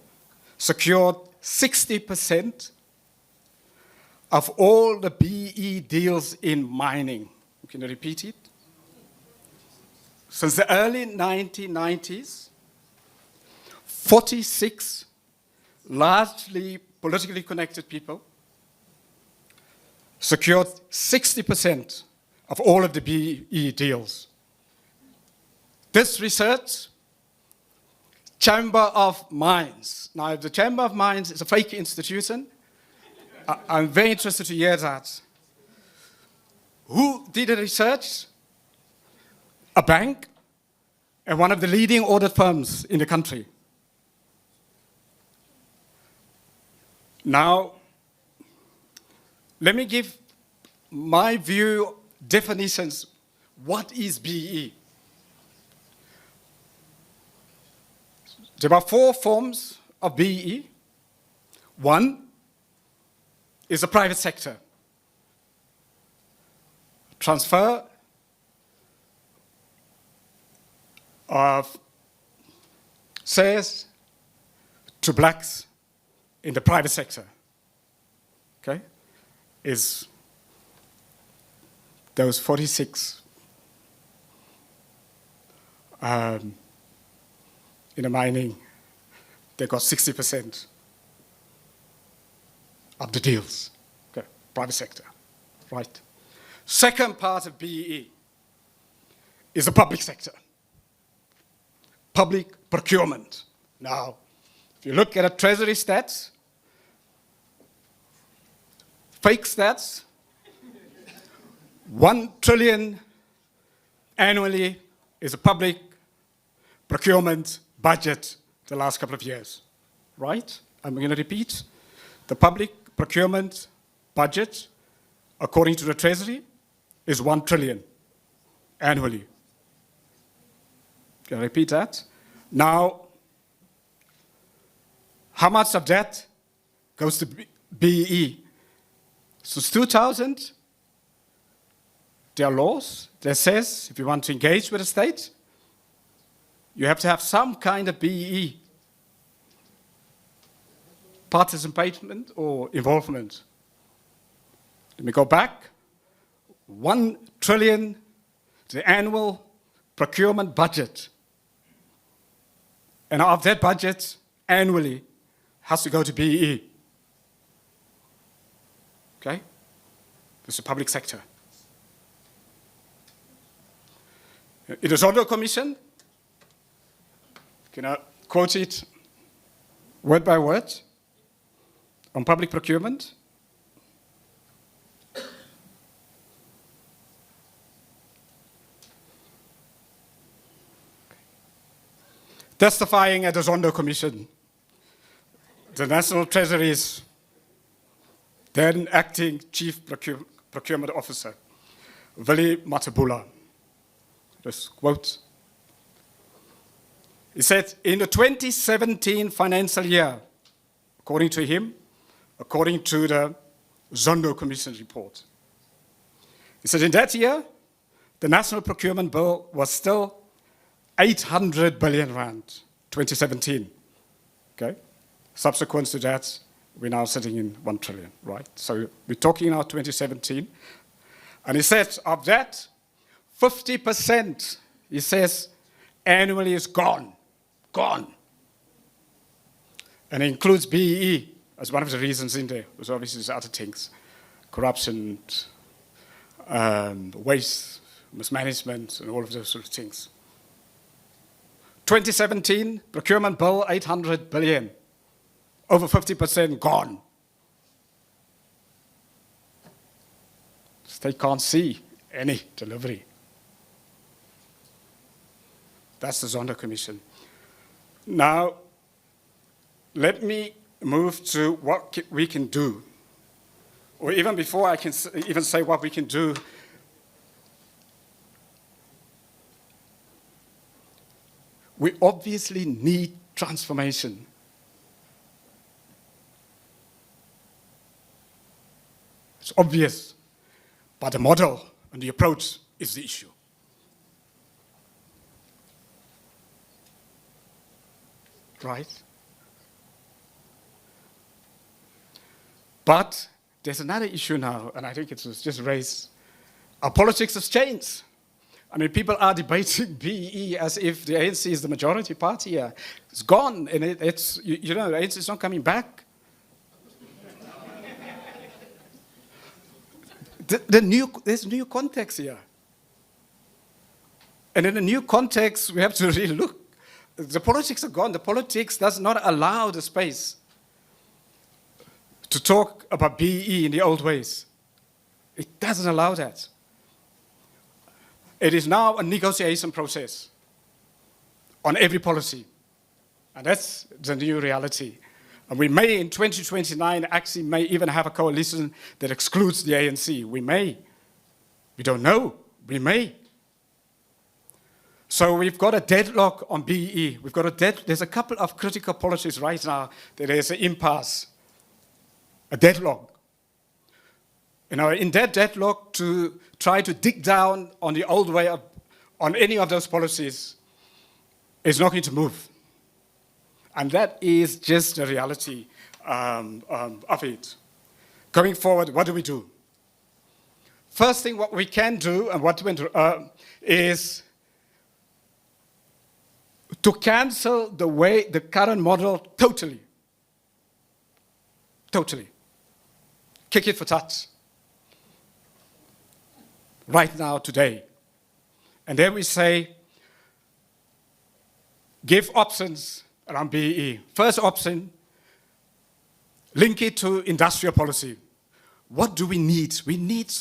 secured 60% of all the BE deals in mining. Can you repeat it? Since the early 1990s, 46 largely politically connected people secured 60% of all of the BE deals. This research, Chamber of Mines. Now, the Chamber of Mines is a fake institution. I'm very interested to hear that. Who did the research? A bank and one of the leading audit firms in the country. Now, let me give my view, definitions. What is BE? There are 4 forms of BE. One is the private sector. Transfer of shares to blacks in the private sector. Okay? Is those 46 in the mining, they got 60% of the deals. Okay, private sector, right? Second part of BEE is the public sector, public procurement. Now, if you look at the treasury stats, fake stats, 1 trillion annually is a public procurement budget the last couple of years, right? I'm going to repeat. The public procurement budget, according to the Treasury, is 1 trillion annually. Can I repeat that? Now, how much of that goes to BEE? Since 2000, there are laws that says if you want to engage with the state, you have to have some kind of BEE participation or involvement. Let me go back. 1 trillion, the annual procurement budget. And of that budget, annually, has to go to BEE. Okay? This is the public sector. In the Thando Commission, can I quote it word by word on public procurement? Testifying at the Thando Commission, the National Treasury's then acting Chief Procurement Officer, Vili Matabula. This quote. He said, in the 2017 financial year, according to him, according to the Thando Commission report, he said in that year, the national procurement bill was still 800 billion rand, 2017, okay? Subsequent to that, we're now sitting in 1 trillion, right? So we're talking now 2017. And he said of that, 50%, he says, annually is gone. And it includes BEE as one of the reasons in there. There's obviously other things, corruption, waste, mismanagement, and all of those sort of things. 2017, procurement bill, 800 billion. Over 50% gone. They can't see any delivery. That's the Zondo Commission. Now, let me move to what we can do. Or even before I can even say what we can do, we obviously need transformation. It's obvious, but the model and the approach is the issue. Right? But there's another issue now, and I think it was just raised. Our politics has changed. I mean, people are debating BEE as if the ANC is the majority party here. It's gone, and it's, you know, the ANC is not coming back. There's new context here. And in a new context, we have to really look. The politics are gone. The politics does not allow the space to talk about BEE in the old ways. It doesn't allow that. It is now a negotiation process on every policy. And that's the new reality. And we may, in 2029, actually may even have a coalition that excludes the ANC. We may. We don't know. We may. So we've got a deadlock on BEE. There's a couple of critical policies right now that there's an impasse, a deadlock. You know, in that deadlock, to try to dig down on the old way on any of those policies is not going to move. And that is just the reality of it. Going forward, what do we do? First thing, what we can do and what we is to cancel the current model totally. Totally. Kick it for touch. Right now, today. And then we say, give options around BEE. First option, link it to industrial policy. What do we need? We need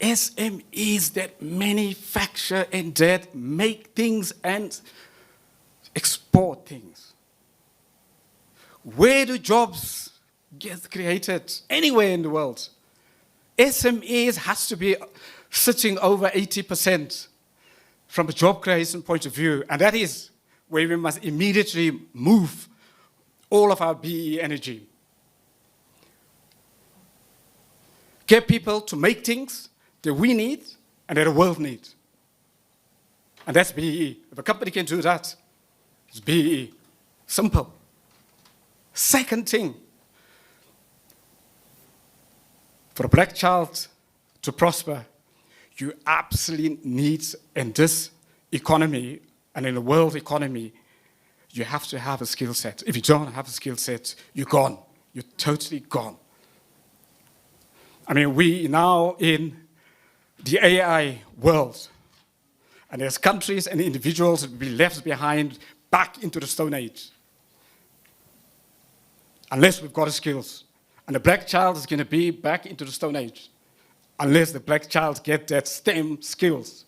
SMEs that manufacture and that make things and export things. Where do jobs get created? Anywhere in the world. SMEs has to be sitting over 80% from a job creation point of view, and that is where we must immediately move all of our BEE energy. Get people to make things that we need and that the world needs. And that's BEE. If a company can do that, it's BEE. Simple. Second thing, for a black child to prosper, you absolutely need, in this economy and in the world economy, you have to have a skill set. If you don't have a skill set, you're gone. You're totally gone. I mean, we now in the AI world, and there's countries and individuals that will be left behind back into the Stone Age. Unless we've got the skills. And the black child is going to be back into the Stone Age. Unless the black child get that STEM skills.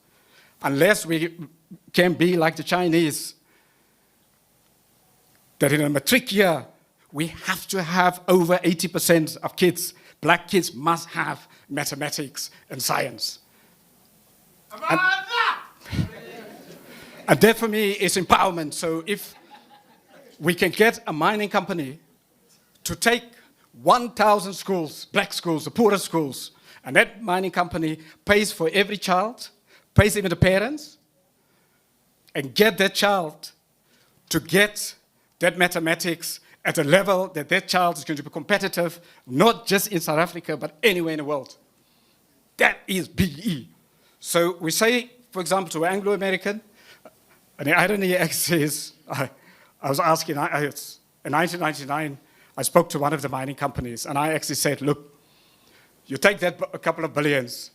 Unless we can be like the Chinese, that in a matric year, we have to have over 80% of kids, black kids must have mathematics and science. And that for me is empowerment. So if we can get a mining company to take 1,000 schools, black schools, the poorest schools, and that mining company pays for every child, pays even the parents, and get that child to get that mathematics at a level that that child is going to be competitive, not just in South Africa, but anywhere in the world. That is BEE. So we say, for example, to Anglo-American, and the irony actually is, I was asking, in 1999, I spoke to one of the mining companies, and I actually said, look, you take that a couple of billions,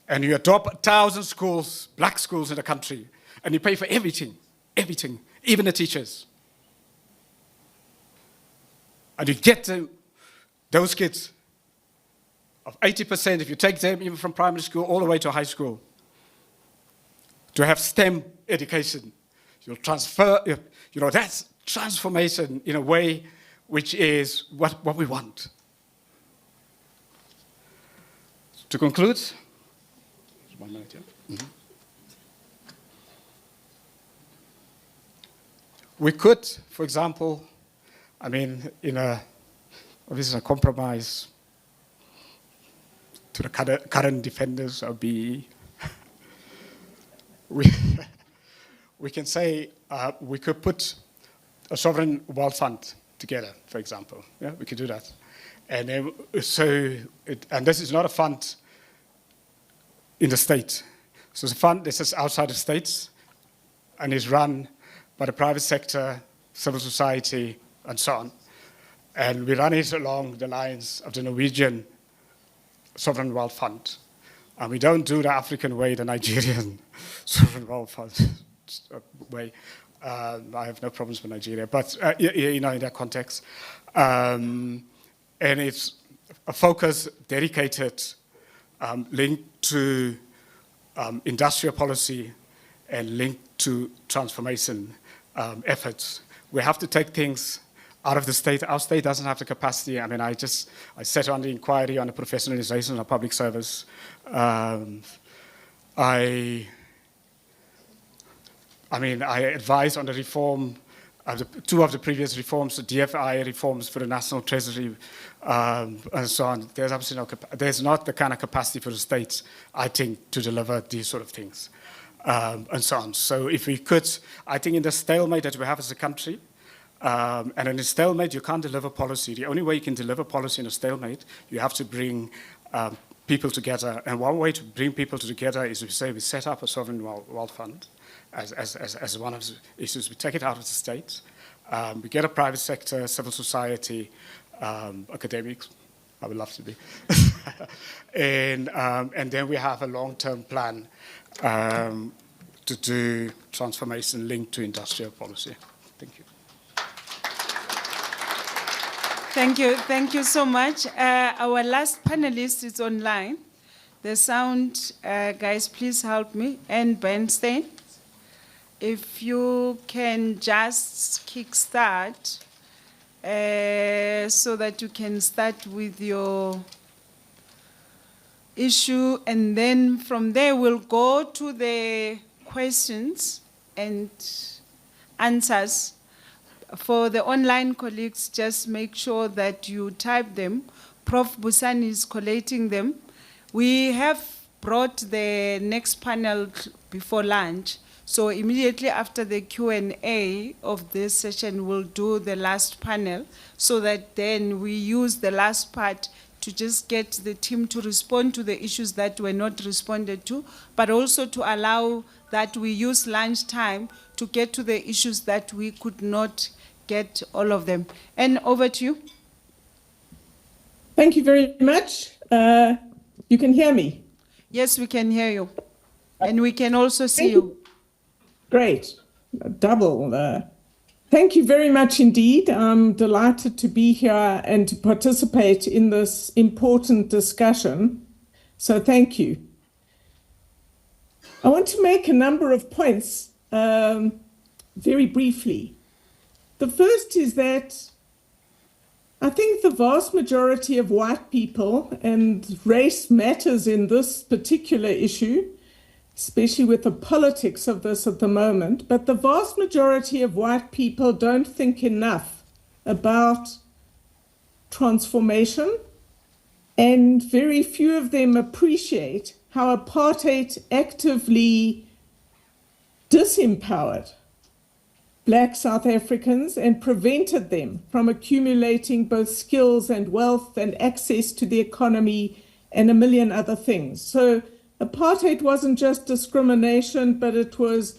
and you adopt 1,000 schools, black schools in the country, and you pay for everything, everything, even the teachers. And you get those kids of 80%, if you take them even from primary school all the way to high school, to have STEM education. You'll transfer, that's transformation in a way which is what we want. To conclude, 1 minute, yeah? We could, for example, in a compromise to the current defenders of BEE, we can say we could put a sovereign wealth fund together, for example. Yeah, we could do that. And then, and this is not a fund in the state. So it's a fund that is outside the states and is run by the private sector, civil society, and so on. And we run it along the lines of the Norwegian Sovereign Wealth Fund. And we don't do the African way, the Nigerian Sovereign Wealth Fund way. I have no problems with Nigeria, but in that context. And it's a focus dedicated, linked to industrial policy and linked to transformation efforts. We have to take things out of the state. Our state doesn't have the capacity. I sat on the inquiry on the professionalization of public service. I advised on the reform, two of the previous reforms, the DFI reforms for the National Treasury, and so on. There's absolutely there's not the kind of capacity for the states, I think, to deliver these sort of things, and so on. So if we could, I think in the stalemate that we have as a country, and in a stalemate you can't deliver policy. The only way you can deliver policy in a stalemate, you have to bring people together. And one way to bring people together is to say we set up a sovereign wealth fund as one of the issues. We take it out of the state. We get a private sector, civil society, academics. I would love to be. And then we have a long-term plan to do transformation linked to industrial policy. Thank you. Thank you so much. Our last panelist is online. The sound guys, please help me. And Bernstein, if you can just kickstart so that you can start with your issue, and then from there we'll go to the questions and answers. For the online colleagues, just make sure that you type them. Prof. Busani is collating them. We have brought the next panel before lunch, so immediately after the Q&A of this session, we'll do the last panel, so that then we use the last part to just get the team to respond to the issues that were not responded to, but also to allow that we use lunch time to get to the issues that we could not get all of them. And over to you. Thank you very much. You can hear me? Yes, we can hear you. And we can also see you. Great. Double. Thank you very much indeed. I'm delighted to be here and to participate in this important discussion. So thank you. I want to make a number of points very briefly. The first is that I think the vast majority of white people, and race matters in this particular issue, especially with the politics of this at the moment, but the vast majority of white people don't think enough about transformation, and very few of them appreciate how apartheid actively disempowered Black South Africans and prevented them from accumulating both skills and wealth and access to the economy and a million other things. So apartheid wasn't just discrimination, but it was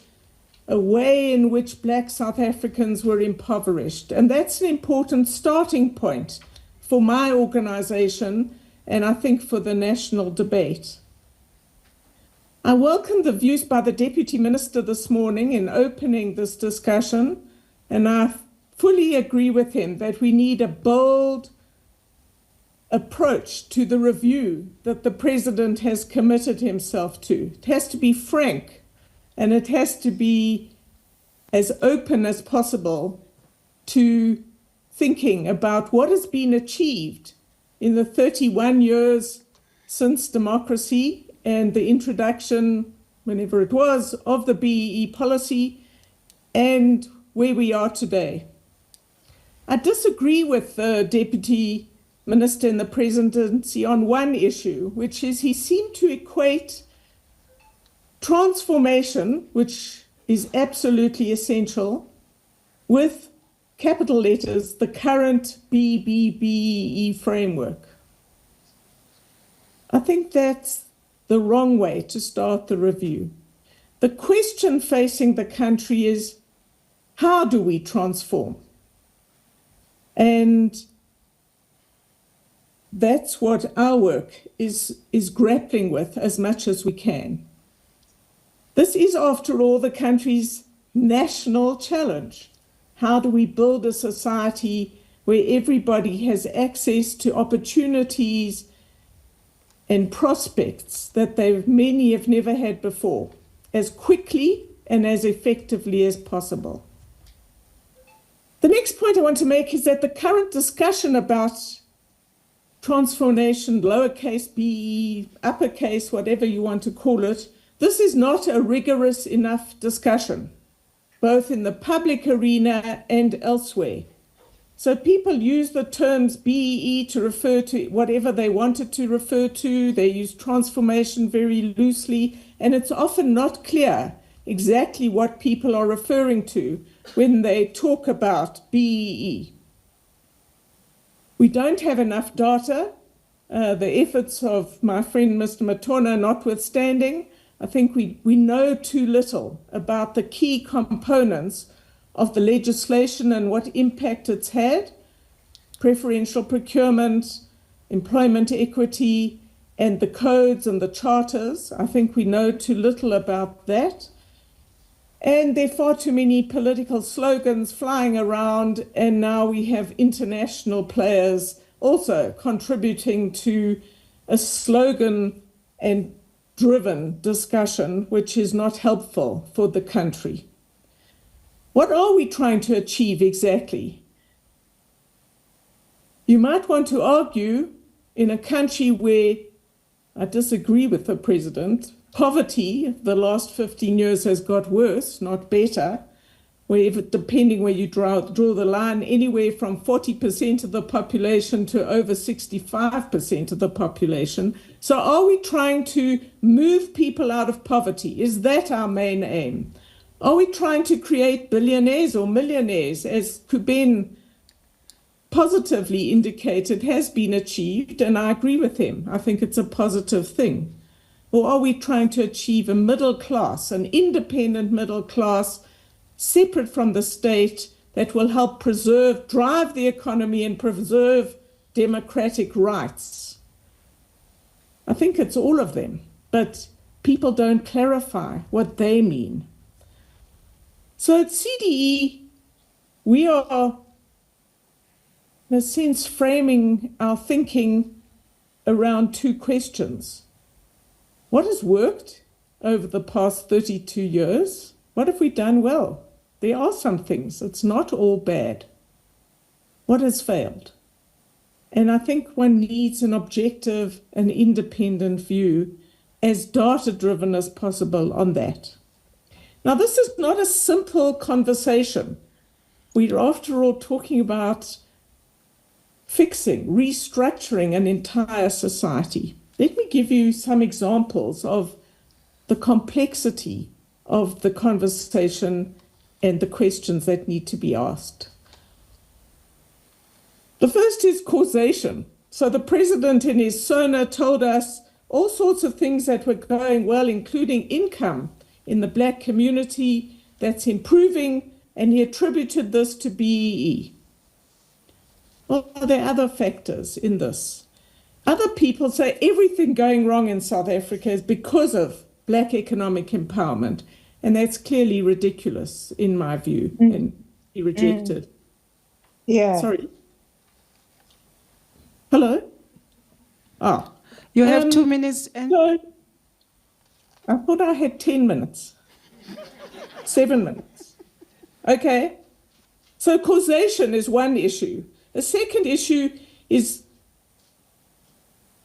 a way in which Black South Africans were impoverished. And that's an important starting point for my organization, and I think for the national debate. I welcome the views by the Deputy Minister this morning in opening this discussion, and I fully agree with him that we need a bold approach to the review that the President has committed himself to. It has to be frank, and it has to be as open as possible to thinking about what has been achieved in the 31 years since democracy and the introduction, whenever it was, of the BEE policy and where we are today. I disagree with the Deputy Minister in the Presidency on one issue, which is he seemed to equate transformation, which is absolutely essential, with capital letters, the current B-BBEE framework. I think that's the wrong way to start the review. The question facing the country is, how do we transform? And that's what our work is grappling with as much as we can. This is, after all, the country's national challenge. How do we build a society where everybody has access to opportunities and prospects that many have never had before, as quickly and as effectively as possible? The next point I want to make is that the current discussion about transformation, lowercase b, uppercase, whatever you want to call it, this is not a rigorous enough discussion, both in the public arena and elsewhere. So people use the terms BEE to refer to whatever they wanted to refer to. They use transformation very loosely, and it's often not clear exactly what people are referring to when they talk about BEE. We don't have enough data. The efforts of my friend Mr. Matona notwithstanding, I think we know too little about the key components of the legislation and what impact it's had: preferential procurement, employment equity, and the codes and the charters. I think we know too little about that. And there are far too many political slogans flying around, and now we have international players also contributing to a slogan and driven discussion, which is not helpful for the country. What are we trying to achieve exactly? You might want to argue, in a country where I disagree with the President, poverty the last 15 years has got worse, not better, where, depending where you draw the line, anywhere from 40% of the population to over 65% of the population. So are we trying to move people out of poverty? Is that our main aim? Are we trying to create billionaires or millionaires, as Kuben positively indicated has been achieved, and I agree with him. I think it's a positive thing. Or are we trying to achieve a middle class, an independent middle class, separate from the state, that will help drive the economy and preserve democratic rights? I think it's all of them, but people don't clarify what they mean. So at CDE, we are, in a sense, framing our thinking around two questions. What has worked over the past 32 years? What have we done well? There are some things. It's not all bad. What has failed? And I think one needs an objective and independent view, as data-driven as possible, on that. Now, this is not a simple conversation. We're, after all, talking about fixing, restructuring an entire society. Let me give you some examples of the complexity of the conversation and the questions that need to be asked. The first is causation. So the President in his SONA told us all sorts of things that were going well, including income in the Black community that's improving, and he attributed this to BEE. Well, there are other factors in this. Other people say everything going wrong in South Africa is because of black economic empowerment. And that's clearly ridiculous, in my view, and be rejected. Yeah. Sorry. Hello? Ah. You have 2 minutes. And no, I thought I had 10 minutes. 7 minutes. Okay. So causation is one issue. A second issue is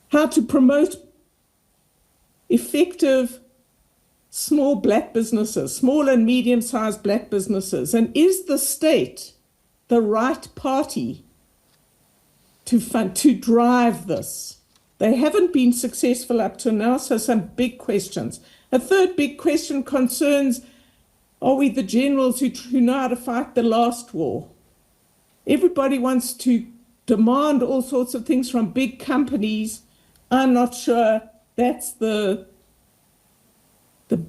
how to promote effective small black businesses, small and medium-sized black businesses. And is the state the right party to drive this? They haven't been successful up to now, so some big questions. A third big question concerns, are we the generals who know how to fight the last war? Everybody wants to demand all sorts of things from big companies. I'm not sure that's the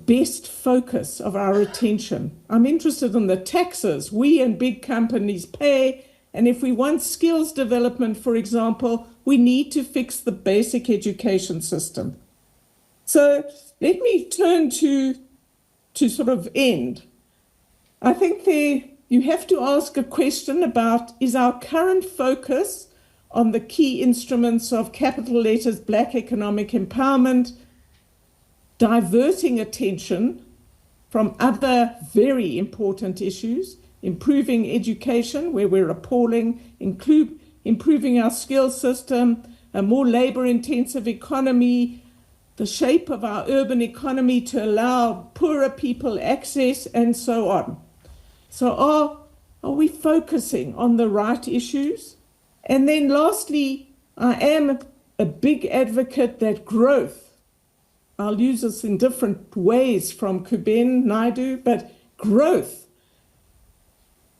best focus of our attention. I'm interested in the taxes we and big companies pay, and if we want skills development, for example, we need to fix the basic education system. So let me turn to sort of end. I think you have to ask a question about, is our current focus on the key instruments of capital letters black economic empowerment diverting attention from other very important issues, improving education, where we're appalling, improving our skills system, a more labor-intensive economy, the shape of our urban economy to allow poorer people access, and so on. So are we focusing on the right issues? And then lastly, I am a big advocate that growth, I'll use this in different ways from Kuben, Naidoo, but growth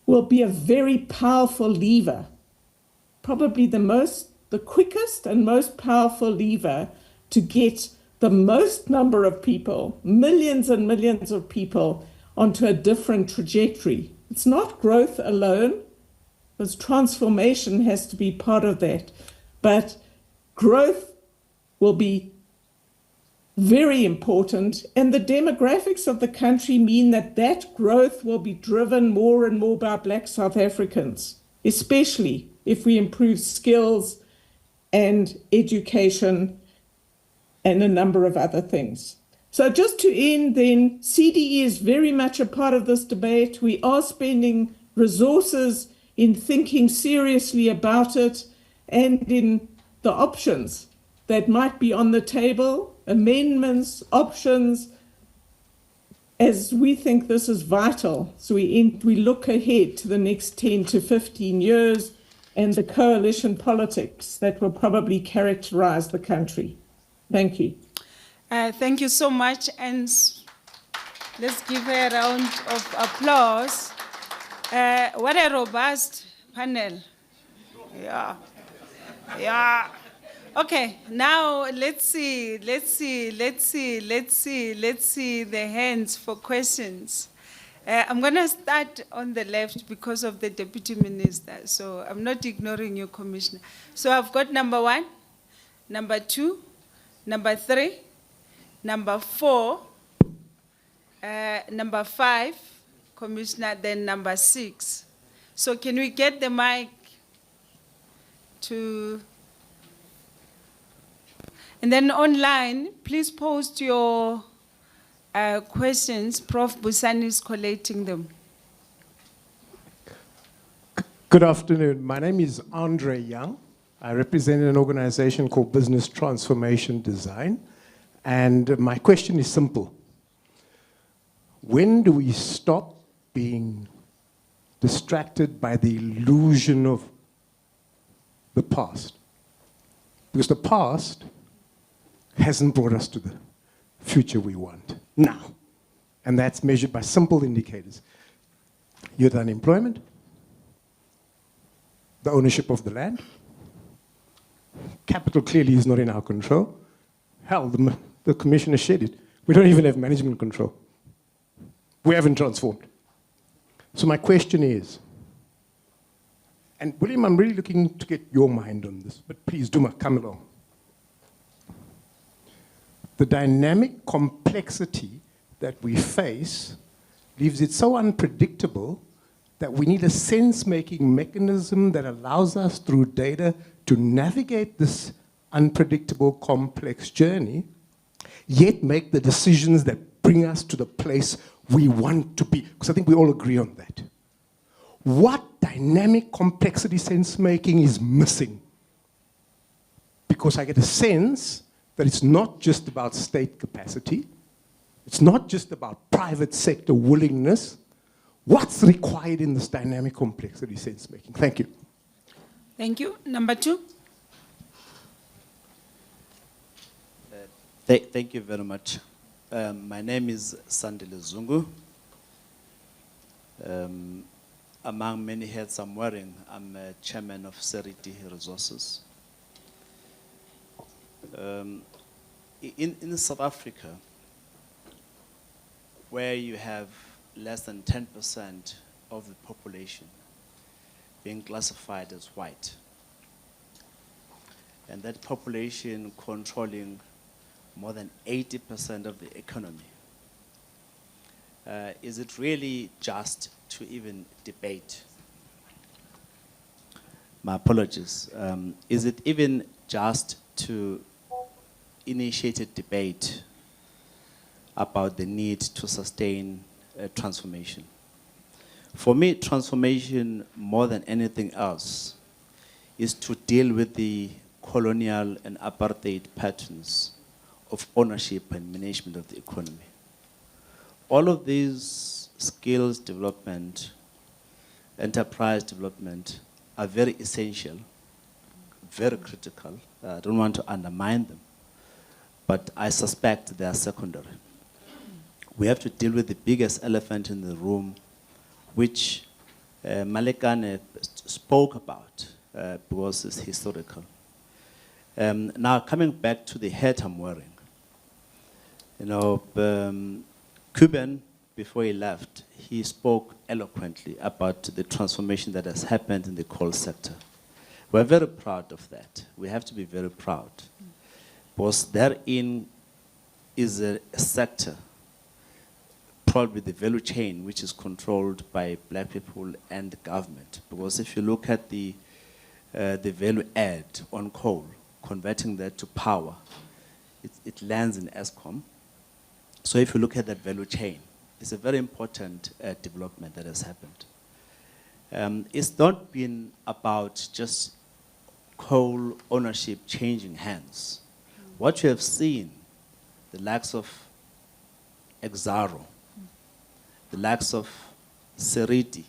will be a very powerful lever, probably the quickest and most powerful lever to get the most number of people, millions and millions of people, onto a different trajectory. It's not growth alone, because transformation has to be part of that, but growth will be very important, and the demographics of the country mean that growth will be driven more and more by black South Africans, especially if we improve skills and education and a number of other things. So just to end then, CDE is very much a part of this debate. We are spending resources in thinking seriously about it and in the options that might be on the table, amendments, options, as we think this is vital. So we look ahead to the next 10 to 15 years and the coalition politics that will probably characterize the country. Thank you. Thank you so much, and let's give a round of applause. What a robust panel. Yeah. Okay, now let's see the hands for questions. I'm going to start on the left because of the Deputy Minister, so I'm not ignoring you, Commissioner. So I've got number 1, number 2, number 3, number 4, number 5, Commissioner, then number 6. So can we get the mic to... And then online, please post your questions. Prof. Busani is collating them. Good afternoon. My name is Andre Young. I represent an organization called Business Transformation Design. And my question is simple. When do we stop being distracted by the illusion of the past? Because the past hasn't brought us to the future we want now. And that's measured by simple indicators. Youth unemployment, the ownership of the land. Capital clearly is not in our control. Hell, the commissioner said it. We don't even have management control. We haven't transformed. So my question is, and William, I'm really looking to get your mind on this, but please, Duma, come along. the dynamic complexity that we face leaves it so unpredictable that we need a sense-making mechanism that allows us through data to navigate this unpredictable, complex journey, yet make the decisions that bring us to the place we want to be. Because I think we all agree on that. What dynamic complexity sense-making is missing? Because I get a sense that it's not just about state capacity, it's not just about private sector willingness. What's required in this dynamic complexity sense-making? Thank you. Thank you. Number 2. Thank you very much. My name is Sandile Zungu. Among many hats I'm wearing, I'm chairman of Seriti Resources. In South Africa, where you have less than 10% of the population being classified as white, and that population controlling more than 80% of the economy, is it really just to even debate? My apologies. Is it even just to initiate a debate about the need to sustain transformation? For me, transformation, more than anything else, is to deal with the colonial and apartheid patterns of ownership and management of the economy. All of these skills development, enterprise development are very essential, very critical. I don't want to undermine them, but I suspect they are secondary. We have to deal with the biggest elephant in the room, which Malekane spoke about because it's historical. Now, coming back to the hat I'm wearing, you know, Kuben, before he left, he spoke eloquently about the transformation that has happened in the coal sector. We're very proud of that. We have to be very proud. Because therein is a sector, probably the value chain, which is controlled by black people and the government. Because if you look at the value add on coal, converting that to power, it lands in Eskom. So if you look at that value chain, it's a very important development that has happened. It's not been about just coal ownership changing hands. What you have seen, the likes of Exxaro, the likes of Seriti,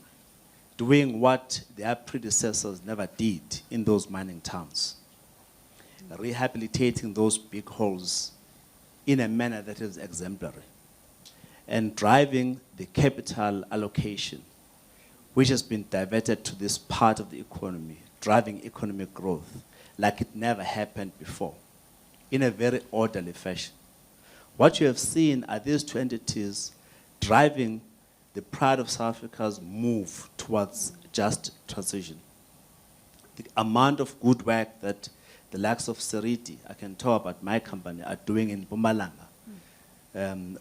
doing what their predecessors never did in those mining towns, rehabilitating those big holes in a manner that is exemplary, and driving the capital allocation, which has been diverted to this part of the economy, driving economic growth like it never happened before, in a very orderly fashion. What you have seen are these two entities driving the pride of South Africa's move towards just transition. The amount of good work that the likes of Seriti, I can talk about my company, are doing in Mpumalanga.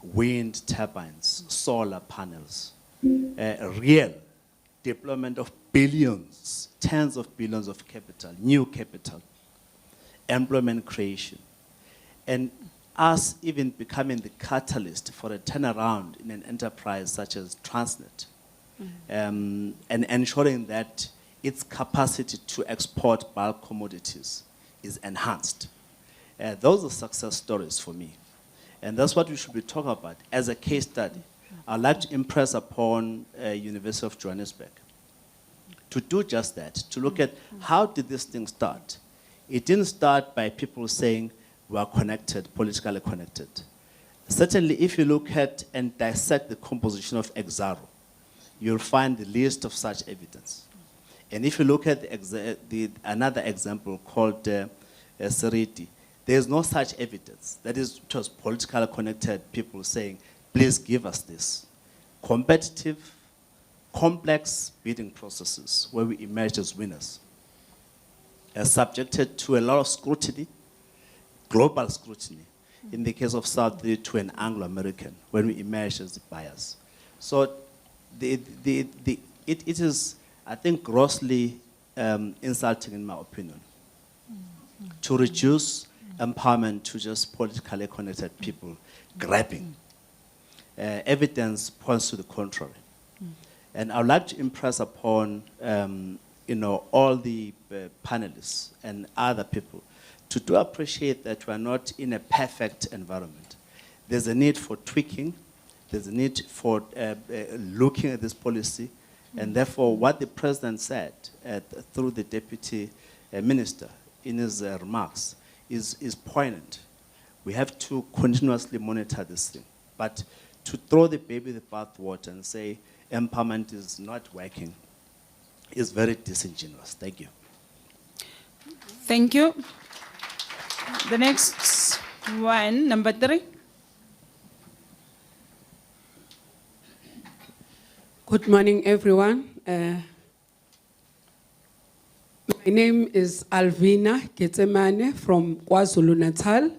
Wind turbines, solar panels, real deployment of billions, tens of billions of capital, new capital, employment creation, and us even becoming the catalyst for a turnaround in an enterprise such as Transnet, and ensuring that its capacity to export bulk commodities is enhanced. Those are success stories for me. And that's what we should be talking about as a case study. I'd like to impress upon University of Johannesburg to do just that, to look at how did this thing start. It didn't start by people saying we are connected, politically connected. Certainly, if you look at and dissect the composition of Exxaro, you'll find the list of such evidence. And if you look at another example called Seriti, there's no such evidence. That is, it was politically connected people saying, please give us this. Competitive, complex bidding processes where we emerged as winners, subjected to a lot of scrutiny, global scrutiny, in the case of South to an Anglo-American when we emerge as buyers. So it is, I think, grossly insulting in my opinion to reduce empowerment to just politically connected people grabbing. Evidence points to the contrary. And I would like to impress upon all the panelists and other people to do appreciate that we are not in a perfect environment. There's a need for tweaking. There's a need for looking at this policy. And therefore, what the President said through the Deputy Minister in his remarks is poignant. We have to continuously monitor this thing. But to throw the baby in the bathwater and say empowerment is not working is very disingenuous. Thank you. Thank you. The next one, number 3. Good morning, everyone. My name is Alvina Getsemane from KwaZulu-Natal.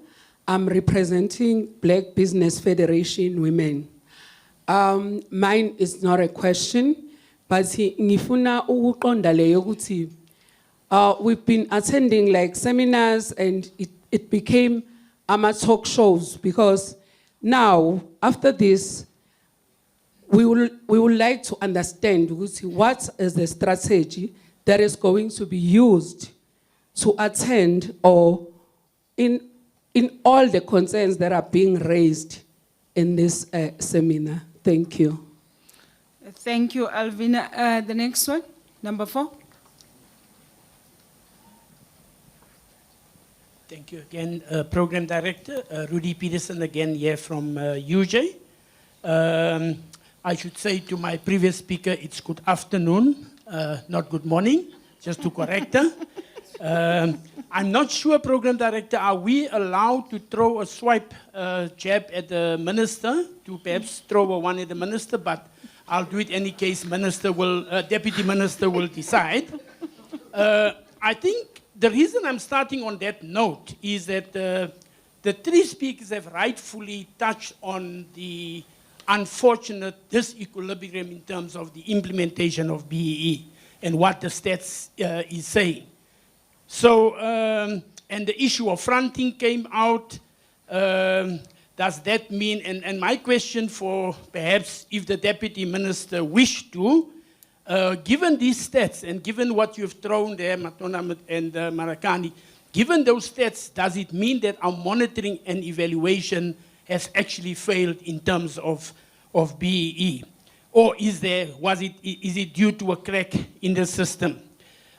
I'm representing Black Business Federation Women. Mine is not a question, but ngifuna ukuqonda leyo ukuthi we've been attending like seminars and it became talk shows because now after this we would like to understand what is the strategy that is going to be used to attend or in all the concerns that are being raised in this seminar. Thank you. Thank you, Alvina. The next one, number 4. Thank you again, Program Director. Rudy Peterson again here from UJ. I should say to my previous speaker, it's good afternoon, not good morning, just to correct her. I'm not sure, Program Director, are we allowed to throw a swipe jab at the minister, to perhaps throw a one at the minister, but I'll do it any case, Deputy Minister will decide. I think the reason I'm starting on that note is that the 3 speakers have rightfully touched on the unfortunate disequilibrium in terms of the implementation of BEE and what the stats is saying. So, and the issue of fronting came out. Does that mean, and my question for perhaps if the Deputy Minister wished to, given these stats and given what you've thrown there, Matona and Malekane, given those stats, does it mean that our monitoring and evaluation has actually failed in terms of BEE? Or is it due to a crack in the system?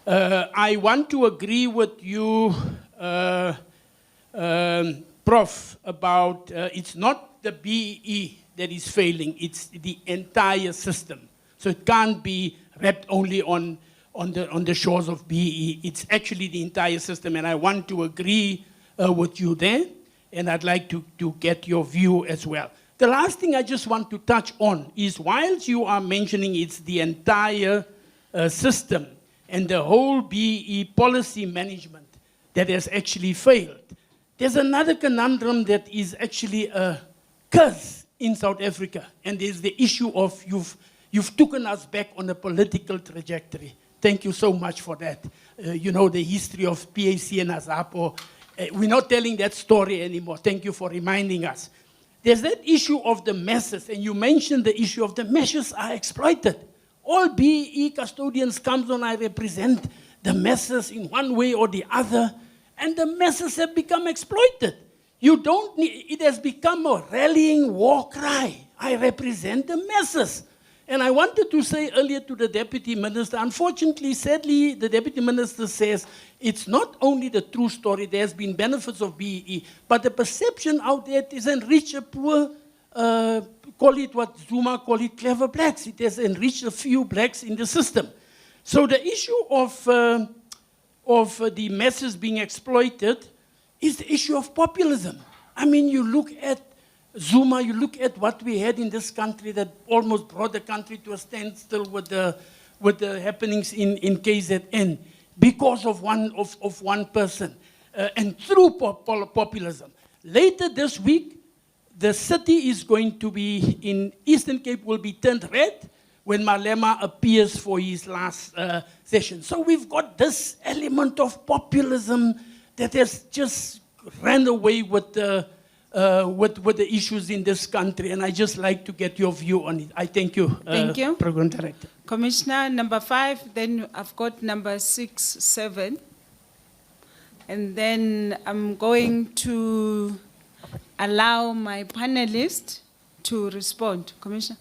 I want to agree with you, Prof, about it's not the BEE that is failing, it's the entire system. So it can't be wrapped only on the shores of BEE. It's actually the entire system, and I want to agree with you there, and I'd like to get your view as well. The last thing I just want to touch on is whilst you are mentioning it's the entire system and the whole BEE policy management that has actually failed, there's another conundrum that is actually a curse in South Africa, and there's the issue of you've taken us back on a political trajectory. Thank you so much for that. You know, the history of PAC and ASAPO, we're not telling that story anymore. Thank you for reminding us. There's that issue of the masses, and you mentioned the issue of the masses are exploited. All BEE custodians comes on, I represent the masses in one way or the other, and the masses have become exploited. You don't need, it has become a rallying war cry. I represent the masses. And I wanted to say earlier to the Deputy Minister, unfortunately, sadly, the Deputy Minister says it's not only the true story, there's been benefits of BEE, but the perception out there is enrich a poor, call it what Duma call it, clever blacks. It has enriched a few blacks in the system. So the issue of the masses being exploited is the issue of populism. I mean, you look at Zuma, you look at what we had in this country that almost brought the country to a standstill with the happenings in KZN because of one person and through populism. Later this week, the city is going to be in Eastern Cape will be turned red when Malema appears for his last session. So we've got this element of populism that has just ran away with the issues in this country, and I just like to get your view on it. I thank you, Thank you. Program Director. Commissioner, number 5, then I've got number 6, 7. And then I'm going to allow my panelists to respond. Commissioner.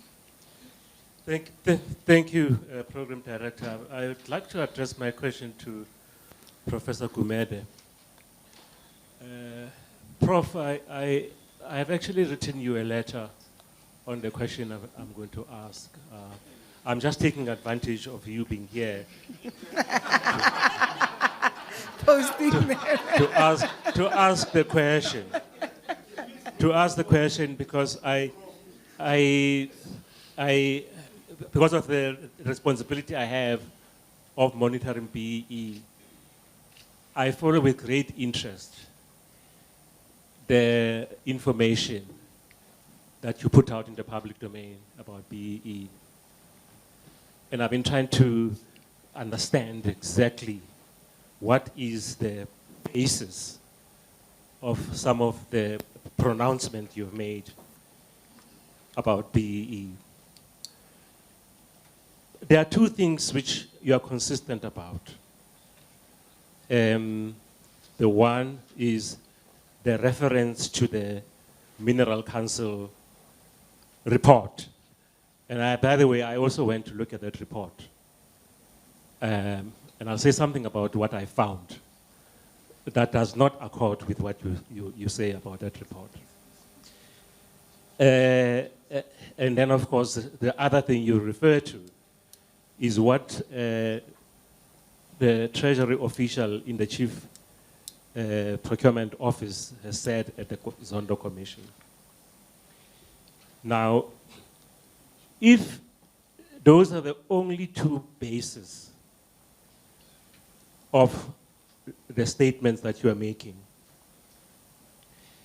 Thank you, Program Director. I would like to address my question to Professor Gumede. Prof, I have actually written you a letter on the question I'm going to ask. I'm just taking advantage of you being here to ask the question. To ask the question because because of the responsibility I have of monitoring BEE, I follow with great interest the information that you put out in the public domain about BEE. And I've been trying to understand exactly what is the basis of some of the pronouncements you've made about BEE. There are two things which you are consistent about. The one is the reference to the Mineral Council report. And by the way, I also went to look at that report. And I'll say something about what I found that does not accord with what you say about that report. And then, of course, the other thing you refer to is what the Treasury official in the Chief Procurement Office has said at the Zondo Commission. Now, if those are the only two bases of the statements that you are making,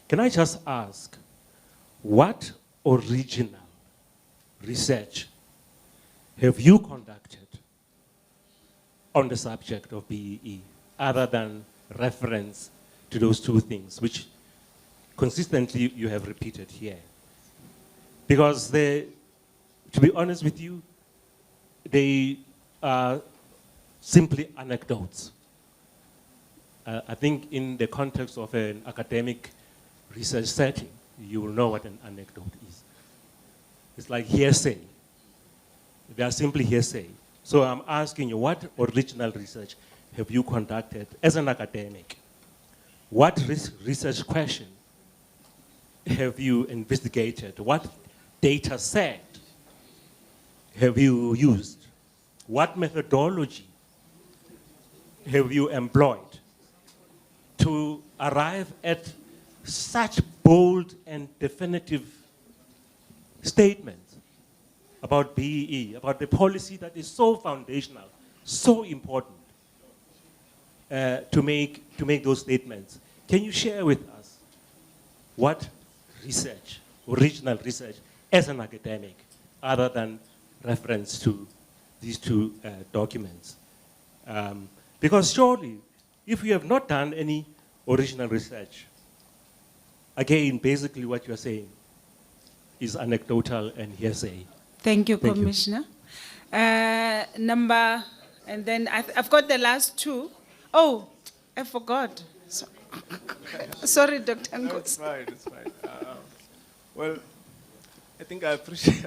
can I just ask, what original research have you conducted on the subject of BEE, other than reference to those two things, which consistently you have repeated here? Because to be honest with you, they are simply anecdotes. I think in the context of an academic research setting, you will know what an anecdote is. It's like hearsay. They are simply hearsay. So I'm asking you, what original research have you conducted as an academic? What research question have you investigated? What data set have you used? What methodology have you employed to arrive at such bold and definitive statements about BEE, about the policy that is so foundational, so important to make those statements? Can you share with us what research, original research, as an academic, other than reference to these two documents? Because surely, if you have not done any original research, again, basically what you're saying is anecdotal and hearsay. Thank you, Thank you. Commissioner. And then I've got the last two. Oh, I forgot. Sorry, Dr. No, it's Ngozi. fine, it's fine. Well, I think I appreciate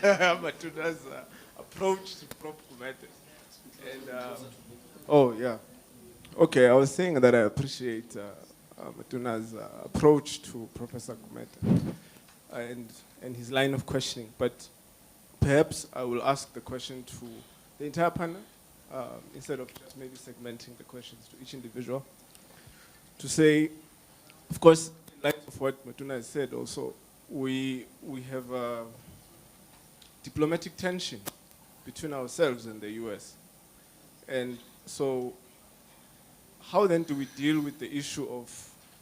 Matona's approach to Prof. Gumede. And, oh, yeah. Okay, I was saying that I appreciate Matona's approach to Professor Gumede and his line of questioning. But perhaps I will ask the question to the entire panel instead of just maybe segmenting the questions to each individual. To say, of course, in light of what Matona has said also, we have a diplomatic tension between ourselves and the US. And so how then do we deal with the issue of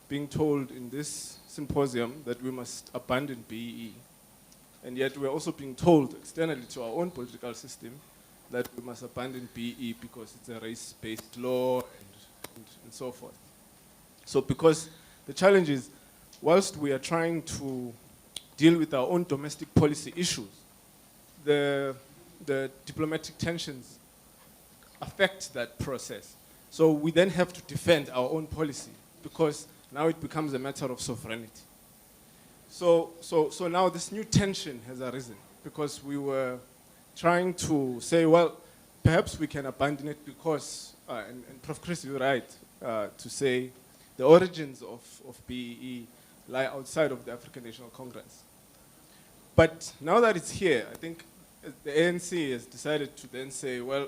being told in this symposium that we must abandon BEE. And yet we're also being told externally to our own political system that we must abandon BEE because it's a race-based law and so forth. So because the challenge is, whilst we are trying to deal with our own domestic policy issues, the diplomatic tensions affect that process. So we then have to defend our own policy because now it becomes a matter of sovereignty. So now this new tension has arisen because we were trying to say, well, perhaps we can abandon it because, and Prof. Chris, you're right, to say the origins of BEE lie outside of the African National Congress. But now that it's here, I think the ANC has decided to then say, well,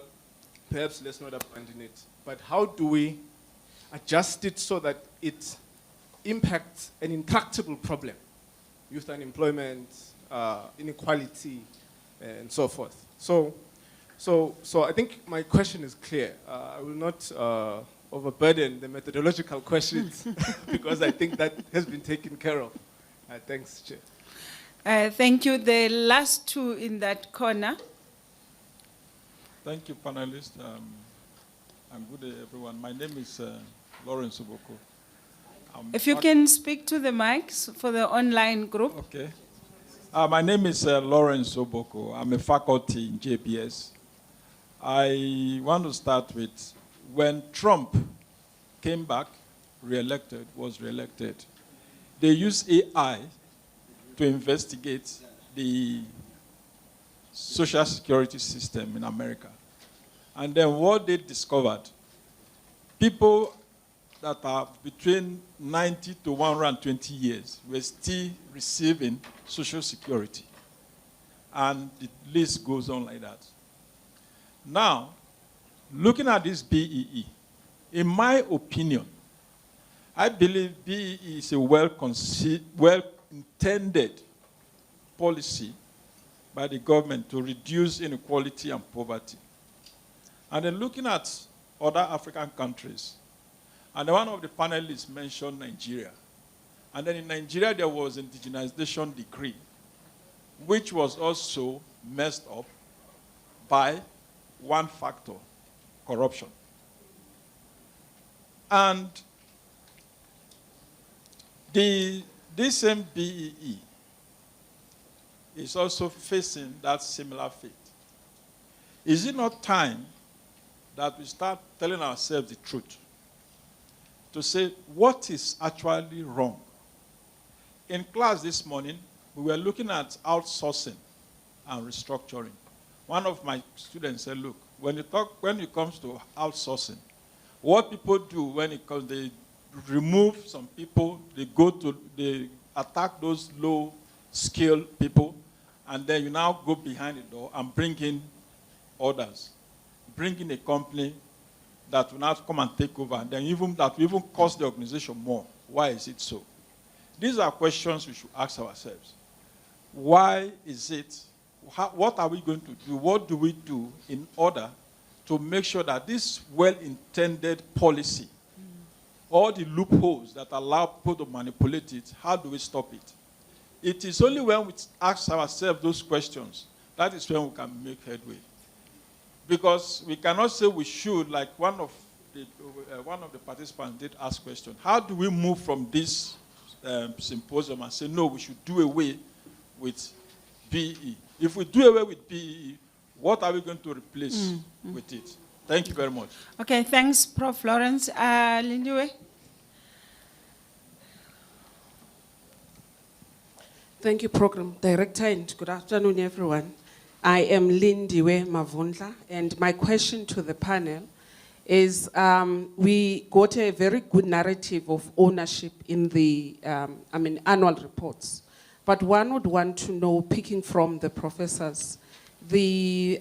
perhaps let's not abandon it. But how do we adjust it so that it impacts an intractable problem? Youth unemployment, inequality, and so forth. So I think my question is clear. I will not overburden the methodological questions because I think that has been taken care of. Thanks, Chair. Thank you. The last two in that corner. Thank you, panelists. And good day, everyone. My name is Lawrence Oboko. If you can speak to the mics for the online group. Okay. My name is Lawrence Oboko. I'm a faculty in JBS. I want to start with when Trump came back, was re-elected, they used AI to investigate the social security system in America. And then what they discovered, people that are between 90 to 120 years were still receiving social security. And the list goes on like that. Now, looking at this BEE, in my opinion, I believe BEE is a well-intended policy by the government to reduce inequality and poverty. And then looking at other African countries, and one of the panelists mentioned Nigeria. And then in Nigeria, there was an indigenization decree, which was also messed up by one factor, corruption. And this same BEE is also facing that similar fate. Is it not time that we start telling ourselves the truth? To say what is actually wrong. In class this morning, we were looking at outsourcing and restructuring. One of my students said, look, when it comes to outsourcing, what people do when it comes, they remove some people, they attack those low-skilled people, and then you now go behind the door and bring in others. Bring in a company that will not come and take over, and then that will even cost the organization more. Why is it so? These are questions we should ask ourselves. Why is it? What are we going to do? What do we do in order to make sure that this well-intended policy, all the loopholes that allow people to manipulate it, how do we stop it? It is only when we ask ourselves those questions, that is when we can make headway. Because we cannot say we should, like one of the participants did ask question, how do we move from this symposium and say, no, we should do away with BEE? If we do away with BEE, what are we going to replace with it? Thank you very much. Okay, thanks, Prof. Lawrence. Lindiwe? Thank you, Program Director, and good afternoon, everyone. I am Lindiwe Mavundla, and my question to the panel is we got a very good narrative of ownership in the annual reports. But one would want to know, picking from the professors, the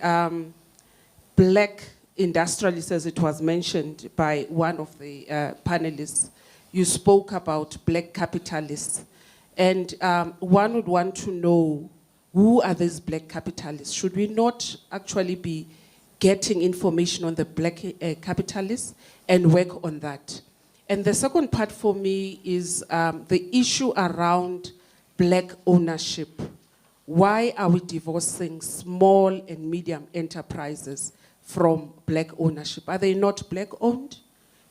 black industrialists, as it was mentioned by one of the panelists, you spoke about black capitalists. And one would want to know, who are these black capitalists? Should we not actually be getting information on the black capitalists and work on that? And the second part for me is the issue around black ownership. Why are we divorcing small and medium enterprises from black ownership? Are they not black owned?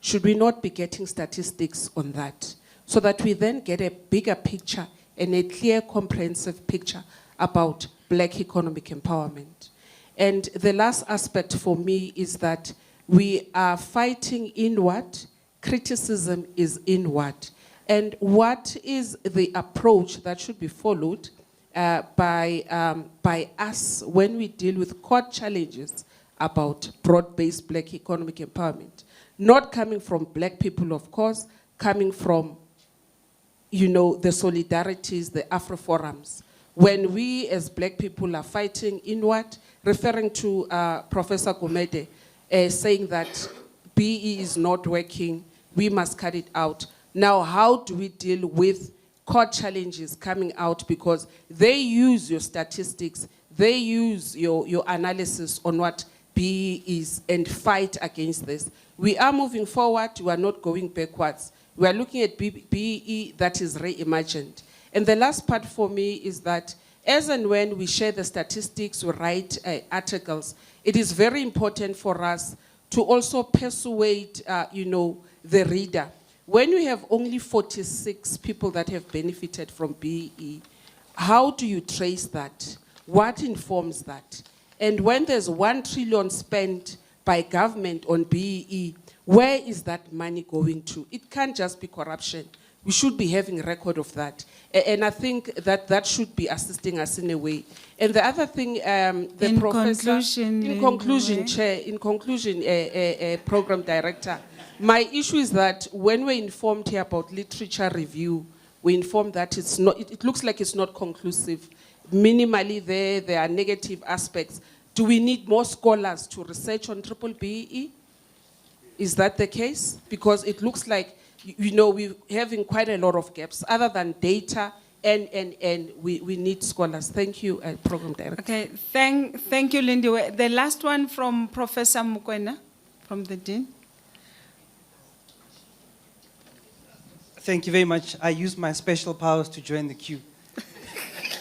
Should we not be getting statistics on that so that we then get a bigger picture and a clear, comprehensive picture about black economic empowerment? And the last aspect for me is that we are fighting inward, criticism is inward. And what is the approach that should be followed by us when we deal with core challenges about broad-based black economic empowerment? Not coming from black people, of course, coming from, you know, the solidarities, the Afro forums. When we as black people are fighting inward, referring to Professor Gumede, saying that BE is not working, we must cut it out. Now, how do we deal with core challenges coming out? Because they use your statistics, they use your analysis on what BE is and fight against this. We are moving forward, we are not going backwards. We are looking at BE that is reimagined. And the last part for me is that as and when we share the statistics, we write articles, it is very important for us to also persuade, you know, the reader. When we have only 46 people that have benefited from BE, how do you trace that? What informs that? And when there's 1 trillion spent by government on BE, where is that money going to? It can't just be corruption. We should be having a record of that. And I think that that should be assisting us in a way. And the other thing, the professor, in conclusion, program director, my issue is that when we're informed here about literature review, we informed that it's not, it looks like it's not conclusive. Minimally there are negative aspects. Do we need more scholars to research on BBBE? Is that the case? Because it looks like, you know, we're having quite a lot of gaps. Other than data, and we need scholars. Thank you, Program Director. Okay, thank you, Lindy. The last one from Professor Mokoena, from the Dean. Thank you very much. I use my special powers to join the queue.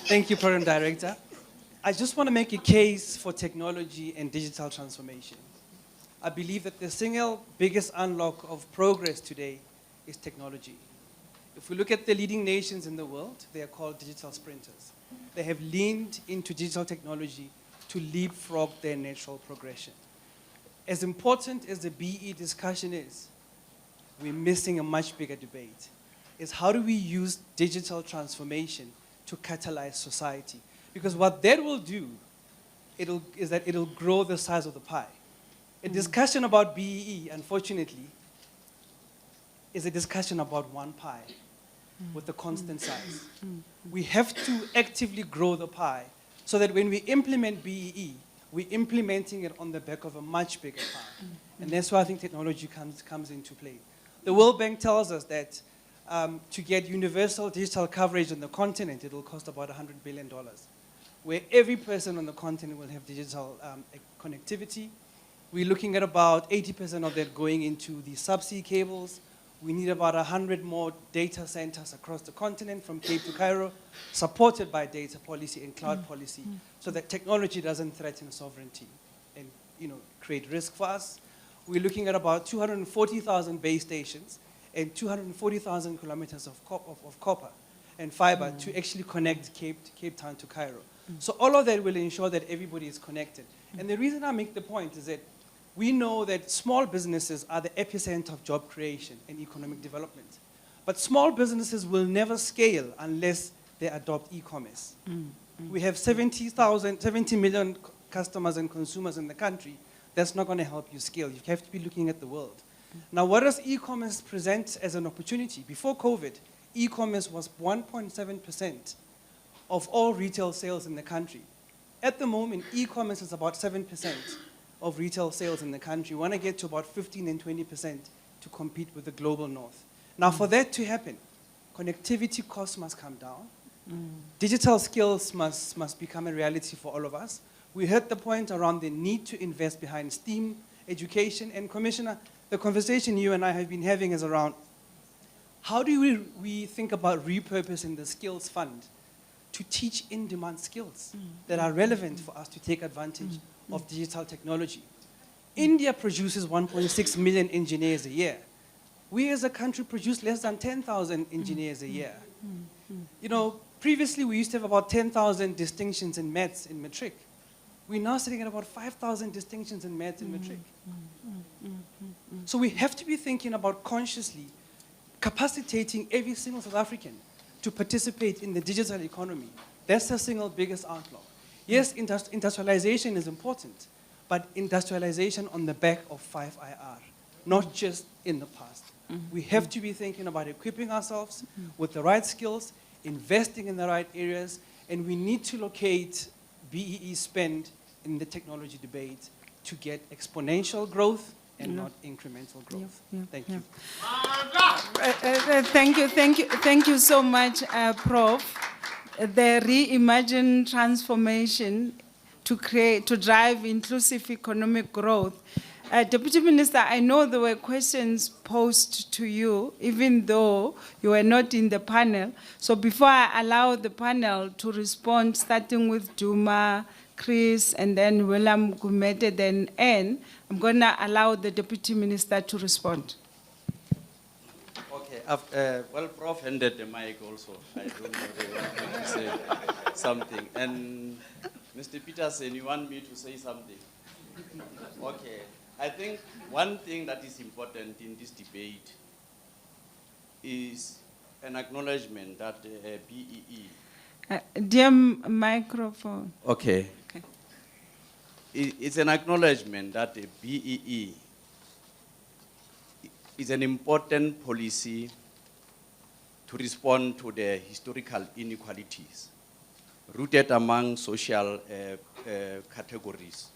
Thank you, Program Director. I just want to make a case for technology and digital transformation. I believe that the single biggest unlock of progress today is technology. If we look at the leading nations in the world, they are called digital sprinters. They have leaned into digital technology to leapfrog their natural progression. As important as the BE discussion is, we're missing a much bigger debate. Is how do we use digital transformation to catalyze society? Because what that will do is that it'll grow the size of the pie. A discussion about BEE, unfortunately, is a discussion about one pie with a constant size. We have to actively grow the pie so that when we implement BEE, we're implementing it on the back of a much bigger pie. And that's why I think technology comes into play. The World Bank tells us that to get universal digital coverage on the continent, it will cost about $100 billion, where every person on the continent will have digital connectivity. We're looking at about 80% of that going into the subsea cables. We need about 100 more data centers across the continent from Cape to Cairo, supported by data policy and cloud policy, so that technology doesn't threaten sovereignty and, you know, create risk for us. We're looking at about 240,000 base stations and 240,000 kilometers of copper and fiber to actually connect Cape Town to Cairo. So all of that will ensure that everybody is connected. And the reason I make the point is that we know that small businesses are the epicenter of job creation and economic development. But small businesses will never scale unless they adopt e-commerce. We have 70 million customers and consumers in the country. That's not going to help you scale. You have to be looking at the world. Now, what does e-commerce present as an opportunity? Before COVID, e-commerce was 1.7% of all retail sales in the country. At the moment, e-commerce is about 7% of retail sales in the country. We want to get to about 15 and 20% to compete with the global north. Now, for that to happen, connectivity costs must come down. Digital skills must become a reality for all of us. We heard the point around the need to invest behind STEAM education, and Commissioner, the conversation you and I have been having is around how do we think about repurposing the skills fund to teach in-demand skills that are relevant for us to take advantage of digital technology. India produces 1.6 million engineers a year. We as a country produce less than 10,000 engineers a year. You know, previously we used to have about 10,000 distinctions in maths in matric. We're now sitting at about 5,000 distinctions in maths in matric. So we have to be thinking about consciously capacitating every single South African to participate in the digital economy. That's the single biggest outlook. Yes, industrialization is important, but industrialization on the back of 5IR, not just in the past. We have to be thinking about equipping ourselves with the right skills, investing in the right areas, and we need to locate BEE spend in the technology debate to get exponential growth and not incremental growth. Thank you. Thank you so much, Prof. The reimagined transformation to drive inclusive economic growth. Deputy Minister, I know there were questions posed to you, even though you were not in the panel. So before I allow the panel to respond, starting with Duma, Chris, and then William Gumede, then Anne, I'm going to allow the Deputy Minister to respond. Okay, well, Prof handed the mic also. I don't know if they want me to say something. And Mr. Peterson, you want me to say something? Okay, I think one thing that is important in this debate is an acknowledgement that BEE. Dear microphone. Okay. It's an acknowledgement that the BEE is an important policy to respond to the historical inequalities rooted among social categories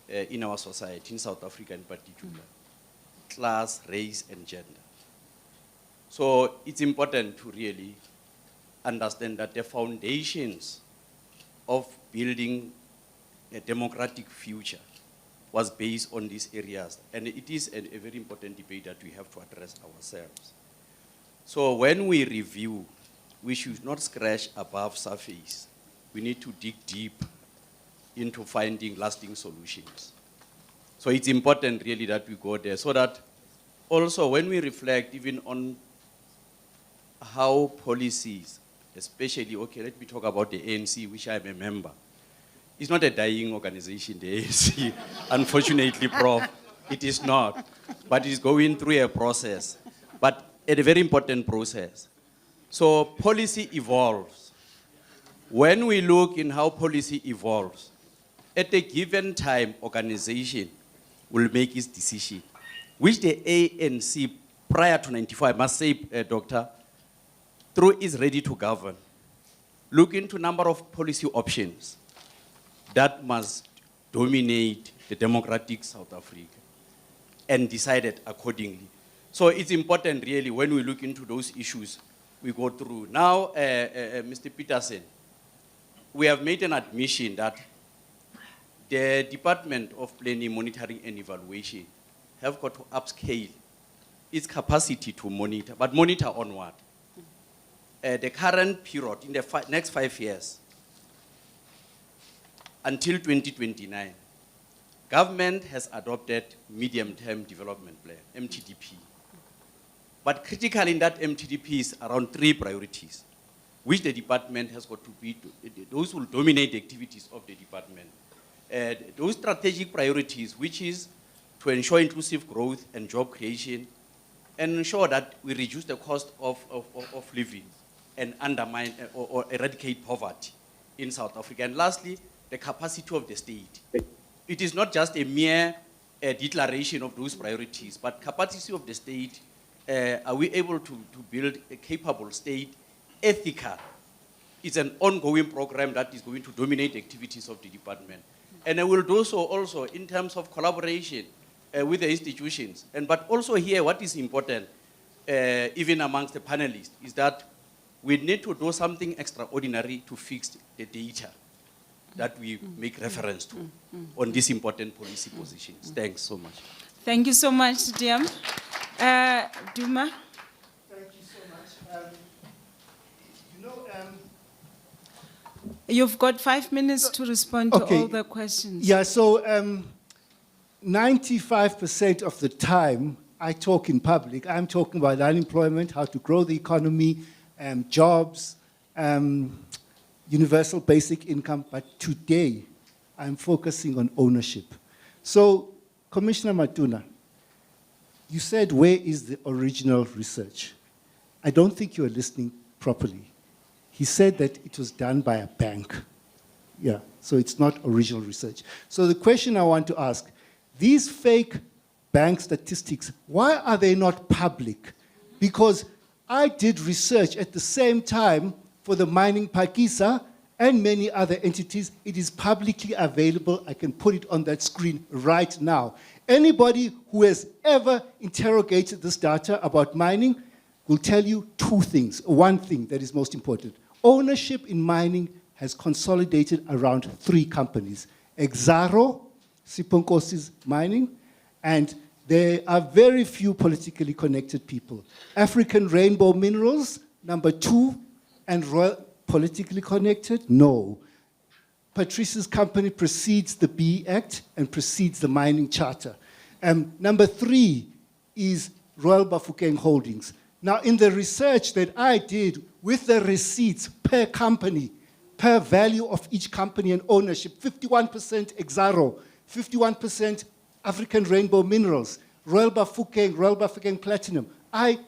in our society, in South Africa in particular, class, race, and gender. So it's important to really understand that the foundations of building a democratic future was based on these areas. And it is a very important debate that we have to address ourselves. So when we review, we should not scratch above surface. We need to dig deep into finding lasting solutions. So it's important really that we go there so that also when we reflect even on how policies, especially, okay, let me talk about the ANC, which I'm a member. It's not a dying organization, the ANC. Unfortunately, Prof, it is not. But it's going through a process, but a very important process. So policy evolves. When we look in how policy evolves, at a given time, organization will make its decision, which the ANC, prior to 95, I must say, Doctor, through is ready to govern. Look into number of policy options that must dominate the democratic South Africa and decide it accordingly. So it's important really when we look into those issues, we go through. Now, Mr. Peterson, we have made an admission that the Department of Planning, Monitoring and Evaluation have got to upscale its capacity to monitor, but monitor on what? The current period, in the next 5 years, until 2029, government has adopted medium-term development plan, MTDP. But critical in that MTDP is around 3 priorities, which the department has got to be, those will dominate the activities of the department. Those strategic priorities, which is to ensure inclusive growth and job creation, and ensure that we reduce the cost of living and undermine or eradicate poverty in South Africa. And lastly, the capacity of the state. It is not just a mere declaration of those priorities, but capacity of the state. Are we able to build a capable state, ethical? It's an ongoing program that is going to dominate the activities of the department. And I will do so also in terms of collaboration with the institutions. But also here, what is important, even amongst the panelists, is that we need to do something extraordinary to fix the data that we make reference to on these important policy positions. Thanks so much. Thank you so much, Diam. Duma? Thank you so much. You've got 5 minutes to respond to all the questions. Yeah, so 95% of the time I talk in public, I'm talking about unemployment, how to grow the economy, jobs, universal basic income, but today I'm focusing on ownership. So, Commissioner Matona, you said, where is the original research? I don't think you were listening properly. He said that it was done by a bank. Yeah, so it's not original research. So the question I want to ask, these fake bank statistics, why are they not public? Because I did research at the same time for the mining Pakisa and many other entities. It is publicly available. I can put it on that screen right now. Anybody who has ever interrogated this data about mining will tell you two things. One thing that is most important. Ownership in mining has consolidated around 3 companies. Exxaro, Sipho Nkosi's mining, and there are very few politically connected people. African Rainbow Minerals, number 2, and Royal, politically connected? No. Patrice's company precedes the BEE Act and precedes the mining charter. Number 3 is Royal Bafokeng Holdings. Now, in the research that I did with the receipts per company, per value of each company and ownership, 51% Exxaro, 51% African Rainbow Minerals, Royal Bafokeng Platinum. I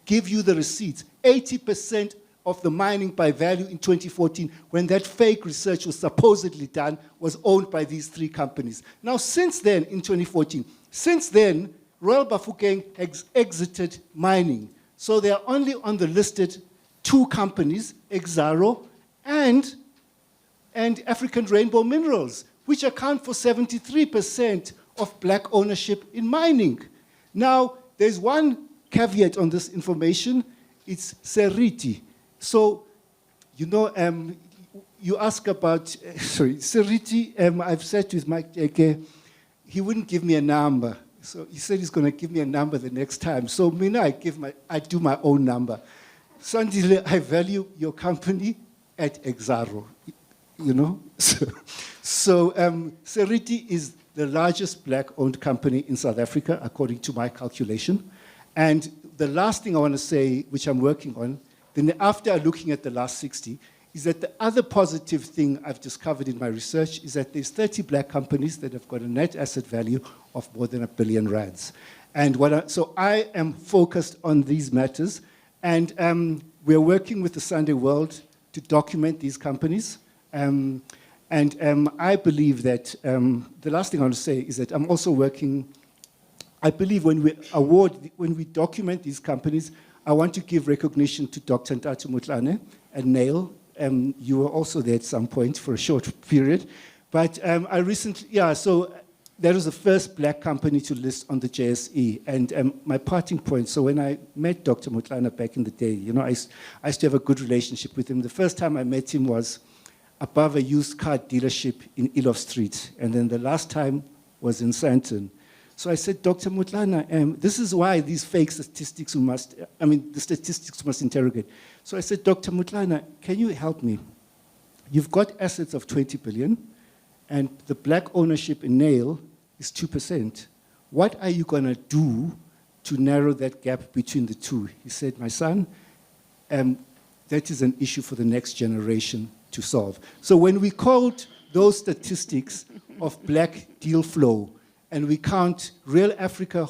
give you the receipts. 80% of the mining by value in 2014, when that fake research was supposedly done, was owned by these 3 companies. Now, since then, in 2014, since then, Royal Bafokeng has exited mining. So they are only on the listed 2 companies, Exxaro and African Rainbow Minerals, which account for 73% of black ownership in mining. Now, there's one caveat on this information. It's Seriti. So, you know, you ask about, Seriti, I've said with Mike Eke, he wouldn't give me a number. So he said he's going to give me a number the next time. So I do my own number. Sandile, I value your company at Exxaro, you know. So Seriti is the largest black-owned company in South Africa, according to my calculation. And the last thing I want to say, which I'm working on, then after looking at the last 60, is that the other positive thing I've discovered in my research is that there's 30 black companies that have got a net asset value of more than R1 billion. And so I am focused on these matters, and we're working with the Sunday World to document these companies. I believe that the last thing I want to say is that I'm also working, I believe when we document these companies, I want to give recognition to Dr. Ntatu Mutlane and Neil. You were also there at some point for a short period. But I recently, so that was the first black company to list on the JSE. And my parting point, so when I met Dr. Mutlane back in the day, you know, I used to have a good relationship with him. The first time I met him was above a used car dealership in Elof Street. And then the last time was in Sandton. So I said, Dr. Mutlane, this is why these fake statistics the statistics must interrogate. So I said, Dr. Mutlane, can you help me? You've got assets of 20 billion, and the black ownership in Nail is 2%. What are you going to do to narrow that gap between the two? He said, my son, that is an issue for the next generation to solve. So when we quote those statistics of black deal flow, and we count real Africa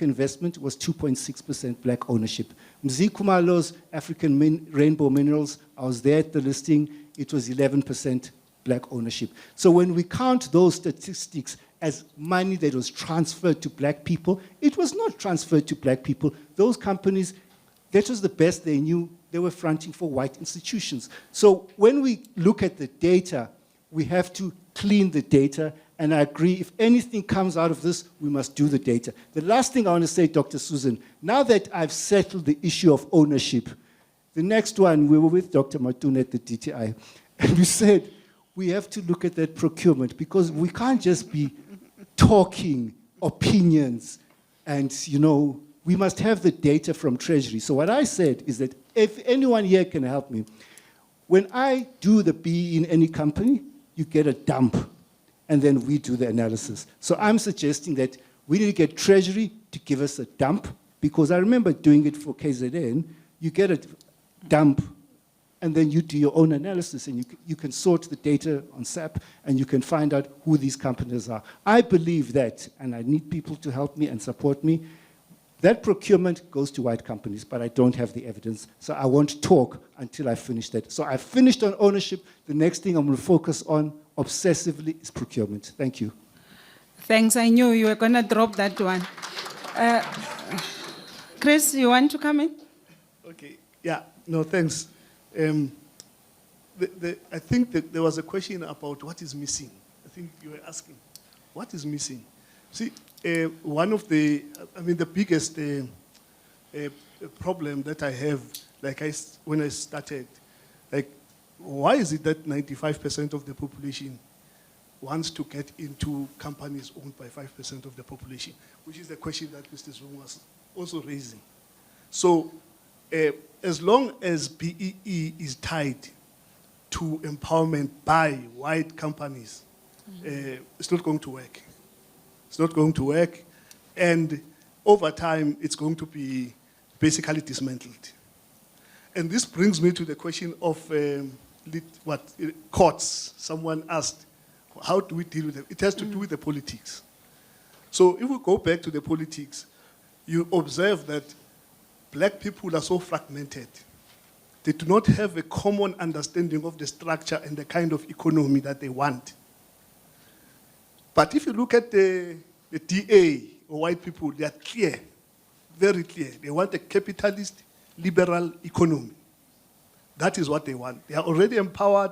investment was 2.6% black ownership. Mzikumalo's African Rainbow Minerals, I was there at the listing, it was 11% black ownership. So when we count those statistics as money that was transferred to black people, it was not transferred to black people. Those companies, that was the best they knew, they were fronting for white institutions. So when we look at the data, we have to clean the data. And I agree, if anything comes out of this, we must do the data. The last thing I want to say, Dr. Susan, now that I've settled the issue of ownership, the next one, we were with Dr. Matona at the DTI, and we said, we have to look at that procurement, because we can't just be talking opinions, and we must have the data from Treasury. So what I said is that if anyone here can help me, when I do the BEE in any company, you get a dump, and then we do the analysis. So I'm suggesting that we need to get Treasury to give us a dump, because I remember doing it for KZN. You get a dump, and then you do your own analysis, and you can sort the data on SAP, and you can find out who these companies are. I believe that, and I need people to help me and support me, that procurement goes to white companies, but I don't have the evidence, so I won't talk until I finish that. So I finished on ownership. The next thing I'm going to focus on obsessively is procurement. Thank you. Thanks, I knew you were going to drop that one. Chris, you want to come in? Okay, yeah, no, thanks. I think that there was a question about what is missing. I think you were asking, what is missing? See, one of the biggest problem that I have, when I started, why is it that 95% of the population wants to get into companies owned by 5% of the population, which is the question that Mr. Zungu was also raising. So, as long as BEE is tied to empowerment by white companies, it's not going to work. It's not going to work, and over time, it's going to be basically dismantled. And this brings me to the question of courts. Someone asked, how do we deal with it? It has to do with the politics. So if we go back to the politics, you observe that black people are so fragmented. They do not have a common understanding of the structure and the kind of economy that they want. But if you look at the DA or white people, they are clear, very clear. They want a capitalist, liberal economy. That is what they want. They are already empowered.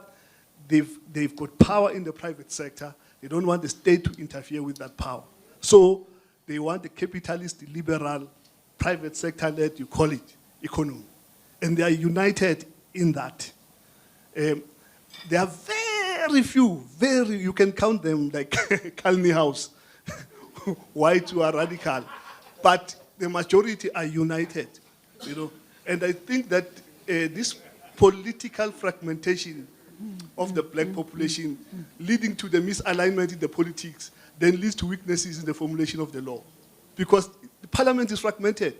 They've got power in the private sector. They don't want the state to interfere with that power. So they want a capitalist, liberal, private sector-led, you call it, economy. And they are united in that. There are very few, you can count them like Kalni House, white who are radical. But the majority are united, And I think that this political fragmentation of the black population leading to the misalignment in the politics then leads to weaknesses in the formulation of the law. Because the parliament is fragmented,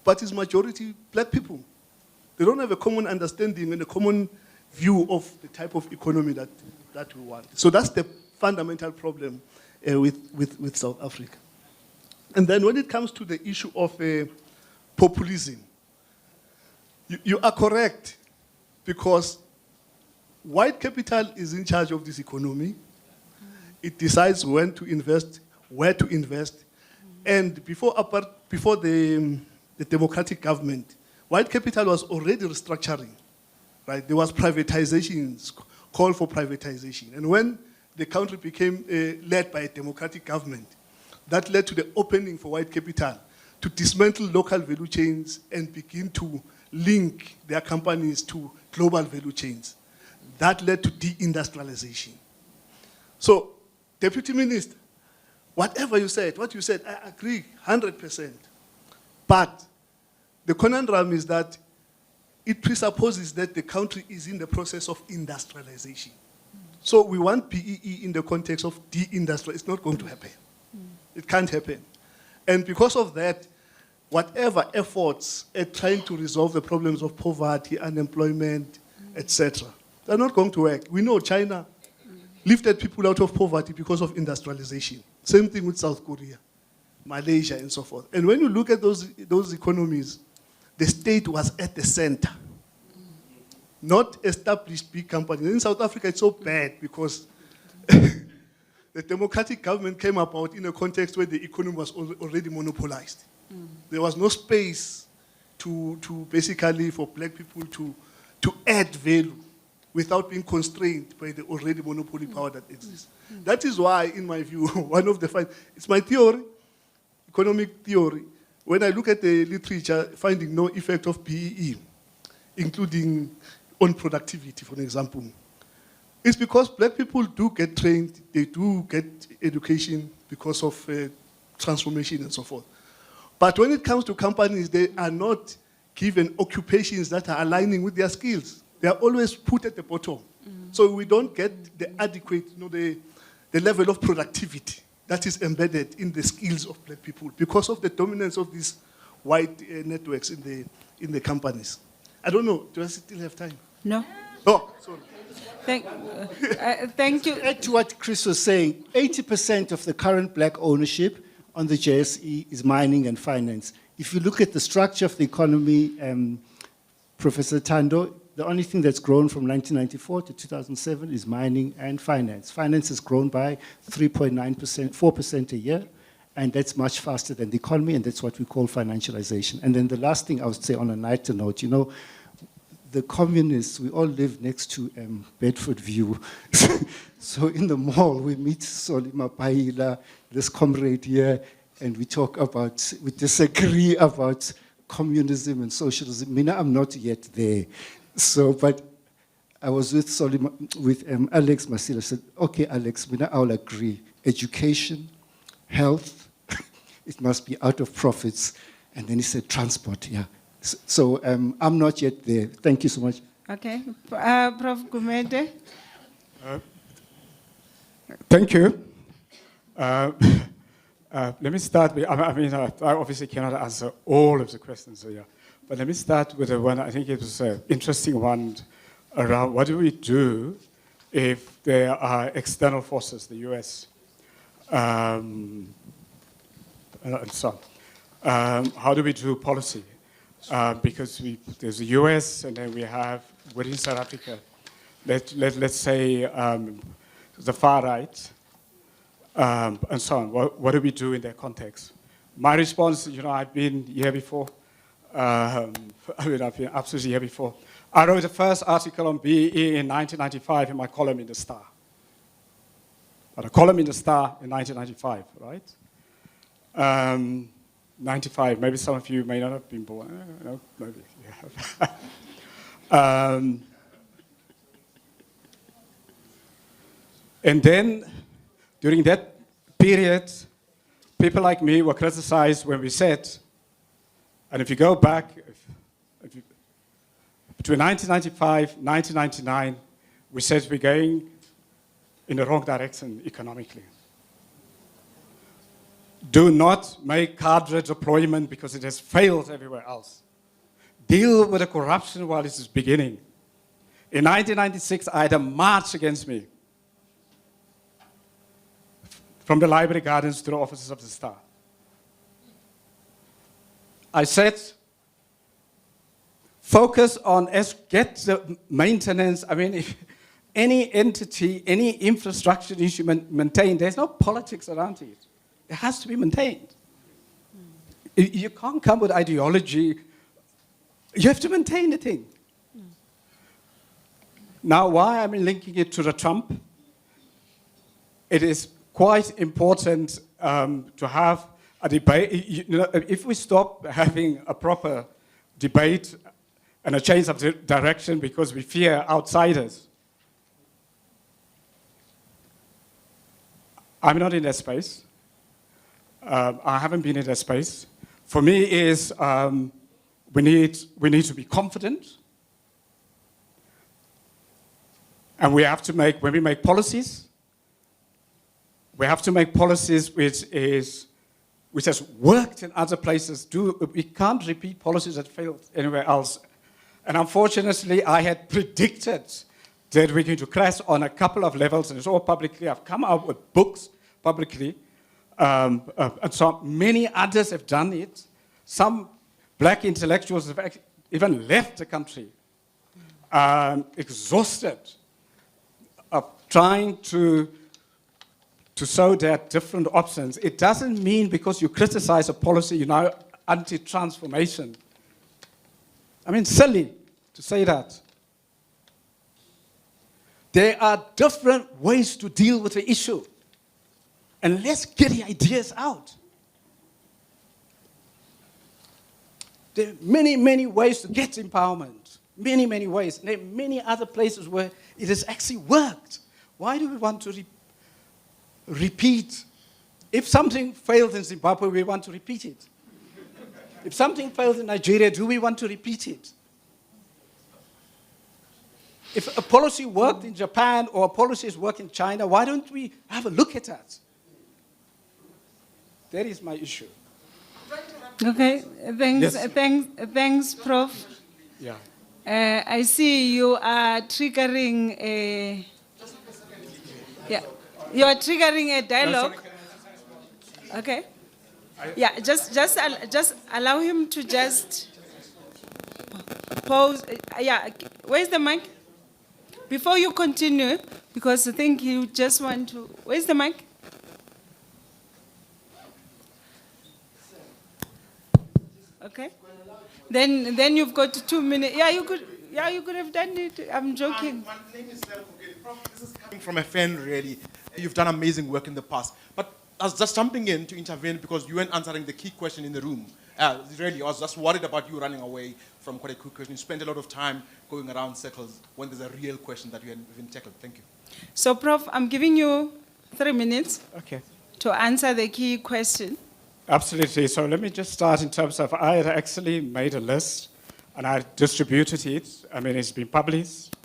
but it's majority black people. They don't have a common understanding and a common view of the type of economy that we want. So that's the fundamental problem with South Africa. And then when it comes to the issue of populism, you are correct, because white capital is in charge of this economy. It decides when to invest, where to invest. And before the democratic government, white capital was already restructuring, right? There was privatizations, call for privatization. And when the country became led by a democratic government, that led to the opening for white capital to dismantle local value chains and begin to link their companies to global value chains. That led to deindustrialization. So, Deputy Minister, whatever you said, what you said, I agree 100%. But the conundrum is that it presupposes that the country is in the process of industrialization. So we want BEE in the context of deindustrialization. It's not going to happen. It can't happen. And because of that, whatever efforts at trying to resolve the problems of poverty, unemployment, etc., they're not going to work. We know China lifted people out of poverty because of industrialization. Same thing with South Korea, Malaysia, and so forth. And when you look at those economies, the state was at the center, not established big companies. In South Africa, it's so bad because the democratic government came about in a context where the economy was already monopolized. There was no space to basically for black people to add value without being constrained by the already monopoly power that exists. That is why, in my view, one of the it's my theory, economic theory. When I look at the literature, finding no effect of BEE, including on productivity, for example, it's because black people do get trained, they do get education because of transformation and so forth. But when it comes to companies, they are not given occupations that are aligning with their skills. They are always put at the bottom. So we don't get the adequate, the level of productivity that is embedded in the skills of black people because of the dominance of these white networks in the companies. I don't know, do I still have time? No. Oh, sorry. Thank you. Add to what Chris was saying, 80% of the current black ownership on the JSE is mining and finance. If you look at the structure of the economy, Professor Thando, the only thing that's grown from 1994 to 2007 is mining and finance. Finance has grown by 3.9%, 4% a year, and that's much faster than the economy, and that's what we call financialization. And then the last thing I would say on a lighter note, the communists, we all live next to Bedford View. So in the mall, we meet Solima Paila, this comrade here, and we disagree about communism and socialism. Mina, I'm not yet there. So, but I was with Alex Masila. I said, okay, Alex, Mina, I'll agree. Education, health, it must be out of profits. And then he said, transport, yeah. So I'm not yet there. Thank you so much. Okay. Prof. Gumede. Thank you. Let me start with, I obviously cannot answer all of the questions here, but let me start with the one, I think it was an interesting one around what do we do if there are external forces, the US, and so on. How do we do policy? Because there's the US and then we have, within South Africa, let's say the far right, and so on. What do we do in that context? My response, I've been here before. I've been absolutely here before. I wrote the first article on BEE in 1995 in my column in The Star. But a column in The Star in 1995, right? 95, maybe some of you may not have been born. No, maybe you have. And then, during that period, people like me were criticized when we said, and if you go back, between 1995 and 1999, we said we're going in the wrong direction economically. Do not make cadre deployment because it has failed everywhere else. Deal with the corruption while it is beginning. In 1996, I had a march against me from the library gardens to the offices of the Star. I said, focus on get the maintenance. I mean, if any entity, any infrastructure needs to maintain, there's no politics around it. It has to be maintained. You can't come with ideology. You have to maintain the thing. Now, why I'm linking it to the Trump? It is quite important to have a debate. If we stop having a proper debate and a change of direction because we fear outsiders, I'm not in that space. I haven't been in that space. For me, is we need to be confident, and we have to make, when we make policies, we have to make policies which has worked in other places. We can't repeat policies that failed anywhere else. And unfortunately, I had predicted that we're going to crash on a couple of levels, and it's all publicly. I've come out with books publicly. And so many others have done it. Some black intellectuals have even left the country, exhausted of trying to show there are different options. It doesn't mean because you criticize a policy, you're now anti-transformation. I mean, silly to say that. There are different ways to deal with the issue. And let's get the ideas out. There are many, many ways to get empowerment. Many, many ways. There are many other places where it has actually worked. Why do we want to repeat If something fails in Zimbabwe, we want to repeat it. If something fails in Nigeria, do we want to repeat it? If a policy worked in Japan or a policy is working in China, why don't we have a look at that? That is my issue. Okay, thanks, Yes. thanks, Prof. Yeah. I see you are triggering a. Yeah, you are triggering a dialogue. Okay. Yeah, just allow him to just pause. Yeah, where's the mic? Before you continue, because I think you just want to. Where's the mic? Okay. Then you've got 2 minutes. Yeah, you could have done it. I'm joking. My name is Sipho. Prof, this is coming from a fan, really. You've done amazing work in the past. But I was just jumping in to intervene because you weren't answering the key question in the room. Really, I was just worried about you running away from quite a quick question. You spent a lot of time going around circles when there's a real question that you haven't tackled. Thank you. So, Prof, I'm giving you 3 minutes Okay. to answer the key question. Absolutely. So let me just start in terms of, I had actually made a list and I distributed it. I mean, it's been published.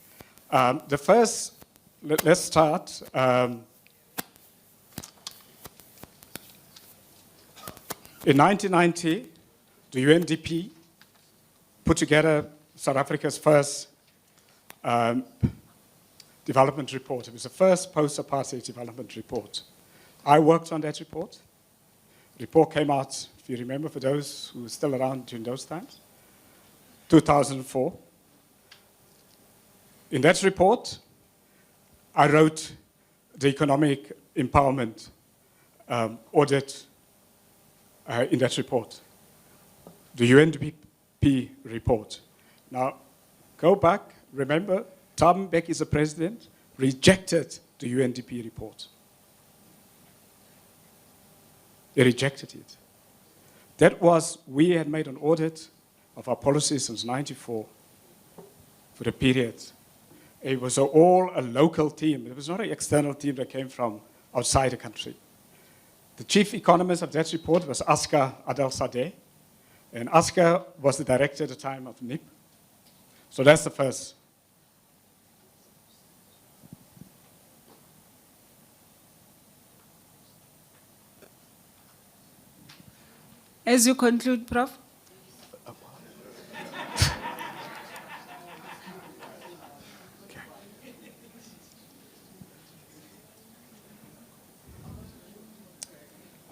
The first, let's start. In 1990, the UNDP put together South Africa's first development report. It was the first post-apartheid development report. I worked on that report. The report came out, if you remember, for those who were still around during those times, 2004. In that report, I wrote the economic empowerment audit in that report, the UNDP report. Now, go back, remember, Thabo Mbeki is the president, rejected the UNDP report. They rejected it. That was, we had made an audit of our policies since '94 for the period. It was all a local team. It was not an external team that came from outside the country. The chief economist of that report was Oscar Adel-Sadeh, and Oscar was the director at the time of NIP. So that's the first. As you conclude, Prof.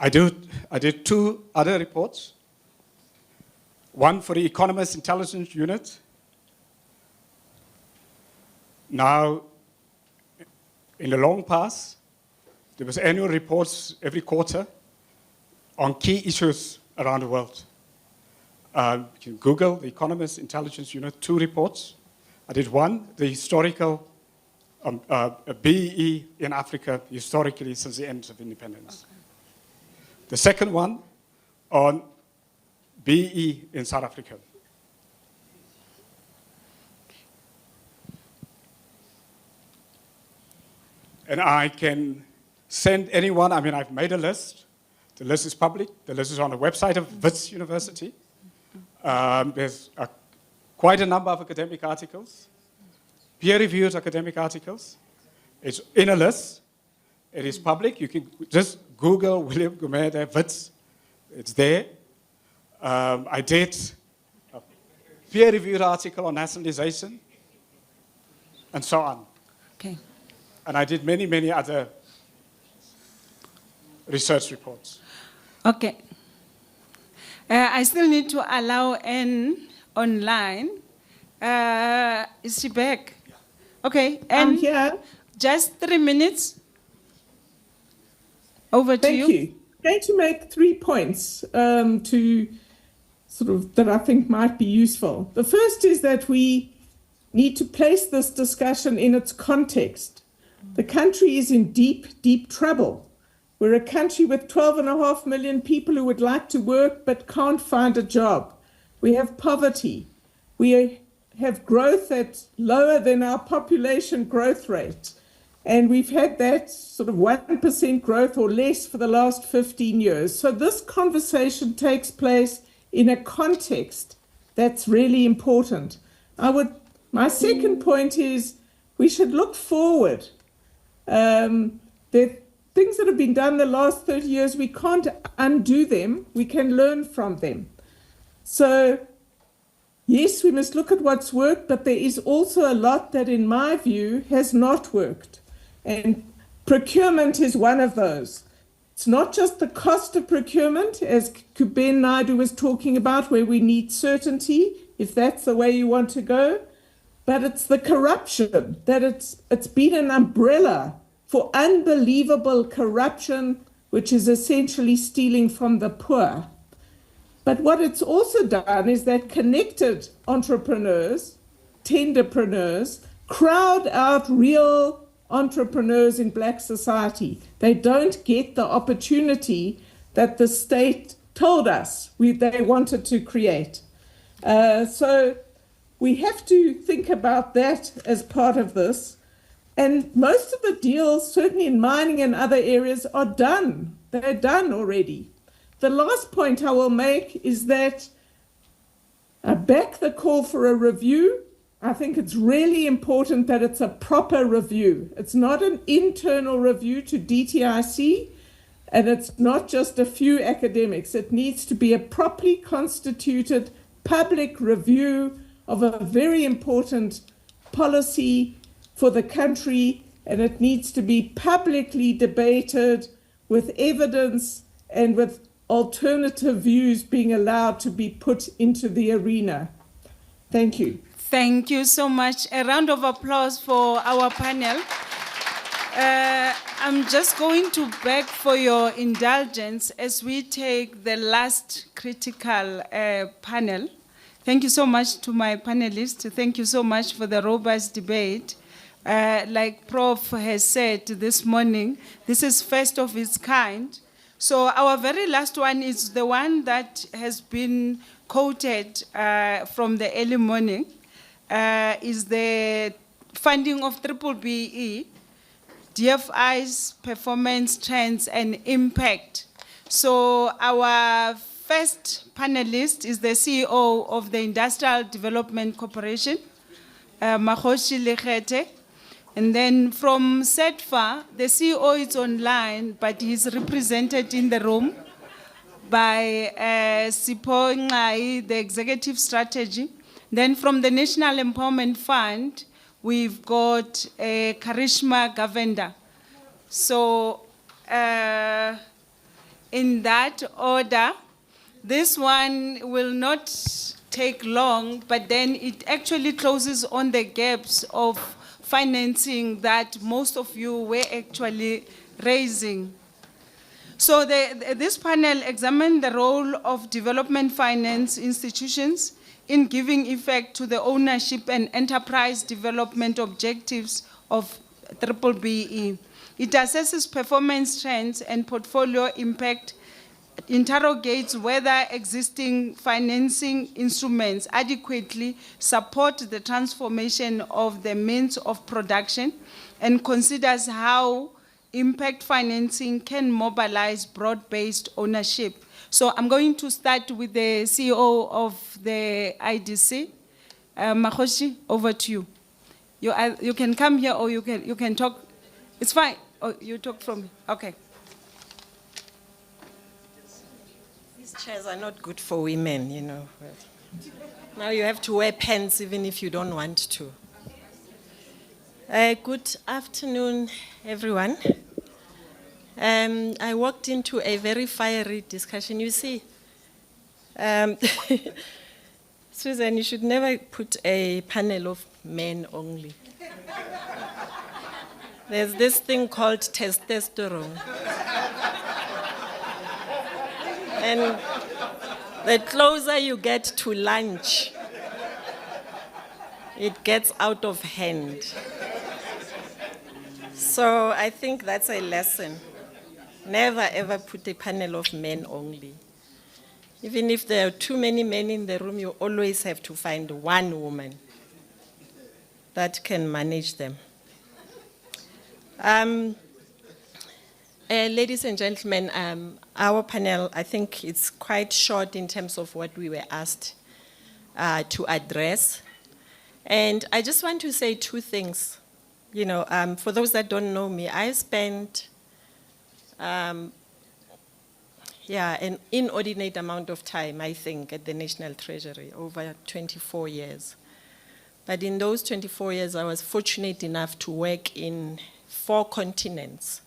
I did 2 other reports. One for the Economist Intelligence Unit. Now, in the long past, there was annual reports every quarter on key issues around the world. You can Google the Economist Intelligence Unit, 2 reports. I did one, the historical BEE in Africa, historically since the end of independence. Okay. The second one on BEE in South Africa. And I can send anyone, I mean, I've made a list. The list is public. The list is on the website of Wits University. There's quite a number of academic articles, peer-reviewed academic articles. It's in a list. It is public. You can just Google William Gumede Wits. It's there. I did a peer-reviewed article on nationalization, and so on. Okay. And I did many, many other research reports. Okay. I still need to allow Anne online. Is she back? Yeah. Okay, Anne, here. Just 3 minutes. Over to you. Thank you. I'm going to make 3 points to sort of that I think might be useful. The first is that we need to place this discussion in its context. The country is in deep, deep trouble. We're a country with 12.5 million people who would like to work but can't find a job. We have poverty. We have growth that's lower than our population growth rate. And we've had that sort of 1% growth or less for the last 15 years. So this conversation takes place in a context that's really important. My second point is we should look forward. The things that have been done the last 30 years, we can't undo them. We can learn from them. So yes, we must look at what's worked, but there is also a lot that, in my view, has not worked. And procurement is one of those. It's not just the cost of procurement, as Kuben Naidoo was talking about, where we need certainty, if that's the way you want to go, but it's the corruption, that it's been an umbrella for unbelievable corruption, which is essentially stealing from the poor. But what it's also done is that connected entrepreneurs, tenderpreneurs, crowd out real entrepreneurs in black society. They don't get the opportunity that the state told us they wanted to create. So we have to think about that as part of this. And most of the deals, certainly in mining and other areas, are done. They're done already. The last point I will make is that I back the call for a review. I think it's really important that it's a proper review. It's not an internal review to DTIC, and it's not just a few academics. It needs to be a properly constituted public review of a very important policy for the country, and it needs to be publicly debated with evidence and with alternative views being allowed to be put into the arena. Thank you. Thank you so much. A round of applause for our panel. I'm just going to beg for your indulgence as we take the last critical panel. Thank you so much to my panelists. Thank you so much for the robust debate. Like Prof has said this morning, this is first of its kind. So our very last one is the one that has been quoted from the early morning. Is the funding of B-BBEE, DFIs, performance trends, and impact. So our first panelist is the CEO of the Industrial Development Corporation, Mmakgoshi Lekhethe. And then from SEFDA, the CEO is online, but he's represented in the room by Sipho Nqayi, the executive strategy. Then from the National Empowerment Fund, we've got Karishma Govender. So in that order, this one will not take long, but then it actually closes on the gaps of financing that most of you were actually raising. So this panel examined the role of development finance institutions in giving effect to the ownership and enterprise development objectives of B-BBEE. It assesses performance trends and portfolio impact, interrogates whether existing financing instruments adequately support the transformation of the means of production, and considers how impact financing can mobilize broad-based ownership. So I'm going to start with the CEO of the IDC. Mmakgoshi, over to you. You can come here or you can talk. It's fine. Oh, you talk from, okay. These chairs are not good for women, you know. Now you have to wear pants even if you don't want to. Good afternoon, everyone. I walked into a very fiery discussion. You see, Susan, you should never put a panel of men only. There's this thing called testosterone. And the closer you get to lunch, it gets out of hand. So I think that's a lesson. Never ever put a panel of men only. Even if there are too many men in the room, you always have to find one woman that can manage them. Ladies and gentlemen, our panel, I think it's quite short in terms of what we were asked to address. And I just want to say two things. You know, for those that don't know me, I spent an inordinate amount of time, I think, at the National Treasury, over 24 years. But in those 24 years, I was fortunate enough to work in 4 continents.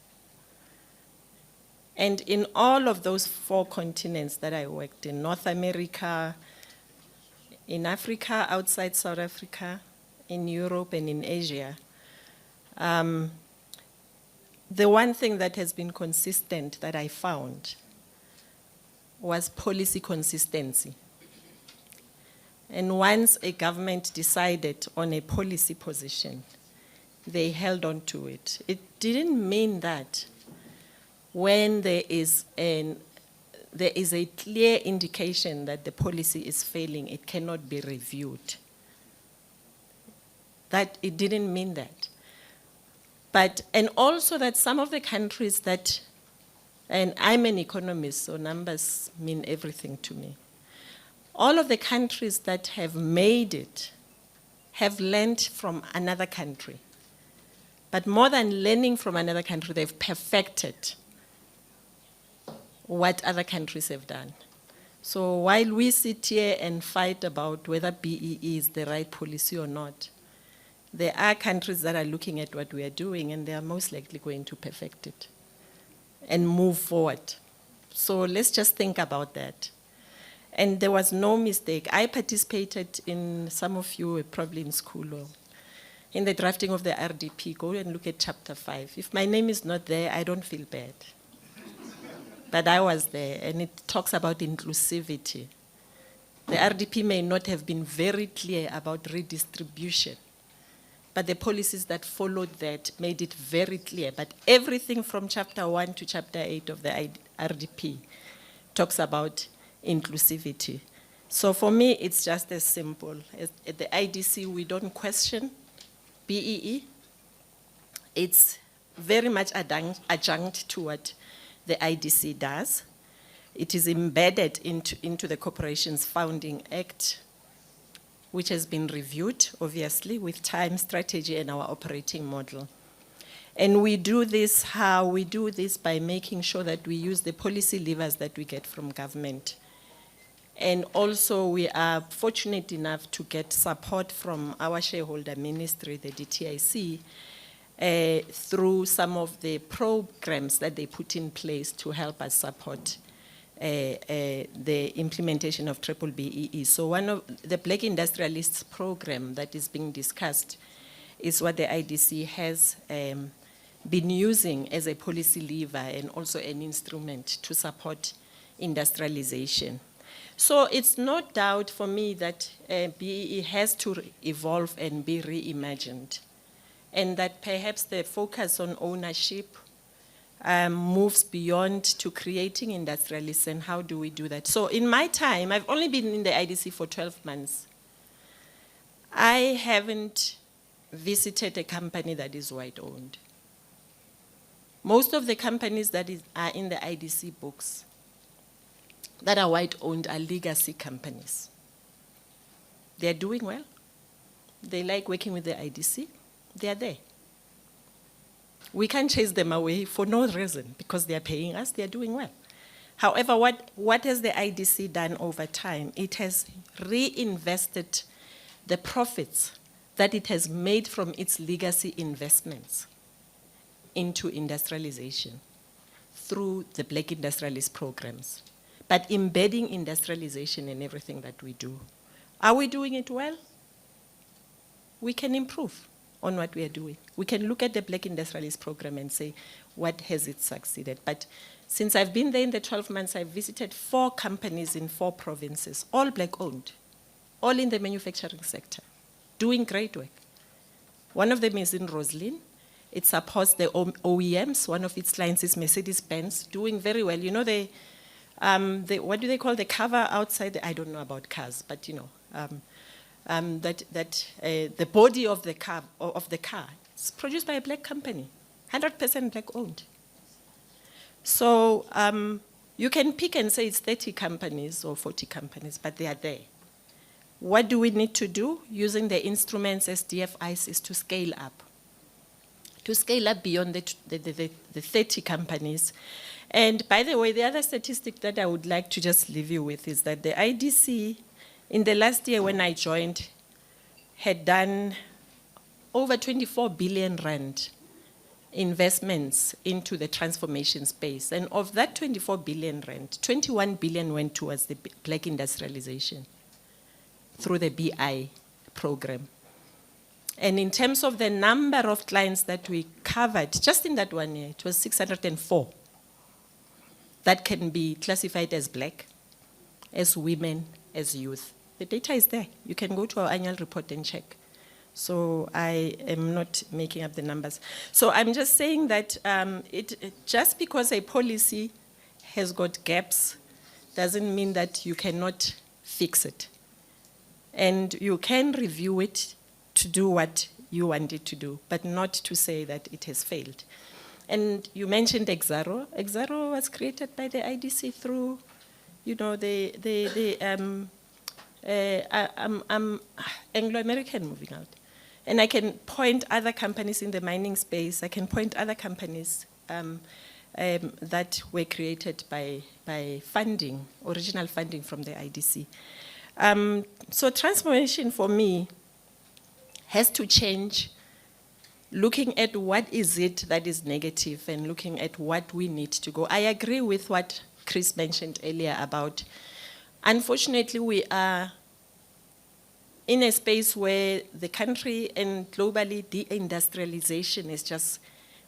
And in all of those 4 continents that I worked in, North America, in Africa, outside South Africa, in Europe, and in Asia, the one thing that has been consistent that I found was policy consistency. And once a government decided on a policy position, they held on to it. It didn't mean that when there is a clear indication that the policy is failing, it cannot be reviewed. That it didn't mean that. But, and also that some of the countries that, and I'm an economist, so numbers mean everything to me. All of the countries that have made it have learned from another country. But more than learning from another country, they've perfected what other countries have done. So while we sit here and fight about whether BEE is the right policy or not, there are countries that are looking at what we are doing and they are most likely going to perfect it and move forward. So let's just think about that. And there was no mistake. I participated in, some of you were probably in school, or in the drafting of the RDP. Go and look at chapter 5. If my name is not there, I don't feel bad. But I was there, and it talks about inclusivity. The RDP may not have been very clear about redistribution, but the policies that followed that made it very clear. But everything from chapter 1 to chapter 8 of the RDP talks about inclusivity. So for me, it's just as simple. At the IDC, we don't question BEE. It's very much adjunct to what the IDC does. It is embedded into the Corporations Founding Act, which has been reviewed, obviously, with time, strategy, and our operating model. And we do this how? We do this by making sure that we use the policy levers that we get from government. And also we are fortunate enough to get support from our shareholder ministry, the DTIC, through some of the programs that they put in place to help us support the implementation of BBBEE. So one of the Black Industrialists program that is being discussed is what the IDC has been using as a policy lever and also an instrument to support industrialization. So it's no doubt for me that BEE has to evolve and be reimagined, and that perhaps the focus on ownership moves beyond to creating industrialists, and how do we do that? So in my time, I've only been in the IDC for 12 months. I haven't visited a company that is white-owned. Most of the companies that are in the IDC books that are white-owned are legacy companies. They're doing well. They like working with the IDC. They're there. We can't chase them away for no reason because they're paying us, they're doing well. However, what has the IDC done over time? It has reinvested the profits that it has made from its legacy investments into industrialization through the Black Industrialist programs, but embedding industrialization in everything that we do. Are we doing it well? We can improve on what we are doing. We can look at the Black Industrialist program and say, what has it succeeded? But since I've been there in the 12 months, I've visited 4 companies in 4 provinces, all Black-owned, all in the manufacturing sector, doing great work. One of them is in Roslyn. It supports the OEMs. One of its clients is Mercedes-Benz, doing very well. You know, what do they call the cover outside? I don't know about cars, but you know, the body of the car is produced by a Black company. 100% black owned. So you can pick and say it's 30 companies or 40 companies, but they are there. What do we need to do? Using the instruments as DFIs is to scale up. To scale up beyond the 30 companies. And by the way, the other statistic that I would like to just leave you with is that the IDC, in the last year when I joined, had done over 24 billion rand investments into the transformation space. And of that 24 billion rand, 21 billion went towards the black industrialization through the BI program. And in terms of the number of clients that we covered, just in that 1 year, it was 604 that can be classified as black, as women, as youth. The data is there. You can go to our annual report and check. So I am not making up the numbers. So I'm just saying that just because a policy has got gaps doesn't mean that you cannot fix it. And you can review it to do what you want it to do, but not to say that it has failed. And you mentioned Exaro. Exaro was created by the IDC through, you know, Anglo-American moving out. And I can point other companies in the mining space. I can point other companies that were created by funding, original funding from the IDC. So transformation for me has to change, looking at what is it that is negative and looking at what we need to go. I agree with what Chris mentioned earlier about, unfortunately, we are in a space where the country and globally deindustrialization is just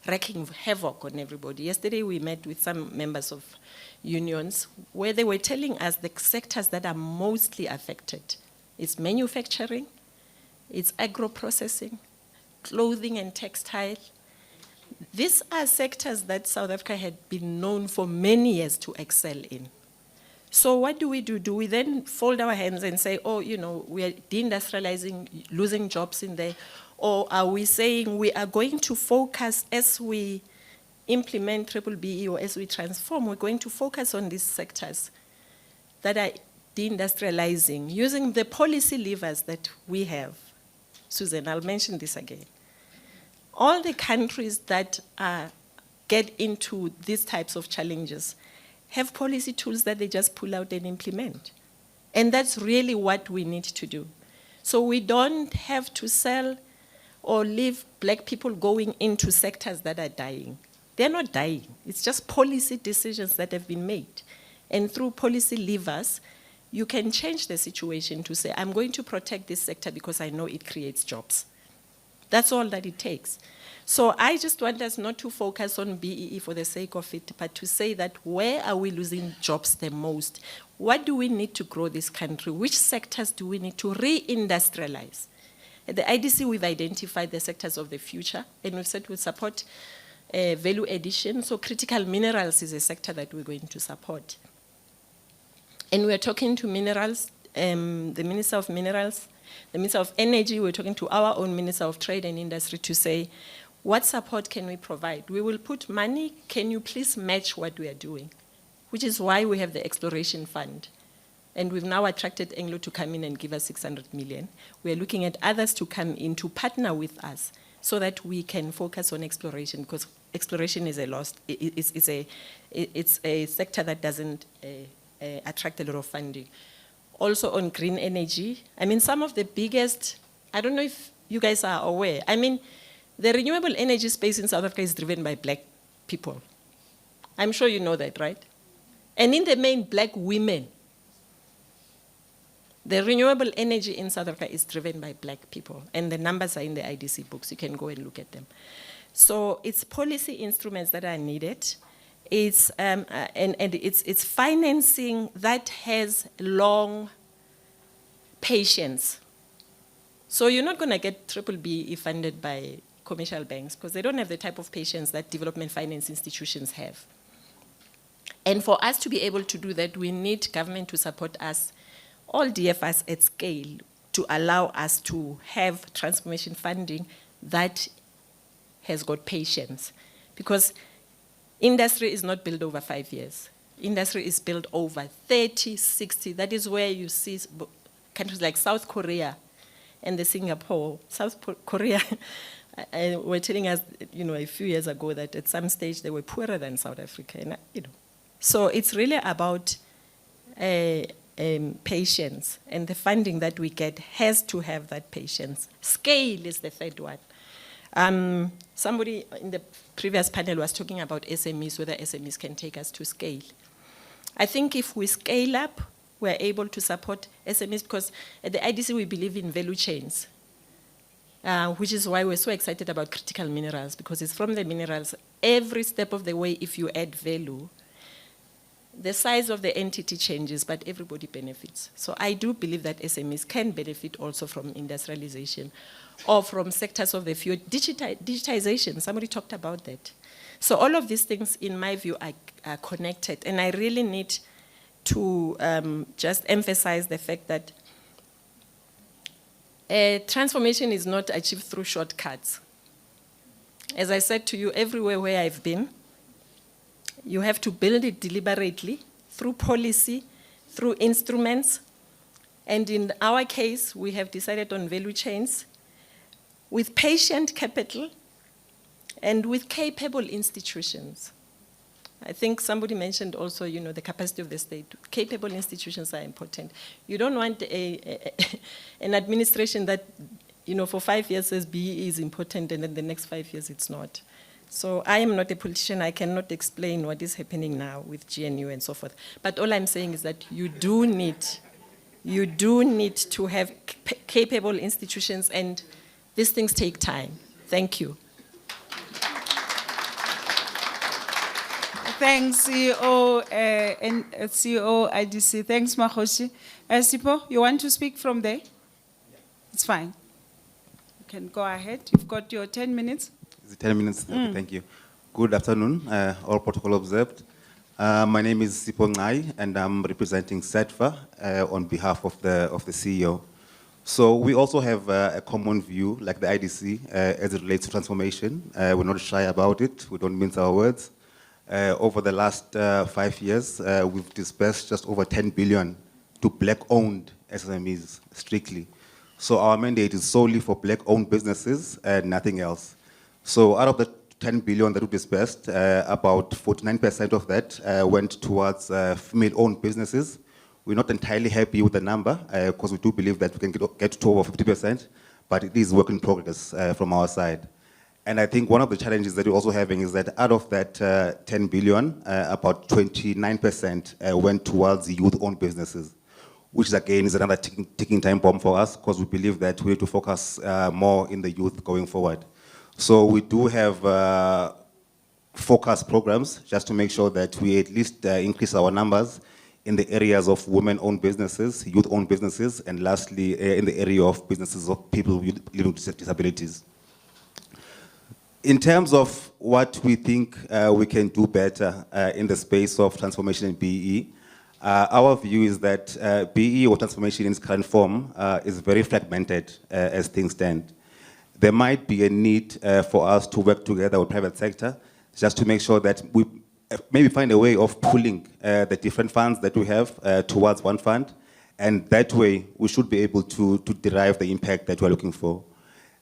wreaking havoc on everybody. Yesterday we met with some members of unions where they were telling us the sectors that are mostly affected. It's manufacturing, it's agro-processing, clothing and textile. These are sectors that South Africa had been known for many years to excel in. So what do we do? Do we then fold our hands and say, oh, you know, we are deindustrializing, losing jobs in there? Or are we saying we are going to focus as we implement BBBEE or as we transform, we're going to focus on these sectors that are deindustrializing, using the policy levers that we have. Susan, I'll mention this again. All the countries that get into these types of challenges have policy tools that they just pull out and implement. And that's really what we need to do. So we don't have to sell or leave black people going into sectors that are dying. They're not dying. It's just policy decisions that have been made. And through policy levers, you can change the situation to say, I'm going to protect this sector because I know it creates jobs. That's all that it takes. So I just want us not to focus on BEE for the sake of it, but to say that where are we losing jobs the most? What do we need to grow this country? Which sectors do we need to re-industrialize? At the IDC, we've identified the sectors of the future, and we've said we'll support value addition. So critical minerals is a sector that we're going to support. And we're talking to minerals, the Minister of Minerals, the Minister of Energy, we're talking to our own Minister of Trade and Industry to say, what support can we provide? We will put money, can you please match what we are doing? Which is why we have the Exploration Fund. And we've now attracted Anglo to come in and give us 600 million. We're looking at others to come in to partner with us so that we can focus on exploration, because exploration is it's a sector that doesn't attract a lot of funding. Also on green energy, I mean, some of the biggest, I don't know if you guys are aware, I mean, the renewable energy space in South Africa is driven by black people. I'm sure you know that, right? And in the main, black women. The renewable energy in South Africa is driven by black people, and the numbers are in the IDC books. You can go and look at them. So it's policy instruments that are needed. It's, it's financing that has long patience. So you're not going to get BBBEE funded by commercial banks because they don't have the type of patience that development finance institutions have. And for us to be able to do that, we need government to support us, all DFIs at scale, to allow us to have transformation funding that has got patience. Because industry is not built over 5 years. Industry is built over 30, 60. That is where you see countries like South Korea and the Singapore. South Korea were telling us, a few years ago that at some stage they were poorer than South Africa. And, So it's really about patience, and the funding that we get has to have that patience. Scale is the third one. Somebody in the previous panel was talking about SMEs, whether SMEs can take us to scale. I think if we scale up, we're able to support SMEs, because at the IDC we believe in value chains, which is why we're so excited about critical minerals, because it's from the minerals, every step of the way, if you add value, the size of the entity changes, but everybody benefits. So I do believe that SMEs can benefit also from industrialization or from sectors of the future. Digitization, somebody talked about that. So all of these things, in my view, are connected. And I really need to just emphasize the fact that transformation is not achieved through shortcuts. As I said to you, everywhere where I've been, you have to build it deliberately, through policy, through instruments. And in our case, we have decided on value chains with patient capital and with capable institutions. I think somebody mentioned also, the capacity of the state. Capable institutions are important. You don't want an administration that, for 5 years says BEE is important and then the next 5 years it's not. So I am not a politician. I cannot explain what is happening now with GNU and so forth. But all I'm saying is that you do need to have capable institutions, and these things take time. Thank you. Thanks, CEO and CEO IDC. Thanks, Mmakgoshi. Sipho, you want to speak from there? It's fine. You can go ahead. You've got your 10 minutes. Is it 10 minutes? Okay, thank you. Good afternoon, all protocol observed. My name is Sipho Nqayi, and I'm representing SEFDA on behalf of the CEO. So we also have a common view, like the IDC, as it relates to transformation. We're not shy about it. We don't mince our words. Over the last 5 years, we've disbursed just over 10 billion to black-owned SMEs, strictly. So our mandate is solely for black-owned businesses and nothing else. So out of the 10 billion that we disbursed, about 49% of that went towards female-owned businesses. We're not entirely happy with the number, because we do believe that we can get to over 50%, but it is work in progress from our side. And I think one of the challenges that we're also having is that out of that 10 billion, about 29% went towards youth-owned businesses, which again is another ticking time bomb for us, because we believe that we need to focus more in the youth going forward. So we do have focus programs just to make sure that we at least increase our numbers in the areas of women-owned businesses, youth-owned businesses, and lastly, in the area of businesses of people living with disabilities. In terms of what we think we can do better in the space of transformation in BEE, our view is that BEE, or transformation in its current form, is very fragmented as things stand. There might be a need for us to work together with private sector just to make sure that we maybe find a way of pooling the different funds that we have towards one fund, and that way we should be able to derive the impact that we're looking for.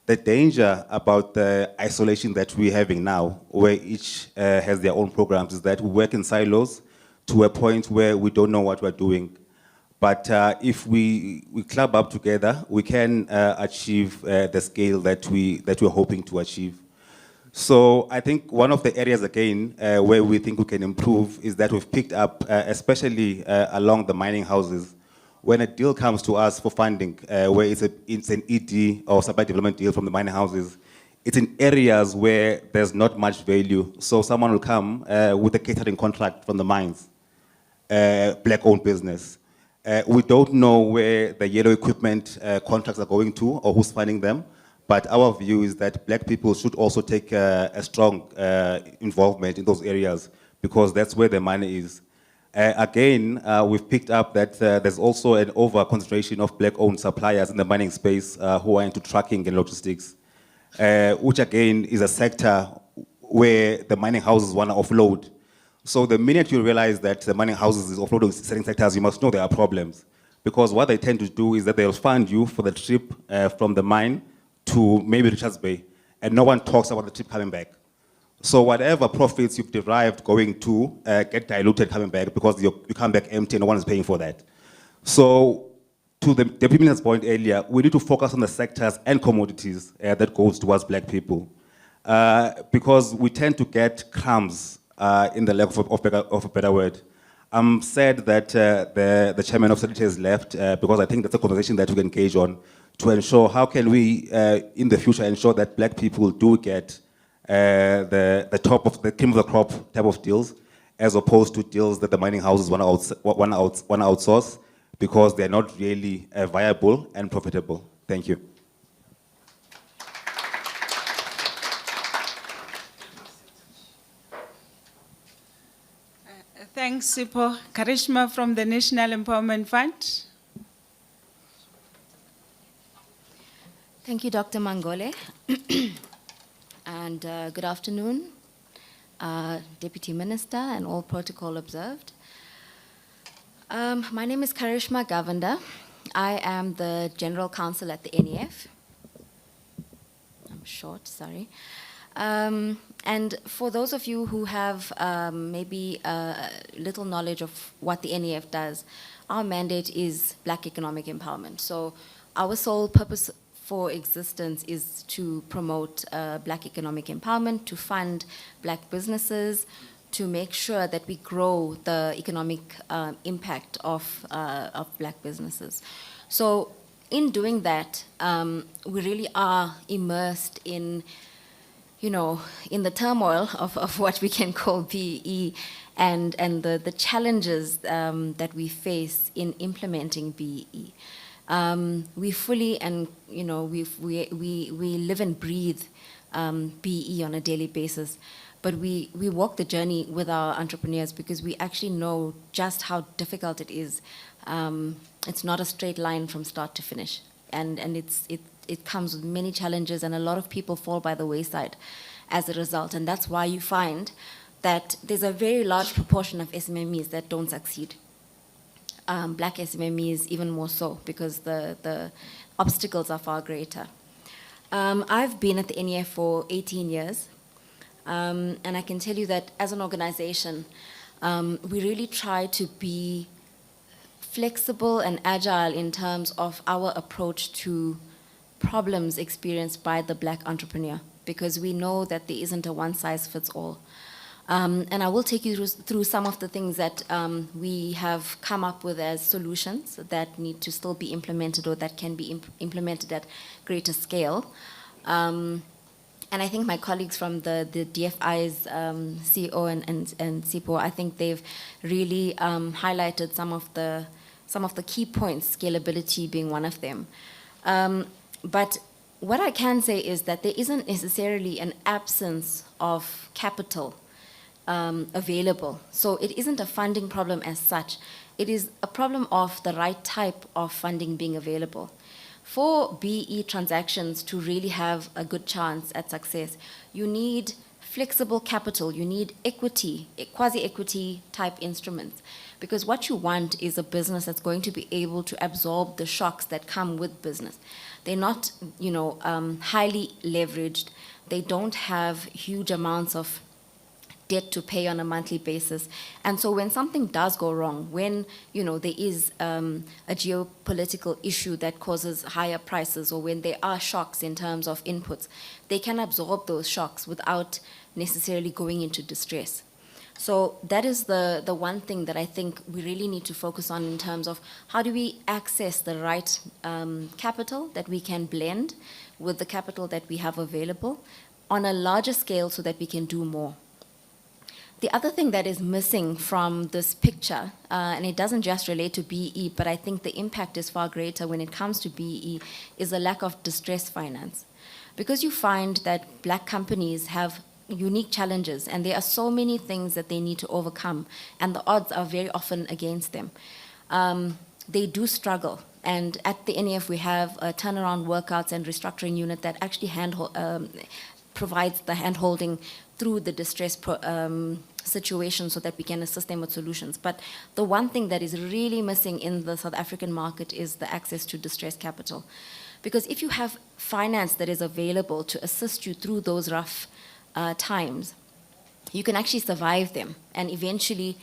The danger about the isolation that we're having now, where each has their own programs, is that we work in silos to a point where we don't know what we're doing. But if we club up together, we can achieve the scale that we're hoping to achieve. So I think one of the areas, again, where we think we can improve is that we've picked up, especially along the mining houses, when a deal comes to us for funding, where it's an ED or supply development deal from the mining houses, it's in areas where there's not much value. So someone will come with a catering contract from the mines, black-owned business. We don't know where the yellow equipment contracts are going to or who's funding them, but our view is that black people should also take a strong involvement in those areas, because that's where the money is. Again, we've picked up that there's also an over-concentration of black-owned suppliers in the mining space who are into trucking and logistics, which again is a sector where the mining houses want to offload. So the minute you realize that the mining houses is offloading certain sectors, you must know there are problems. Because what they tend to do is that they'll fund you for the trip from the mine to maybe Richards Bay, and no one talks about the trip coming back. So whatever profits you've derived going to get diluted coming back because you come back empty and no one is paying for that. So to the Deputy Minister's point earlier, we need to focus on the sectors and commodities that goes towards black people. Because we tend to get crumbs in the lack of a better word. I'm sad that the chairman of SEFDA has left because I think that's a conversation that we can engage on to ensure how can we, in the future, ensure that black people do get the top of the cream of the crop type of deals, as opposed to deals that the mining houses want to outsource because they're not really viable and profitable. Thank you. Thanks, Sipho. Karishma from the National Empowerment Fund. Thank you, Dr. Mangole. And good afternoon, Deputy Minister and all protocol observed. My name is Karishma Govender. I am the General Counsel at the NEF. I'm short, sorry. And for those of you who have maybe little knowledge of what the NEF does, our mandate is Black economic empowerment. So our sole purpose for existence is to promote Black economic empowerment, to fund Black businesses, to make sure that we grow the economic impact of Black businesses. So in doing that, we really are immersed in, you know, in the turmoil of what we can call BEE and the challenges that we face in implementing BEE. We fully and, you know, we live and breathe BEE on a daily basis, but we walk the journey with our entrepreneurs because we actually know just how difficult it is. It's not a straight line from start to finish, and it comes with many challenges, and a lot of people fall by the wayside as a result. And that's why you find that there's a very large proportion of SMMEs that don't succeed. Black SMMEs even more so, because the obstacles are far greater. I've been at the NEF for 18 years, and I can tell you that as an organization, we really try to be flexible and agile in terms of our approach to problems experienced by the Black entrepreneur, because we know that there isn't a one-size-fits-all. And I will take you through some of the things that we have come up with as solutions that need to still be implemented or that can be implemented at greater scale. And I think my colleagues from the DFIs, CEO and Sipho, I think they've really highlighted some of the key points, scalability being one of them. But what I can say is that there isn't necessarily an absence of capital available. So it isn't a funding problem as such. It is a problem of the right type of funding being available. For BE transactions to really have a good chance at success, you need flexible capital, you need equity, quasi-equity type instruments. Because what you want is a business that's going to be able to absorb the shocks that come with business. They're not, you know, highly leveraged. They don't have huge amounts of debt to pay on a monthly basis. And so when something does go wrong, when, you know, there is a geopolitical issue that causes higher prices, or when there are shocks in terms of inputs, they can absorb those shocks without necessarily going into distress. So that is the one thing that I think we really need to focus on in terms of how do we access the right capital that we can blend with the capital that we have available on a larger scale so that we can do more. The other thing that is missing from this picture, and it doesn't just relate to BE, but I think the impact is far greater when it comes to BE, is a lack of distress finance. Because you find that Black companies have unique challenges, and there are so many things that they need to overcome, and the odds are very often against them. They do struggle, and at the NEF we have a turnaround workouts and restructuring unit that actually provides the hand-holding through the distress situation so that we can assist them with solutions. But the one thing that is really missing in the South African market is the access to distressed capital. Because if you have finance that is available to assist you through those rough times, you can actually survive them and eventually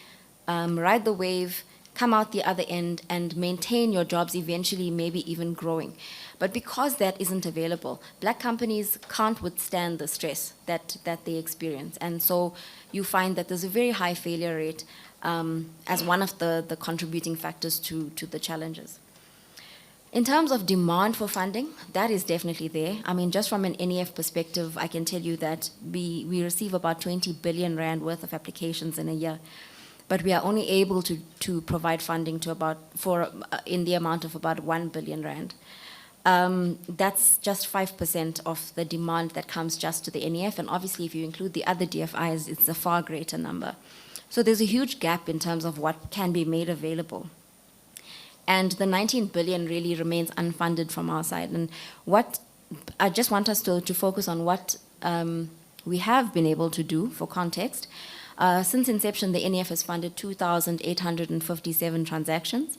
ride the wave, come out the other end, and maintain your jobs, eventually maybe even growing. But because that isn't available, black companies can't withstand the stress that they experience. And so you find that there's a very high failure rate as one of the contributing factors to the challenges. In terms of demand for funding, that is definitely there. I mean, just from an NEF perspective, I can tell you that we receive about 20 billion rand worth of applications in a year. But we are only able to provide funding to in the amount of about 1 billion rand. That's just 5% of the demand that comes just to the NEF, and obviously if you include the other DFIs, it's a far greater number. So there's a huge gap in terms of what can be made available. And the 19 billion really remains unfunded from our side. And what I just want us to focus on what we have been able to do for context. Since inception, the NEF has funded 2,857 transactions,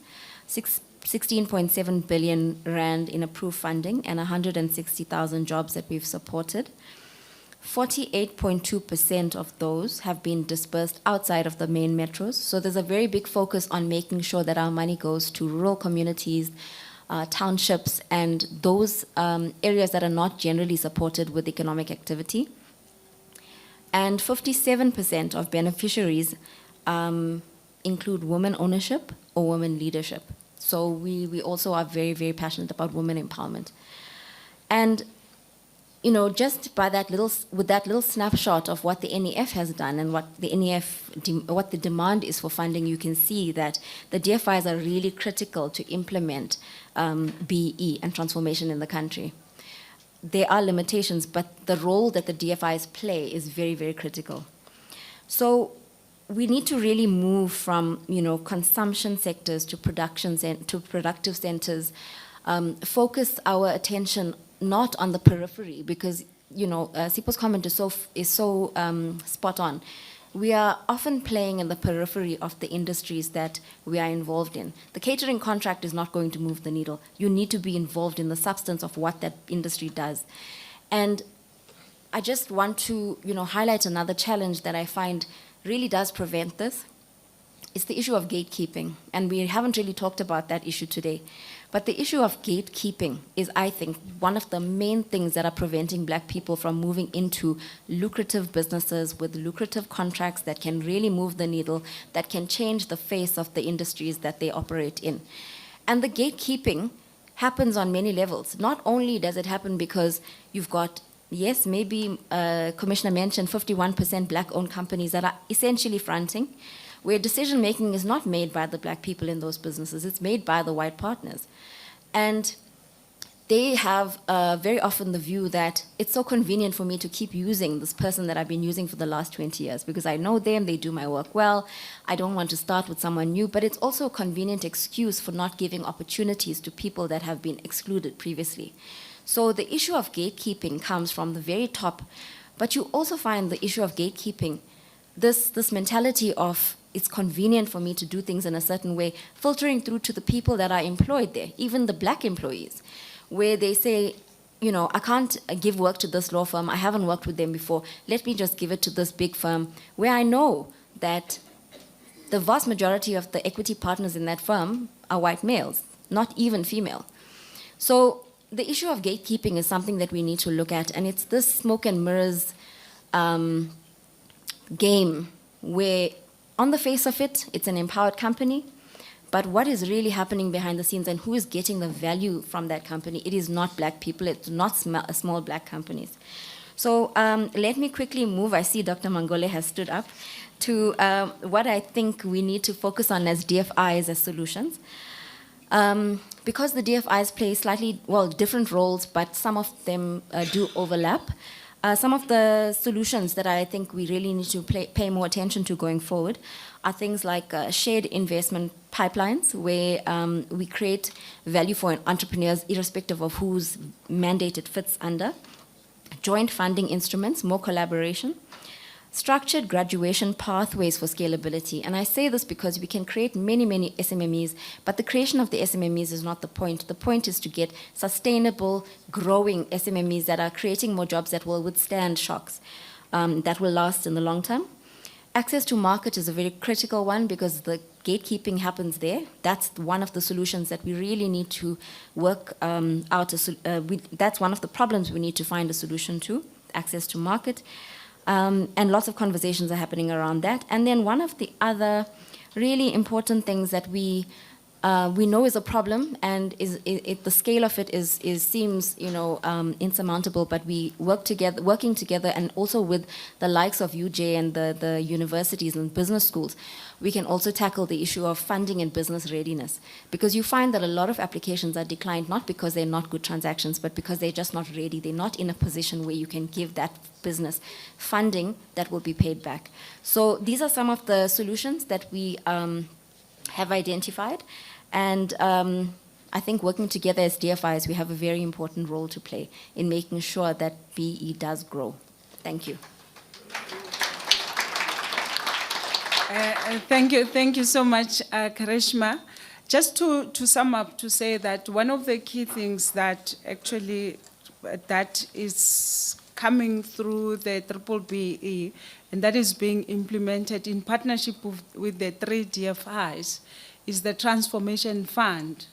16.7 billion rand in approved funding, and 160,000 jobs that we've supported. 48.2% of those have been dispersed outside of the main metros. So there's a very big focus on making sure that our money goes to rural communities, townships, and those areas that are not generally supported with economic activity. And 57% of beneficiaries include women ownership or women leadership. So we also are very, very passionate about women empowerment. And you know, just by with that little snapshot of what the NEF has done and what the what the demand is for funding, you can see that the DFIs are really critical to implement BEE and transformation in the country. There are limitations, but the role that the DFIs play is very, very critical. So we need to really move from, you know, consumption sectors to productive centers, focus our attention not on the periphery, because, you know, Sipho's comment is so spot on. We are often playing in the periphery of the industries that we are involved in. The catering contract is not going to move the needle. You need to be involved in the substance of what that industry does. And I just want to, you know, highlight another challenge that I find really does prevent this. It's the issue of gatekeeping, and we haven't really talked about that issue today. But the issue of gatekeeping is, I think, one of the main things that are preventing black people from moving into lucrative businesses with lucrative contracts that can really move the needle, that can change the face of the industries that they operate in. And the gatekeeping happens on many levels. Not only does it happen because you've got, yes, maybe Commissioner mentioned 51% black-owned companies that are essentially fronting, where decision-making is not made by the black people in those businesses, it's made by the white partners. And they have very often the view that it's so convenient for me to keep using this person that I've been using for the last 20 years because I know them, they do my work well, I don't want to start with someone new, but it's also a convenient excuse for not giving opportunities to people that have been excluded previously. So the issue of gatekeeping comes from the very top, but you also find the issue of gatekeeping, this mentality of it's convenient for me to do things in a certain way, filtering through to the people that are employed there, even the black employees, where they say, you know, I can't give work to this law firm, I haven't worked with them before, let me just give it to this big firm, where I know that the vast majority of the equity partners in that firm are white males, not even female. So the issue of gatekeeping is something that we need to look at, and it's this smoke and mirrors game where on the face of it, it's an empowered company, but what is really happening behind the scenes and who is getting the value from that company? It is not black people, it's not small black companies. So let me quickly move, I see Dr. Mangole has stood up, to what I think we need to focus on as DFIs as solutions. Because the DFIs play slightly, well, different roles, but some of them do overlap. Some of the solutions that I think we really need to pay more attention to going forward are things like shared investment pipelines, where we create value for entrepreneurs irrespective of whose mandate it fits under. joint funding instruments, more collaboration, structured graduation pathways for scalability. And I say this because we can create many, many SMMEs, but the creation of the SMMEs is not the point. The point is to get sustainable, growing SMMEs that are creating more jobs that will withstand shocks, that will last in the long term. Access to market is a very critical one because the gatekeeping happens there. That's one of the solutions that we really need to work out. That's one of the problems we need to find a solution to, access to market. And lots of conversations are happening around that. And then one of the other really important things that we know is a problem, and the scale of it seems insurmountable. But we working together, and also with the likes of UJ and the universities and business schools, we can also tackle the issue of funding and business readiness. Because you find that a lot of applications are declined not because they're not good transactions, but because they're just not ready. They're not in a position where you can give that business funding that will be paid back. So these are some of the solutions that we have identified. And I think working together as DFIs, we have a very important role to play in making sure that BEE does grow. Thank you. Thank you so much, Karishma. Just to sum up, to say that one of the key things that actually that is coming through the BBBEE, and that is being implemented in partnership with the 3 DFIs, is the Transformation Fund.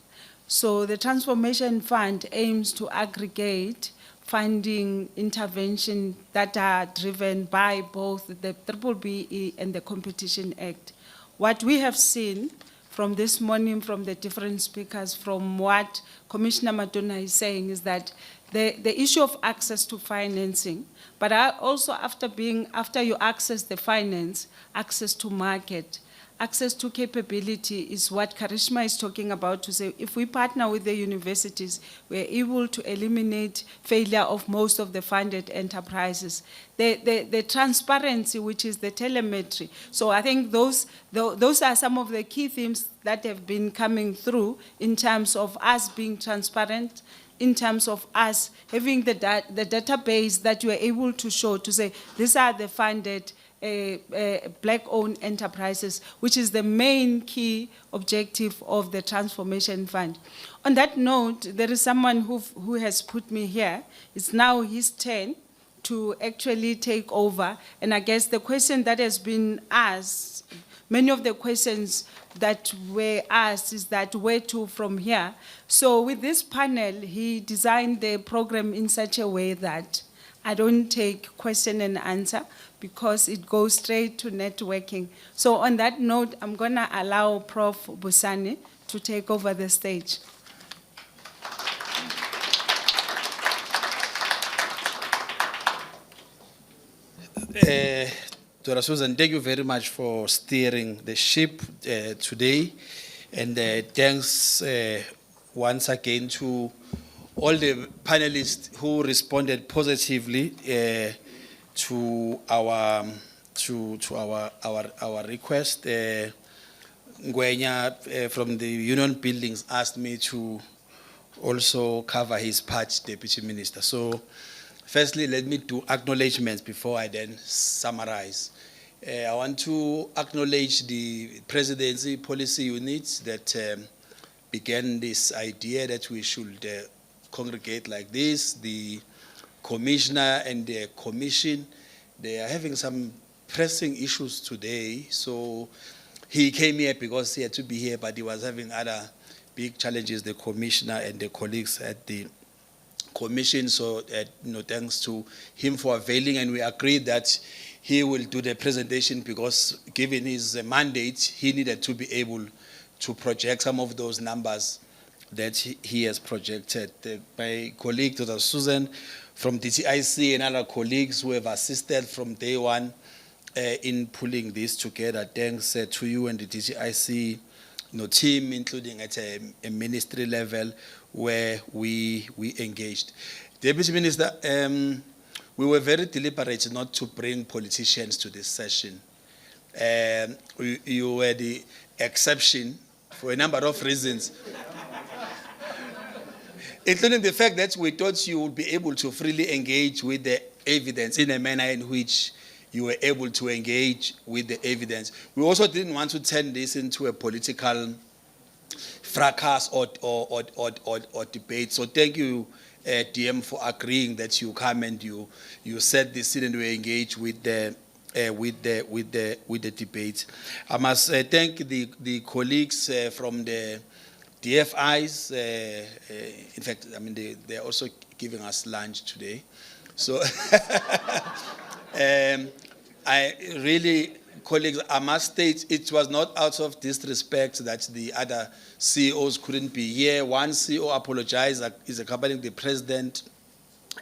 So the Transformation Fund aims to aggregate funding intervention that are driven by both the BBBEE and the Competition Act. What we have seen from this morning, from the different speakers, from what Commissioner Matona is saying, is that the issue of access to financing, but also after you access the finance, access to market, access to capability is what Karishma is talking about, to say if we partner with the universities, we're able to eliminate failure of most of the funded enterprises. The transparency, which is the telemetry. So I think those are some of the key themes that have been coming through in terms of us being transparent, in terms of us having the database that you are able to show, to say these are the funded black-owned enterprises, which is the main key objective of the Transformation Fund. On that note, there is someone who has put me here. It's now his turn to actually take over. And I guess the question that has been asked, many of the questions that were asked is that where to from here. So with this panel, he designed the program in such a way that I don't take question and answer, because it goes straight to networking. So on that note, I'm going to allow Prof. Busani to take over the stage. Dr. Susan, thank you very much for steering the ship today. And thanks once again to all the panelists who responded positively to our request. Nqayi from the Union Buildings asked me to also cover his part, Deputy Minister. So firstly, let me do acknowledgements before I then summarize. I want to acknowledge the Presidency Policy Unit that began this idea that we should congregate like this. The Commissioner and the Commission, they are having some pressing issues today. So he came here because he had to be here, but he was having other big challenges, the Commissioner and the colleagues at the Commission. So thanks to him for availing, and we agreed that he will do the presentation because given his mandate, he needed to be able to project some of those numbers that he has projected. My colleague, Dr. Susan, from DTIC and other colleagues who have assisted from day one in pulling this together. Thanks to you and the DTIC team, including at a ministry level where we engaged. Deputy Minister, we were very deliberate not to bring politicians to this session. You were the exception for a number of reasons. including the fact that we thought you would be able to freely engage with the evidence in a manner in which you were able to engage with the evidence. We also didn't want to turn this into a political fracas or debate. So thank you, DM, for agreeing that you come and you set this in and we engage with the debate. I must thank the colleagues from the DFIs. In fact, I mean they're also giving us lunch today. So I really, colleagues, I must state it was not out of disrespect that the other CEOs couldn't be here. One CEO apologized, is accompanying the president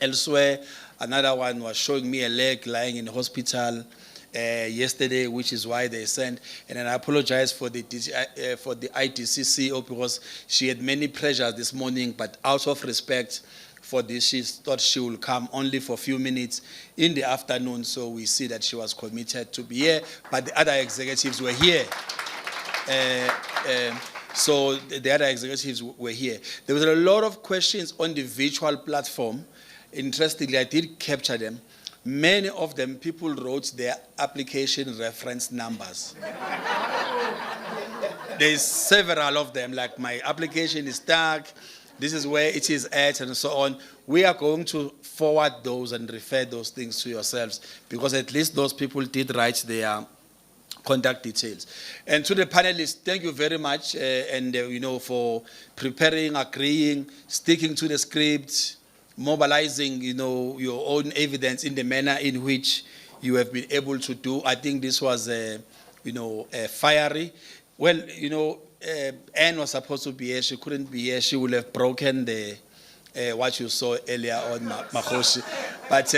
elsewhere. Another one was showing me a leg lying in hospital yesterday, which is why they sent. And then I apologize for the ITC CEO because she had many pressures this morning, but out of respect for this, she thought she will come only for a few minutes in the afternoon, so we see that she was committed to be here, but the other executives were here. So the other executives were here. There was a lot of questions on the virtual platform. Interestingly, I did capture them. Many of them, people wrote their application reference numbers. There's several of them, like my application is stuck, this is where it is at, and so on. We are going to forward those and refer those things to yourselves, because at least those people did write their contact details. And to the panelists, thank you very much, for preparing, agreeing, sticking to the script, mobilizing, your own evidence in the manner in which you have been able to do. I think this was, fiery. Well, Anne was supposed to be here. She couldn't be here. She would have broken the what you saw earlier on, Mmakgoshi. But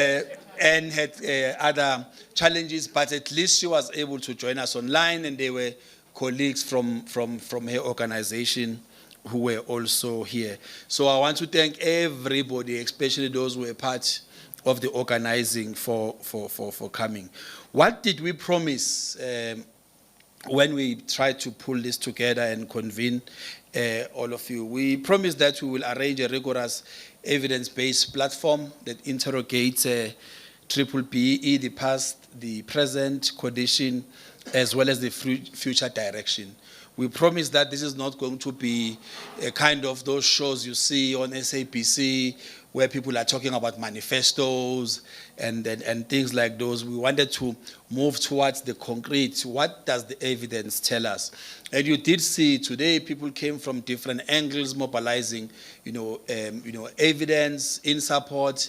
Anne had other challenges, but at least she was able to join us online, and there were colleagues from her organization who were also here. So I want to thank everybody, especially those who were part of the organizing for coming. What did we promise when we tried to pull this together and convene all of you? We promised that we will arrange a rigorous evidence-based platform that interrogates B-BBEE, the past, the present condition, as well as the future direction. We promise that this is not going to be a kind of those shows you see on SABC where people are talking about manifestos and things like those. We wanted to move towards the concrete. What does the evidence tell us? And you did see today people came from different angles, mobilizing, evidence in support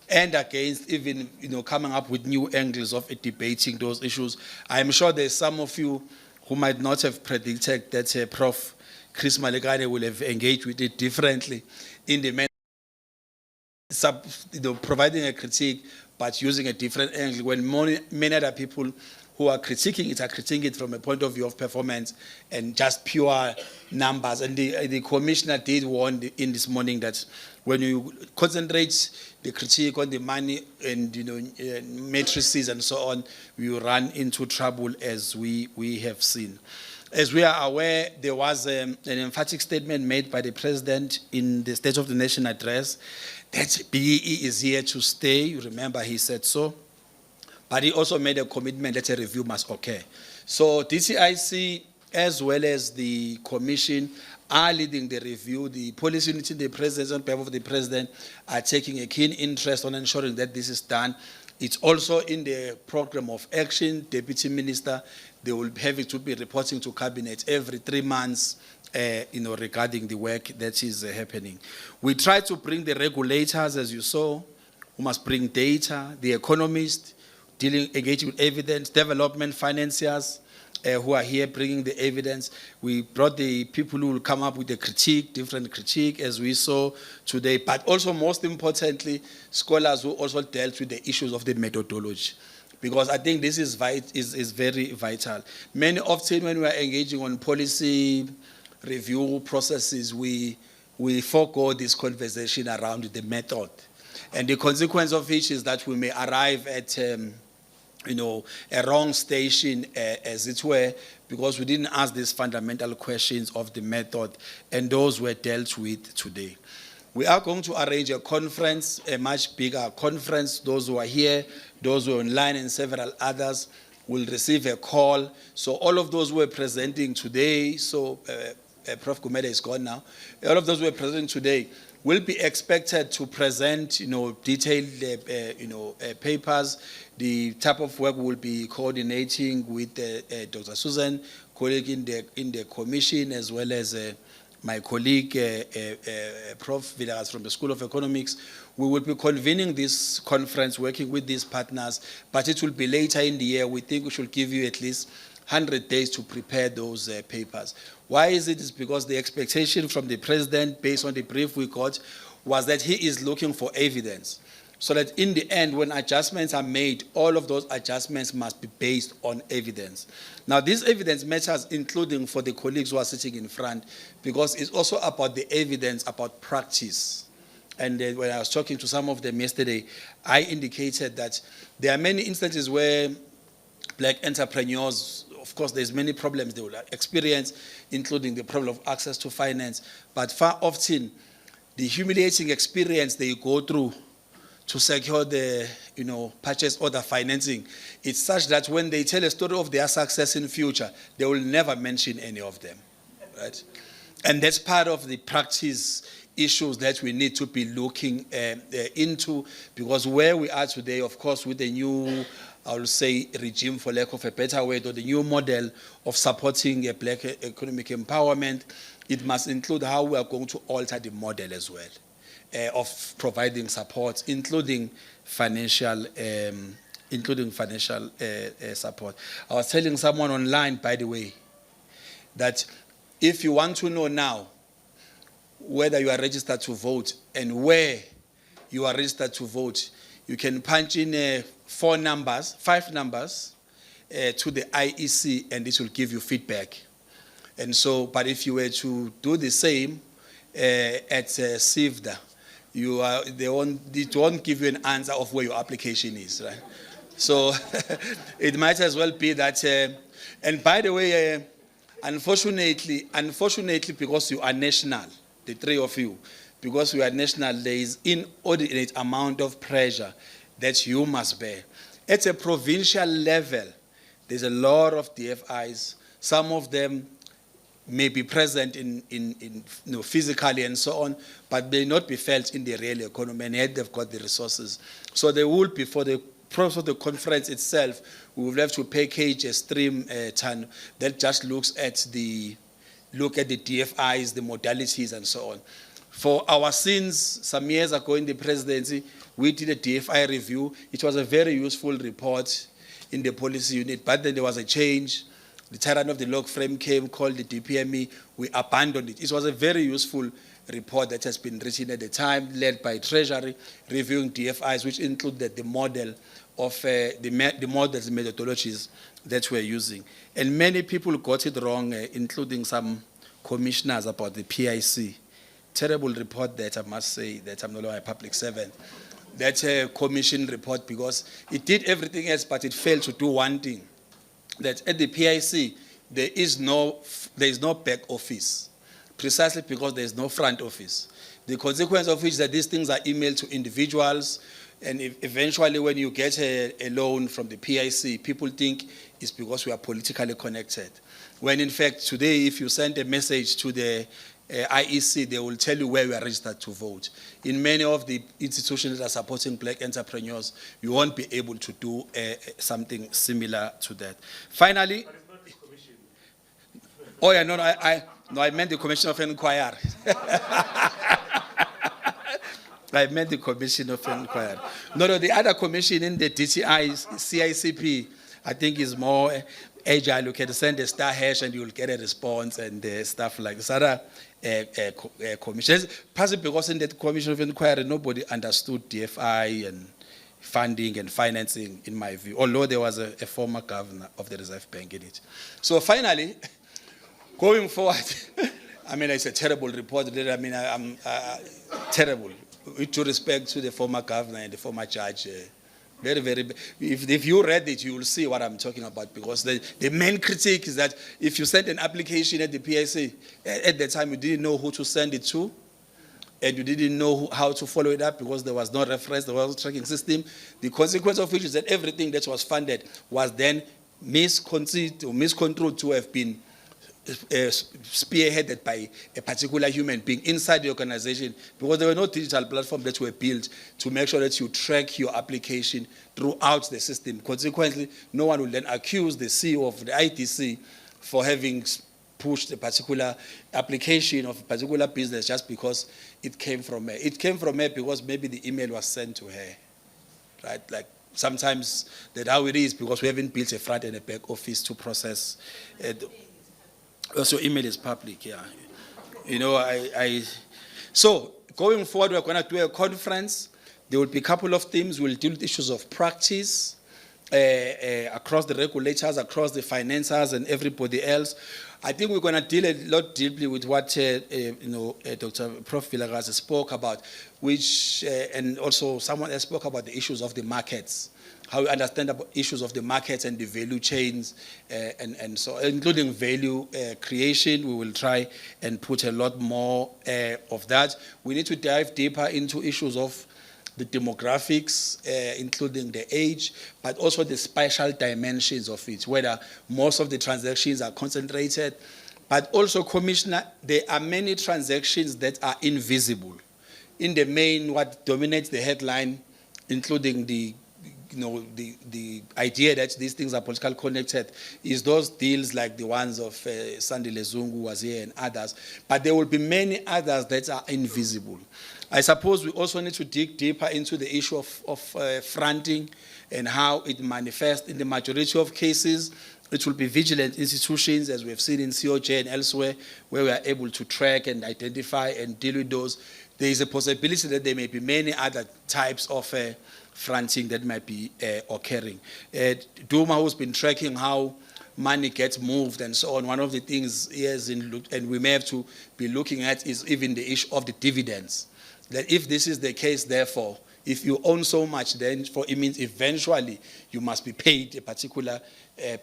and against, even coming up with new angles of debating those issues. I am sure there's some of you who might not have predicted that Prof. Karishma Malekane will have engaged with it differently in the manner, providing a critique, but using a different angle, when many other people who are critiquing it are critiquing it from a point of view of performance and just pure numbers. And the commissioner did warn in this morning that when you concentrate the critique on the money and matrices and so on, we will run into trouble, as we have seen. As we are aware, there was an emphatic statement made by the president in the State of the Nation address that BEE is here to stay. You remember he said so. But he also made a commitment that a review must occur. So DTIC, as well as the commission, are leading the review. The policy unit in the presidency, on behalf of the president, are taking a keen interest on ensuring that this is done. It's also in the program of action. Deputy Minister, they will have to be reporting to Cabinet every 3 months, regarding the work that is happening. We try to bring the regulators, as you saw, who must bring data, the economists, engaging with evidence, development financiers, who are here bringing the evidence. We brought the people who will come up with a critique, different critique, as we saw today, but also most importantly, scholars who also dealt with the issues of the methodology, because I think this is very vital. Many often when we are engaging on policy review processes, we forego this conversation around the method. And the consequence of which is that we may arrive at a wrong station, as it were, because we didn't ask these fundamental questions of the method, and those were dealt with today. We are going to arrange a conference, a much bigger conference. Those who are here, those who are online, and several others will receive a call. So all of those who are presenting today, Prof. Gumede is gone now. All of those who are presenting today will be expected to present, detailed, papers. The type of work will be coordinating with Dr. Susan, colleague in the commission, as well as my colleague, Prof. Vilakazi from the School of Economics. We will be convening this conference, working with these partners, but it will be later in the year. We think we should give you at least 100 days to prepare those papers. Why is it? It's because the expectation from the president, based on the brief we got, was that he is looking for evidence. So that in the end, when adjustments are made, all of those adjustments must be based on evidence. Now, this evidence matters, including for the colleagues who are sitting in front, because it's also about the evidence, about practice. And when I was talking to some of them yesterday, I indicated that there are many instances where black entrepreneurs, of course, there's many problems they will experience, including the problem of access to finance, but far often, the humiliating experience they go through to secure the purchase order financing, it's such that when they tell a story of their success in future, they will never mention any of them, right? And that's part of the practice issues that we need to be looking into, because where we are today, of course, with the new, I will say, regime, for lack of a better word, or the new model of supporting a black economic empowerment, it must include how we are going to alter the model as well. Of providing support, including financial support. I was telling someone online, by the way, that if you want to know now whether you are registered to vote and where you are registered to vote, you can punch in 5 numbers to the IEC, and this will give you feedback. And so, but if you were to do the same at SEFDA, it won't give you an answer of where your application is, right? So it might as well be that, and by the way, unfortunately, because you are national, the 3 of you, because you are national, there is inordinate amount of pressure that you must bear. At a provincial level, there's a lot of DFIs. Some of them may be present physically and so on, but may not be felt in the real economy, and yet they've got the resources. So there will be, for the purpose of the conference itself, we will have to package a stream that just looks at the DFIs, the modalities, and so on. For our sins, some years ago in the presidency, we did a DFI review. It was a very useful report in the policy unit, but then there was a change. The tyrant of the log frame came, called the DPME. We abandoned it. It was a very useful report that has been written at the time, led by Treasury, reviewing DFIs, which included the model of the models and methodologies that we're using. And many people got it wrong, including some commissioners, about the PIC. Terrible report that I must say, that I'm no longer a public servant. That's a commission report, because it did everything else, but it failed to do one thing. That at the PIC, there is no back office, precisely because there is no front office. The consequence of which is that these things are emailed to individuals, and eventually when you get a loan from the PIC, people think it's because we are politically connected. When in fact today, if you send a message to the IEC, they will tell you where you are registered to vote. In many of the institutions that are supporting black entrepreneurs, you won't be able to do something similar to that. Finally, oh yeah, no, I meant the Commission of Inquiry. I meant the Commission of Inquiry. No, the other commission in the DTI, CICP, I think is more agile. You can send a star hash and you'll get a response and stuff like this. Other commissions, possibly because in that Commission of Inquiry, nobody understood DFI and funding and financing, in my view, although there was a former governor of the Reserve Bank in it. So finally, going forward, I mean, it's a terrible report. I mean, I'm terrible. With due respect to the former governor and the former judge, very, very, if you read it, you will see what I'm talking about, because the main critique is that if you sent an application at the PIC, at the time you didn't know who to send it to, and you didn't know how to follow it up because there was no reference, there was no tracking system. The consequence of which is that everything that was funded was then misconceived or miscontrolled to have been spearheaded by a particular human being inside the organization, because there were no digital platforms that were built to make sure that you track your application throughout the system. Consequently, no one will then accuse the CEO of the IDC for having pushed a particular application of a particular business just because it came from her. It came from her because maybe the email was sent to her, right? Like sometimes that's how it is, because we haven't built a front and a back office to process it. Also, email is public, yeah. You know, so going forward, we're going to do a conference. There will be a couple of themes. We'll deal with issues of practice across the regulators, across the financiers, and everybody else. I think we're going to deal a lot deeply with what Dr. Prof. Vilakazi spoke about, which and also someone else spoke about the issues of the markets. How we understand about issues of the markets and the value chains, and so including value creation. We will try and put a lot more of that. We need to dive deeper into issues of the demographics, including the age, but also the spatial dimensions of it, whether most of the transactions are concentrated. But also, Commissioner, there are many transactions that are invisible. In the main, what dominates the headline, including the idea that these things are politically connected, is those deals like the ones of Sandile Zungu was here and others. But there will be many others that are invisible. I suppose we also need to dig deeper into the issue of fronting and how it manifests. In the majority of cases, it will be vigilant institutions, as we have seen in COJ and elsewhere, where we are able to track and identify and deal with those. There is a possibility that there may be many other types of fronting that might be occurring. Duma, who's been tracking how money gets moved and so on, one of the things he has and we may have to be looking at is even the issue of the dividends. That if this is the case, therefore, if you own so much, then it means eventually you must be paid a particular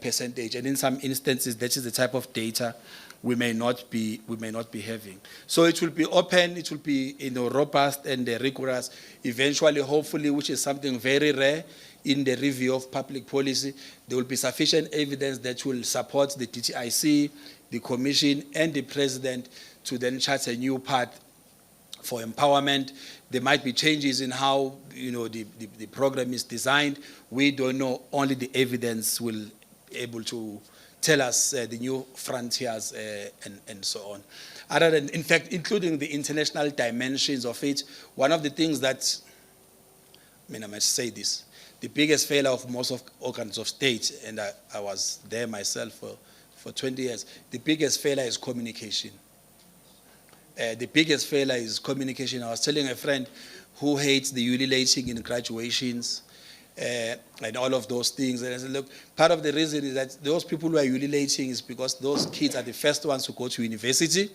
percentage. And in some instances, that is the type of data we may not be having. So it will be open, it will be robust and rigorous. Eventually, hopefully, which is something very rare in the review of public policy, there will be sufficient evidence that will support the DTIC, the Commission, and the President to then chart a new path for empowerment. There might be changes in how the program is designed. We don't know. Only the evidence will be able to tell us the new frontiers and so on. Other than, in fact, including the international dimensions of it, one of the things that, I must say this, the biggest failure of most of organs of state, and I was there myself for 20 years, the biggest failure is communication. The biggest failure is communication. I was telling a friend who hates the ululating in graduations and all of those things. And I said, look, part of the reason is that those people who are ululating is because those kids are the first ones to go to university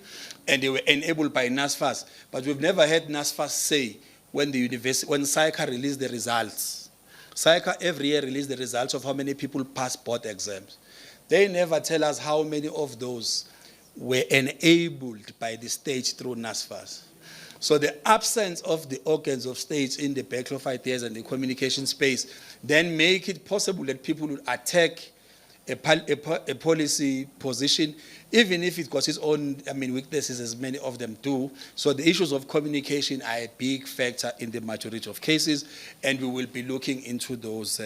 and they were enabled by NSFAS. But we've never had NSFAS say when SAICA released the results. SAICA every year released the results of how many people pass board exams. They never tell us how many of those were enabled by the state through NSFAS. So the absence of the organs of states in the backlog of ideas and the communication space then make it possible that people will attack a policy position, even if it got its own weaknesses, as many of them do. So the issues of communication are a big factor in the majority of cases, and we will be looking into those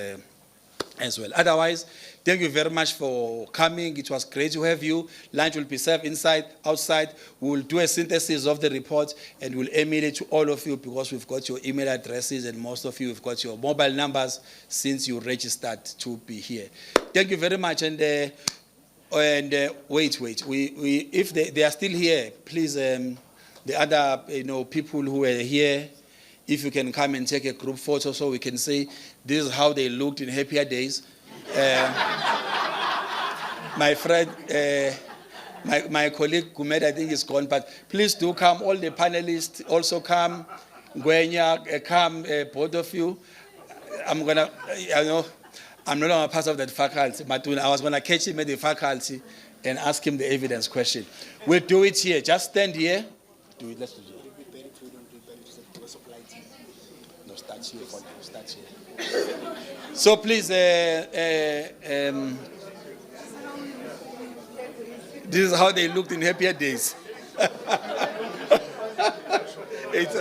as well. Otherwise, thank you very much for coming. It was great to have you. Lunch will be served inside, outside. We will do a synthesis of the report and we'll email it to all of you because we've got your email addresses and most of you have got your mobile numbers since you registered to be here. Thank you very much. And wait. If they are still here, please, the other people who are here, if you can come and take a group photo so we can say this is how they looked in happier days. My friend, my colleague Gumede, I think is gone, but please do come. All the panelists also come. Gwenya, come, both of you. I'm no longer part of that faculty. Matona, I was going to catch him at the faculty and ask him the evidence question. We'll do it here. Just stand here. Do it. Let's do it. start here for now. Start here. So please, this is how they looked in happier days. It's